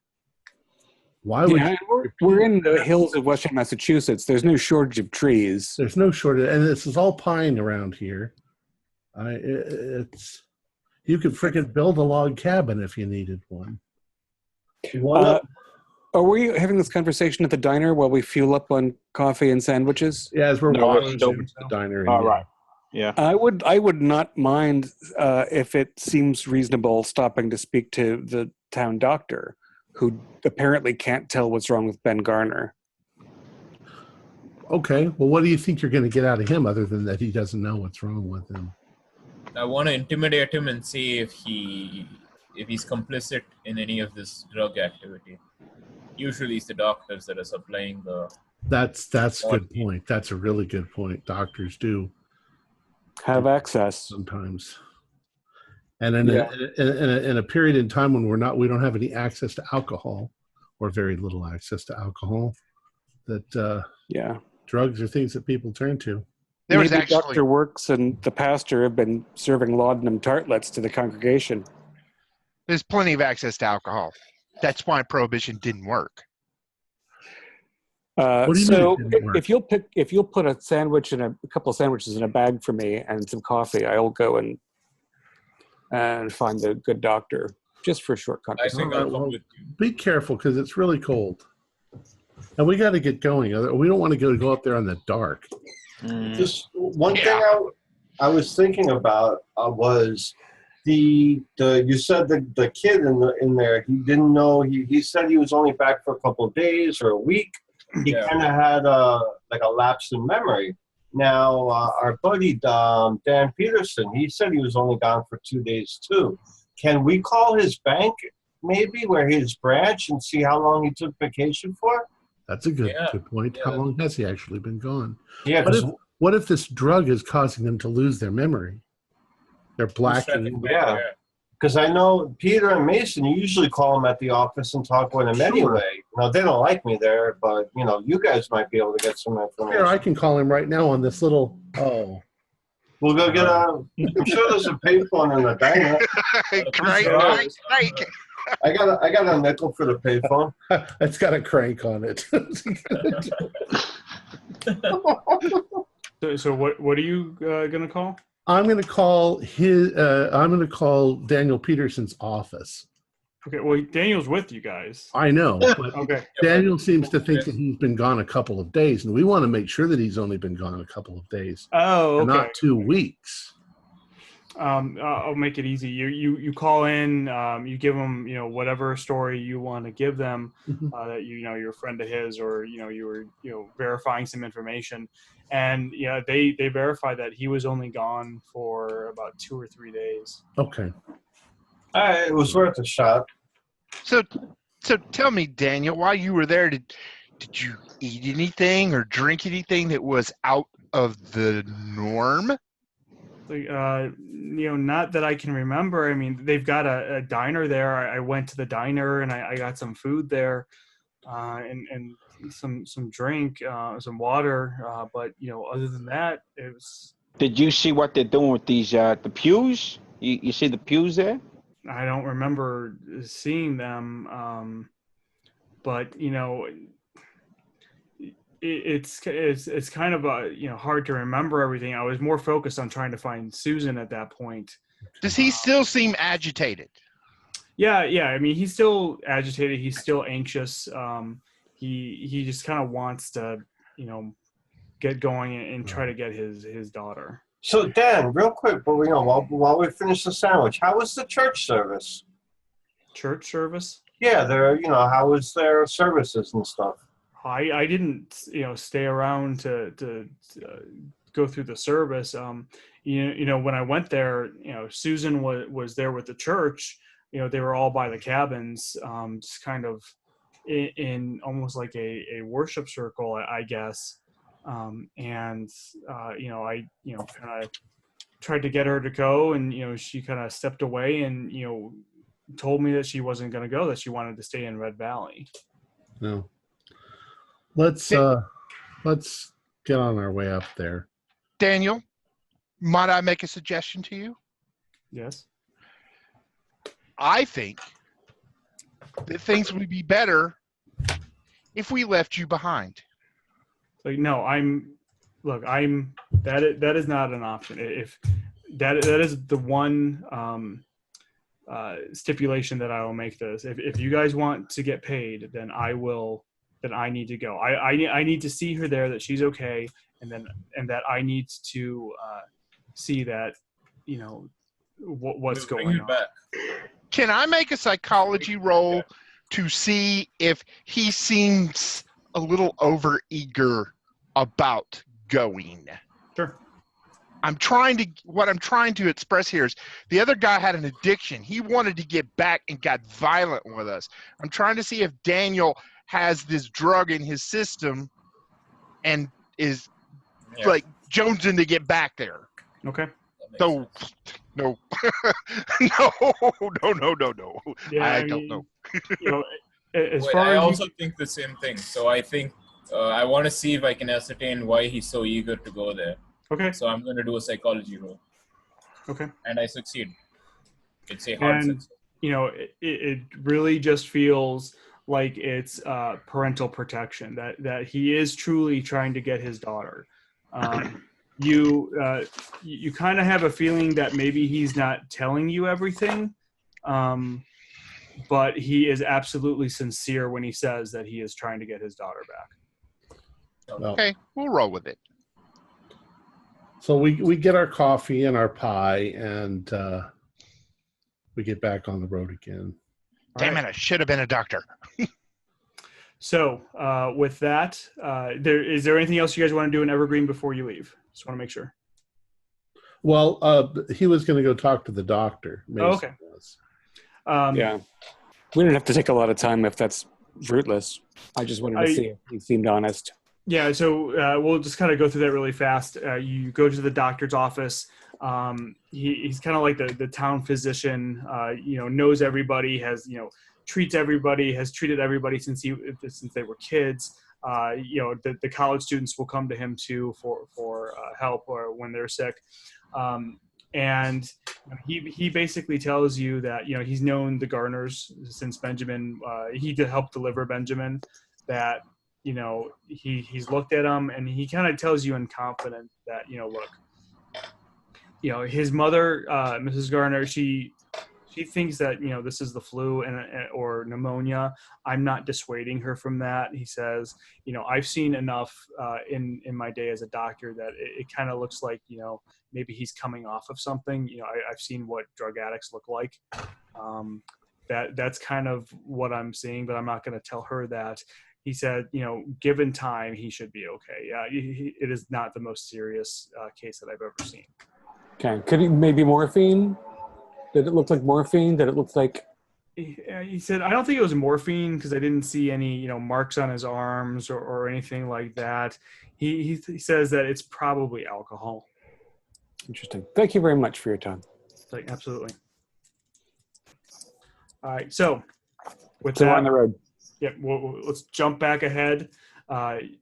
Speaker 1: Why would
Speaker 4: we're in the hills of western Massachusetts. There's no shortage of trees.
Speaker 1: There's no shortage, and this is all pine around here. You could freaking build a log cabin if you needed one.
Speaker 4: Are we having this conversation at the diner while we fuel up on coffee and sandwiches?
Speaker 1: Yeah, as we're walking
Speaker 8: still-
Speaker 1: to the diner.
Speaker 8: All right. Yeah.
Speaker 4: I would not mind if it seems reasonable stopping to speak to the town doctor, who apparently can't tell what's wrong with Ben Garner.
Speaker 1: Okay, well, what do you think you're going to get out of him other than that he doesn't know what's wrong with him?
Speaker 3: I want to intimidate him and see if he's complicit in any of this drug activity. Usually it's the doctors that are supplying the...
Speaker 1: That's a good point. That's a really good point. Doctors do
Speaker 4: have access
Speaker 1: sometimes. And in a period in time when we don't have any access to alcohol, or very little access to alcohol, that drugs are things that people turn to.
Speaker 4: Maybe Dr. Works and the pastor have been serving laudanum tartlets to the congregation.
Speaker 2: There's plenty of access to alcohol. That's why prohibition didn't work.
Speaker 1: What do you mean it didn't work?
Speaker 4: if you'll put a couple of sandwiches in a bag for me and some coffee, I'll go and find the good doctor just for a short conversation.
Speaker 1: Be careful because it's really cold, and we got to get going. We don't want to go up there in the dark.
Speaker 5: Just one thing I was thinking about was you said the kid in there, he didn't know, he said he was only back for a couple of days or a week. He kind of had a lapse in memory. Now our buddy Dan Peterson, he said he was only gone for 2 days too. Can we call his bank maybe, where his branch, and see how long he took vacation for?
Speaker 1: That's a good point. How long has he actually been gone?
Speaker 5: Yeah.
Speaker 1: What if this drug is causing them to lose their memory? They're blacking.
Speaker 5: Yeah. Because I know Peter and Mason, you usually call them at the office and talk with them anyway. Now, they don't like me there, but, you guys might be able to get some information.
Speaker 1: Here, I can call him right now on this little,
Speaker 5: We'll go get I'm sure there's a payphone in the diner.
Speaker 2: Right.
Speaker 5: I got a nickel for the payphone.
Speaker 1: It's got a crank on it.
Speaker 6: So what are you gonna call?
Speaker 1: I'm gonna call Daniel Peterson's office.
Speaker 6: Okay, well, Daniel's with you guys.
Speaker 1: I know, but
Speaker 6: Okay.
Speaker 1: Daniel seems to think that he's been gone a couple of days, and we want to make sure that he's only been gone a couple of days.
Speaker 6: Oh, okay.
Speaker 1: Not 2 weeks.
Speaker 6: I'll make it easy. You call in, you give them, whatever story you want to give them, that you're a friend of his, or you were verifying some information, and they verify that he was only gone for about 2 or 3 days.
Speaker 1: Okay.
Speaker 5: All right, it was worth a shot.
Speaker 2: So tell me, Daniel, while you were there, did you eat anything or drink anything that was out of the norm?
Speaker 6: Not that I can remember. I mean, they've got a diner there. I went to the diner and I got some food there, and some drink, some water. But other than that, it was.
Speaker 8: Did you see what they're doing with these the pews? You see the pews there?
Speaker 6: I don't remember seeing them, but it's kind of hard to remember everything. I was more focused on trying to find Susan at that point.
Speaker 2: Does he still seem agitated?
Speaker 6: Yeah. I mean, he's still agitated. He's still anxious. He just kind of wants to, get going and try to get his daughter.
Speaker 5: So Dan, real quick, but while we finish the sandwich, how was the church service?
Speaker 6: Church service?
Speaker 5: Yeah, how was their services and stuff?
Speaker 6: I didn't stay around to go through the service. When I went there, Susan was there with the church. They were all by the cabins, just kind of in almost like a worship circle, I guess. I kind of tried to get her to go, and she kind of stepped away and told me that she wasn't going to go, that she wanted to stay in Red Valley.
Speaker 1: No. Let's get on our way up there.
Speaker 2: Daniel, Might I make a suggestion to you?
Speaker 6: Yes.
Speaker 2: I think that things would be better if we left you behind.
Speaker 6: Like, no, that is not an option. If that is the one stipulation that I will make this. If you guys want to get paid, then I need to go. I need to see her there, that she's okay, and that I need to see that, what's going on.
Speaker 3: Back.
Speaker 2: Can I make a psychology roll to see if he seems a little overeager about going?
Speaker 6: Sure.
Speaker 2: What I'm trying to express here is the other guy had an addiction. He wanted to get back and got violent with us. I'm trying to see if Daniel has this drug in his system and is like jonesing to get back there.
Speaker 6: Okay.
Speaker 2: No. No. No.
Speaker 6: Yeah,
Speaker 2: I don't know.
Speaker 3: I also think the same thing. So I think I want to see if I can ascertain why he's so eager to go there.
Speaker 6: Okay.
Speaker 3: So I'm going to do a psychology roll.
Speaker 6: Okay.
Speaker 3: And I succeed. It's a hard success.
Speaker 6: It really just feels like it's parental protection, that he is truly trying to get his daughter. You kind of have a feeling that maybe he's not telling you everything, but he is absolutely sincere when he says that he is trying to get his daughter back.
Speaker 2: Okay, we'll roll with it.
Speaker 1: So we get our coffee and our pie, and we get back on the road again.
Speaker 2: Damn it, I should have been a doctor.
Speaker 6: So with that, is there anything else you guys want to do in Evergreen before you leave? Just want to make sure.
Speaker 1: Well, he was going to go talk to the doctor.
Speaker 6: Okay.
Speaker 4: Yeah. We didn't have to take a lot of time if that's fruitless. I just wanted to see if he seemed honest.
Speaker 6: Yeah, so we'll just kind of go through that really fast. You go to the doctor's office. He's kind of like the town physician, knows everybody, treats everybody, has treated everybody since they were kids. The college students will come to him too for help or when they're sick. And he basically tells you that, he's known the Garners since Benjamin, he did help deliver Benjamin, that, he's looked at him, and he kind of tells you in confidence that, look, his mother, Mrs. Garner, she thinks that, this is the flu or pneumonia. I'm not dissuading her from that. He says, I've seen enough in my day as a doctor that it kind of looks like, maybe he's coming off of something. I've seen what drug addicts look like. That's kind of what I'm seeing, but I'm not going to tell her that. He said, given time, he should be okay. Yeah, it is not the most serious case that I've ever seen.
Speaker 4: Okay. Could he maybe morphine? Did it look like morphine? Did it look like...
Speaker 6: He said, I don't think it was morphine because I didn't see any, marks on his arms or anything like that. He says that it's probably alcohol.
Speaker 4: Interesting. Thank you very much for your time.
Speaker 6: Absolutely. All right. So
Speaker 4: we're on the road.
Speaker 6: Yeah. Well, let's jump back ahead.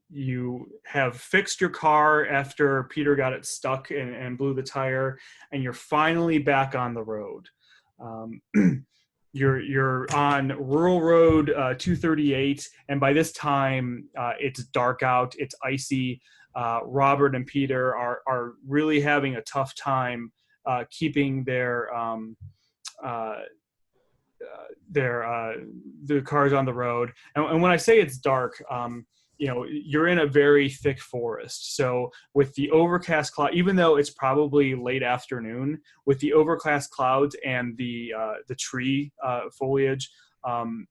Speaker 6: You have fixed your car after Peter got it stuck and blew the tire, and you're finally back on the road. You're on rural road 238, and by this time it's dark out, it's icy. Robert and Peter are really having a tough time keeping their cars on the road. And when I say it's dark, you're in a very thick forest. So with the overcast cloud, even though it's probably late afternoon, with the overcast clouds and the tree foliage, the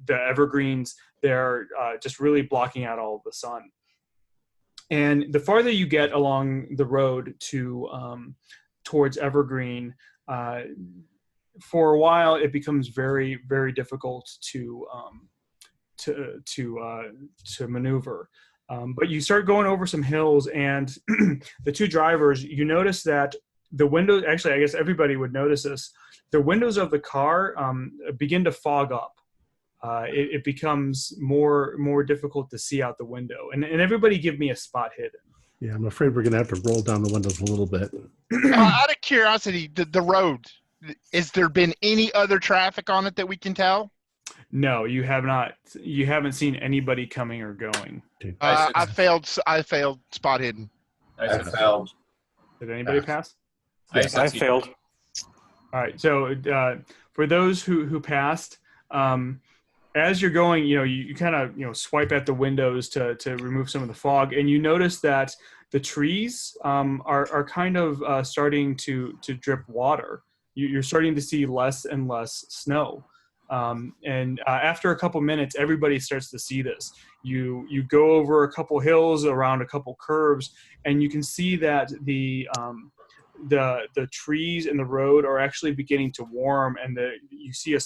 Speaker 6: evergreens, they're just really blocking out all of the sun. And the farther you get along the road towards Evergreen, for a while it becomes very, very difficult to maneuver. But you start going over some hills, and the two drivers, you notice that the windows, actually I guess everybody would notice this, the windows of the car begin to fog up. It becomes more difficult to see out the window. And everybody give me a spot hidden.
Speaker 1: Yeah, I'm afraid we're going to have to roll down the windows a little bit.
Speaker 2: Out of curiosity, the road, has there been any other traffic on it that we can tell?
Speaker 6: No, you have not. You haven't seen anybody coming or going.
Speaker 2: I failed spot hidden.
Speaker 5: I failed.
Speaker 6: Did anybody pass?
Speaker 4: Yes, I failed.
Speaker 6: All right. So for those who passed, as you're going, you kind of swipe at the windows to remove some of the fog, and you notice that the trees are kind of starting to drip water. You're starting to see less and less snow. And after a couple minutes, everybody starts to see this. You go over a couple hills, around a couple curves, and you can see that the trees and the road are actually beginning to warm, and you see at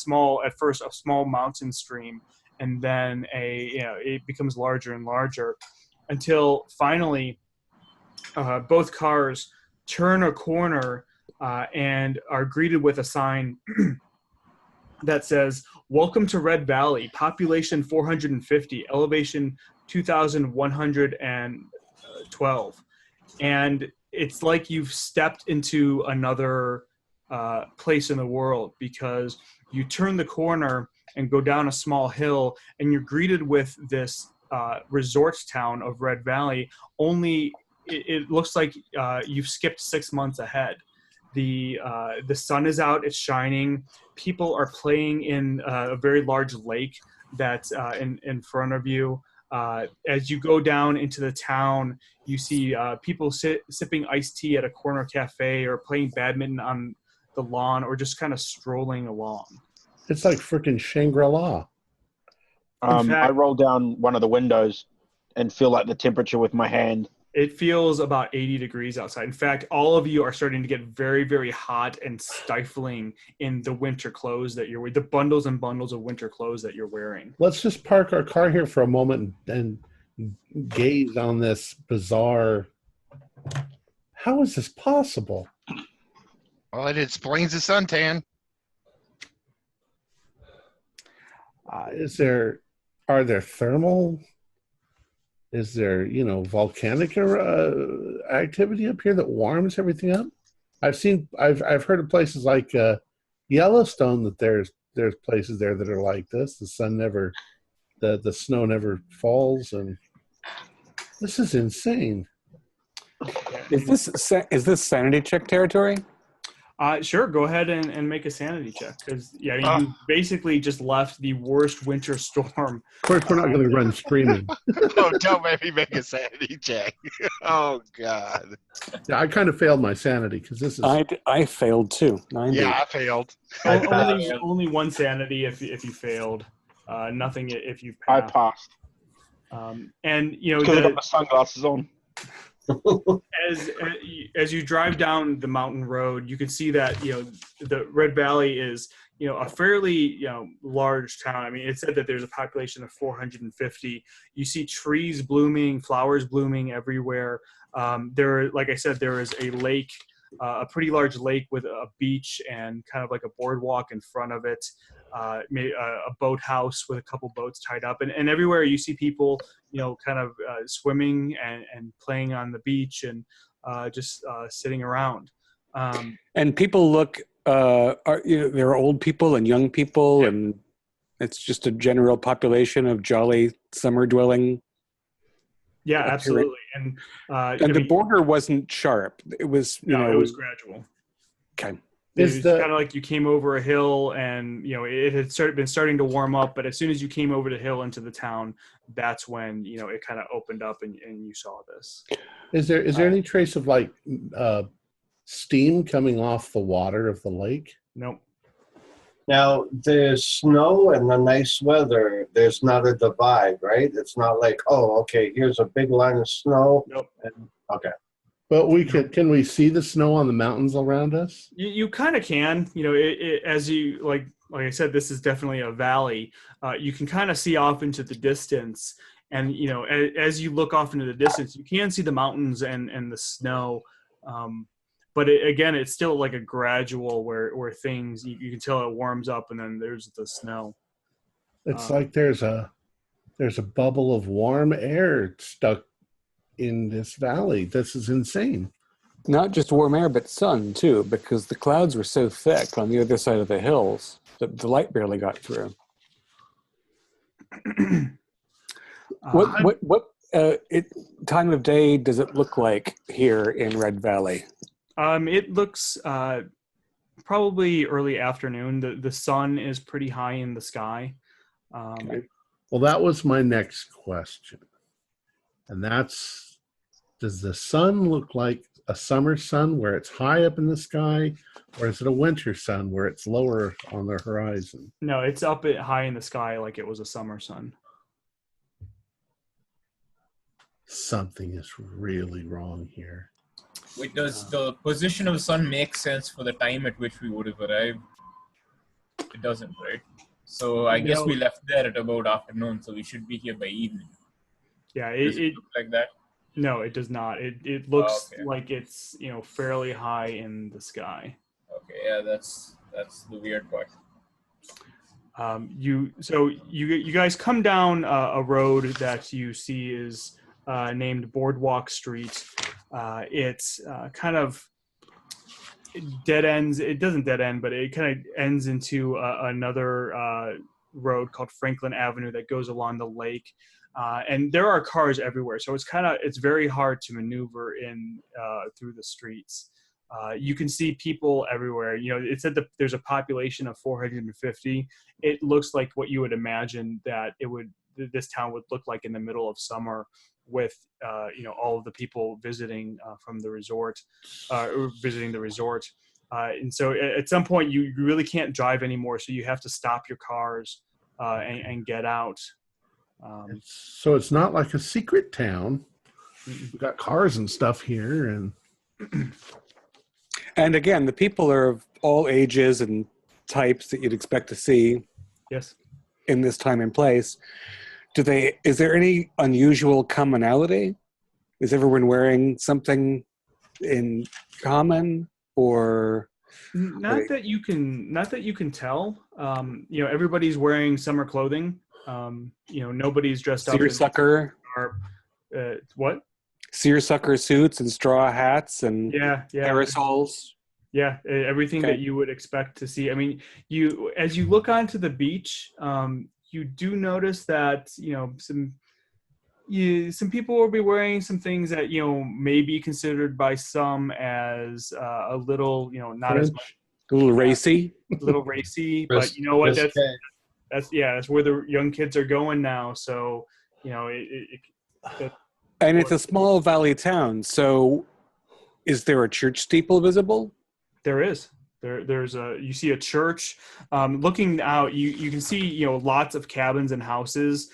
Speaker 6: first a small mountain stream, and then it becomes larger and larger until finally both cars turn a corner and are greeted with a sign that says, "Welcome to Red Valley, population 450, elevation 2,112. And it's like you've stepped into another place in the world, because you turn the corner and go down a small hill, and you're greeted with this resort town of Red Valley, only it looks like you've skipped 6 months ahead. The sun is out, it's shining. People are playing in a very large lake that's in front of you. As you go down into the town, you see people sipping iced tea at a corner cafe, or playing badminton on the lawn, or just kind of strolling along.
Speaker 1: It's like freaking Shangri-La.
Speaker 8: I roll down one of the windows and feel like the temperature with my hand.
Speaker 6: It feels about 80 degrees outside. In fact, all of you are starting to get very, very hot and stifling in the winter clothes that you're wearing, the bundles and bundles of winter clothes that you're wearing.
Speaker 1: Let's just park our car here for a moment and gaze on this bizarre. How is this possible?
Speaker 2: Well, it explains the suntan.
Speaker 1: Are there thermal? Is there, volcanic activity up here that warms everything up? I've heard of places like Yellowstone that there's places there that are like this. The snow never falls, and this is insane.
Speaker 4: Is this sanity check territory?
Speaker 6: Sure, go ahead and make a sanity check, because you basically just left the worst winter storm.
Speaker 1: Of course, we're not going to run screaming.
Speaker 2: Oh, don't make me make a sanity check. Oh God.
Speaker 1: Yeah, I kind of failed my sanity because this is.
Speaker 4: I failed too. 90.
Speaker 2: Yeah, I failed.
Speaker 6: Only one sanity if you failed. Nothing if you passed.
Speaker 8: I passed.
Speaker 6: And
Speaker 8: because I got my sunglasses on.
Speaker 6: As you drive down the mountain road, you can see that the Red Valley is a fairly large town. I mean, it said that there's a population of 450. You see trees blooming, flowers blooming everywhere. Like I said, there is a lake, a pretty large lake with a beach and kind of like a boardwalk in front of it. Maybe a boathouse with a couple boats tied up, and everywhere you see people, kind of swimming and playing on the beach and just sitting around.
Speaker 4: And people look, there are old people and young people,
Speaker 6: yeah.
Speaker 4: And it's just a general population of jolly summer dwelling.
Speaker 6: Yeah, absolutely. And
Speaker 4: the border wasn't sharp. It was,
Speaker 6: it was gradual.
Speaker 4: Okay.
Speaker 6: It's kind of like you came over a hill, and it had been starting to warm up, but as soon as you came over the hill into the town, that's when it kind of opened up and you saw this.
Speaker 1: Is there any trace of like steam coming off the water of the lake?
Speaker 6: Nope.
Speaker 5: Now, there's snow and the nice weather. There's not a divide, right? It's not like, oh, okay, here's a big line of snow.
Speaker 6: Nope.
Speaker 5: Okay.
Speaker 1: But can we see the snow on the mountains around us?
Speaker 6: You kind of can. As you like I said, this is definitely a valley. You can kind of see off into the distance, and as you look off into the distance, you can see the mountains and the snow. But again, it's still like a gradual where things you can tell it warms up, and then there's the snow.
Speaker 1: It's like there's a bubble of warm air stuck in this valley. This is insane.
Speaker 4: Not just warm air, but sun too, because the clouds were so thick on the other side of the hills that the light barely got through. What time of day does it look like here in Red Valley?
Speaker 6: It looks probably early afternoon. The sun is pretty high in the sky.
Speaker 1: Okay. Well, that was my next question. And that's, does the sun look like a summer sun where it's high up in the sky, or is it a winter sun where it's lower on the horizon?
Speaker 6: No, it's up high in the sky like it was a summer sun.
Speaker 1: Something is really wrong here.
Speaker 3: Wait, does the position of the sun make sense for the time at which we would have arrived? It doesn't, right? So I guess we left there at about afternoon, so we should be here by evening.
Speaker 6: Yeah,
Speaker 3: Does it look like that?
Speaker 6: No, it does not. It looks like it's fairly high in the sky.
Speaker 3: Okay, yeah, that's the weird part.
Speaker 6: You guys come down a road that you see is named Boardwalk Street. It's kind of dead ends. It doesn't dead end, but it kind of ends into another road called Franklin Avenue that goes along the lake. And there are cars everywhere, so it's very hard to maneuver in through the streets. You can see people everywhere. It said that there's a population of 450. It looks like what you would imagine that this town would look like in the middle of summer, with all of the people visiting from the resort, visiting the resort. And so at some point you really can't drive anymore, so you have to stop your cars and get out.
Speaker 1: So it's not like a secret town. We've got cars and stuff here,
Speaker 4: and again, the people are of all ages and types that you'd expect to see.
Speaker 6: Yes.
Speaker 4: In this time and place. Is there any unusual commonality? Is everyone wearing something in common, or
Speaker 6: not that you can tell? Everybody's wearing summer clothing. Nobody's dressed up.
Speaker 4: Seersucker.
Speaker 6: What?
Speaker 4: Seersucker suits and straw hats and parasols.
Speaker 6: Yeah, everything that you would expect to see. I mean, as you look onto the beach, you do notice that some people will be wearing some things that may be considered by some as a little not as much,
Speaker 4: a little racy,
Speaker 6: but you know what, that's where the young kids are going now. So
Speaker 4: and it's a small valley town. So is there a church steeple visible?
Speaker 6: There is. You see a church. Looking out, you can see lots of cabins and houses.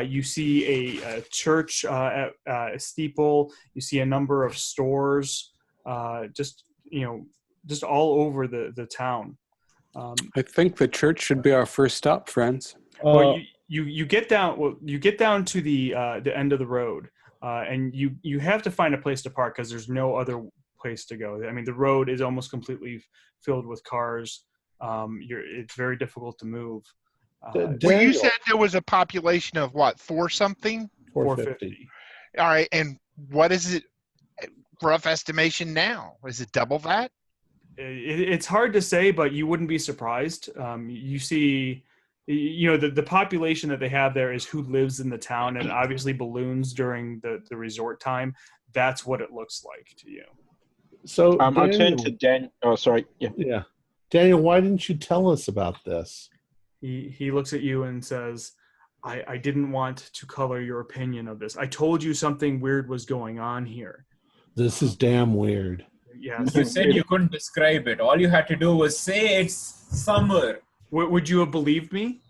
Speaker 6: You see a church at a steeple. You see a number of stores. Just all over the town.
Speaker 4: I think the church should be our first stop, friends.
Speaker 6: Well, you get down. Well, you get down to the end of the road, and you have to find a place to park because there's no other place to go. I mean, the road is almost completely filled with cars. It's very difficult to move.
Speaker 2: Well, you said there was a population of what, 450? All right, and what is it? Rough estimation now? Is it double that?
Speaker 6: It's hard to say, but you wouldn't be surprised. You see, the population that they have there is who lives in the town, and obviously balloons during the resort time. That's what it looks like to you.
Speaker 1: So
Speaker 8: I'll turn to Dan. Oh, sorry.
Speaker 1: Yeah. Daniel, why didn't you tell us about this?
Speaker 6: He looks at you and says, I didn't want to color your opinion of this. I told you something weird was going on here.
Speaker 1: This is damn weird.
Speaker 6: Yeah.
Speaker 3: You said you couldn't describe it. All you had to do was say it's summer.
Speaker 6: Would you have believed me?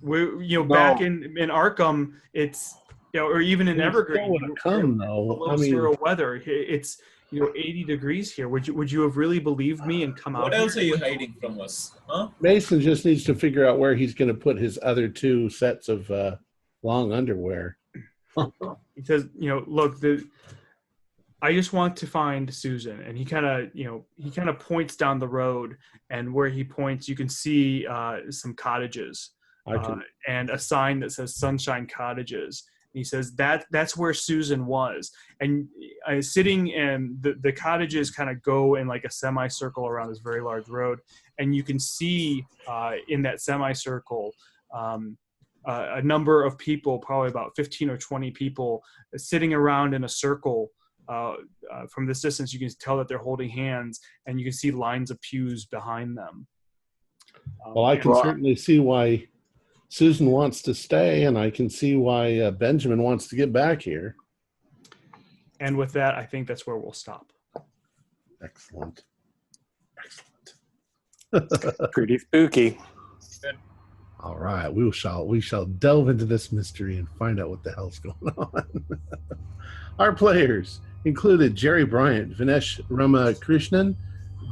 Speaker 8: No.
Speaker 6: Back in Arkham, it's or even in Evergreen, below weather. It's 80 degrees here. Would you have really believed me and come out?
Speaker 3: What else are you hiding from us? Huh?
Speaker 1: Mason just needs to figure out where he's going to put his other two sets of long underwear.
Speaker 6: He says, look, I just want to find Susan. And he kind of points down the road, and where he points, you can see some cottages and a sign that says Sunshine Cottages. he says that's where Susan was. And sitting in the cottages kind of go in like a semicircle around this very large road, and you can see in that semicircle a number of people, probably about 15 or 20 people, sitting around in a circle. From this distance, you can tell that they're holding hands, and you can see lines of pews behind them.
Speaker 1: Well, I can certainly see why Susan wants to stay, and I can see why Benjamin wants to get back here.
Speaker 6: And with that, I think that's where we'll stop.
Speaker 1: Excellent.
Speaker 4: Pretty spooky.
Speaker 1: All right, we shall delve into this mystery and find out what the hell's going on. Our players included Jerry Bryant, Vinesh Ramakrishnan,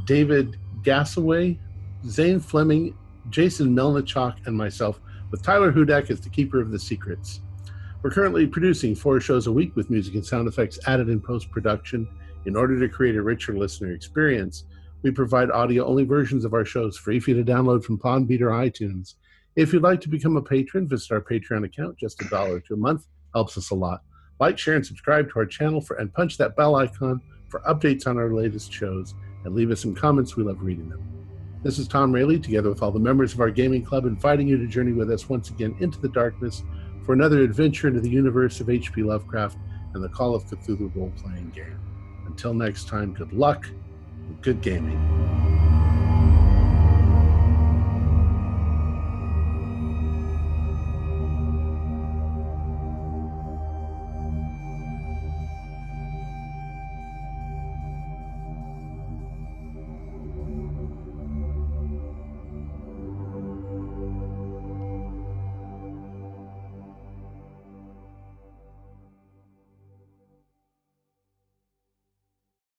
Speaker 1: David Gassaway, Zane Fleming, Jason Melnichuk, and myself, with Tyler Hudak as the keeper of the secrets. We're currently producing 4 shows a week with music and sound effects added in post-production. In order to create a richer listener experience, we provide audio-only versions of our shows free for you to download from Podbean or iTunes. If you'd like to become a patron, visit our Patreon account. Just $1 a month helps us a lot. Like, share, and subscribe to our channel and punch that bell icon for updates on our latest shows, and leave us some comments. We love reading them. This is Tom Rayleigh, together with all the members of our gaming club, inviting you to journey with us once again into the darkness for another adventure into the universe of H.P. Lovecraft and the Call of Cthulhu role-playing game. Until next time, good luck and good gaming.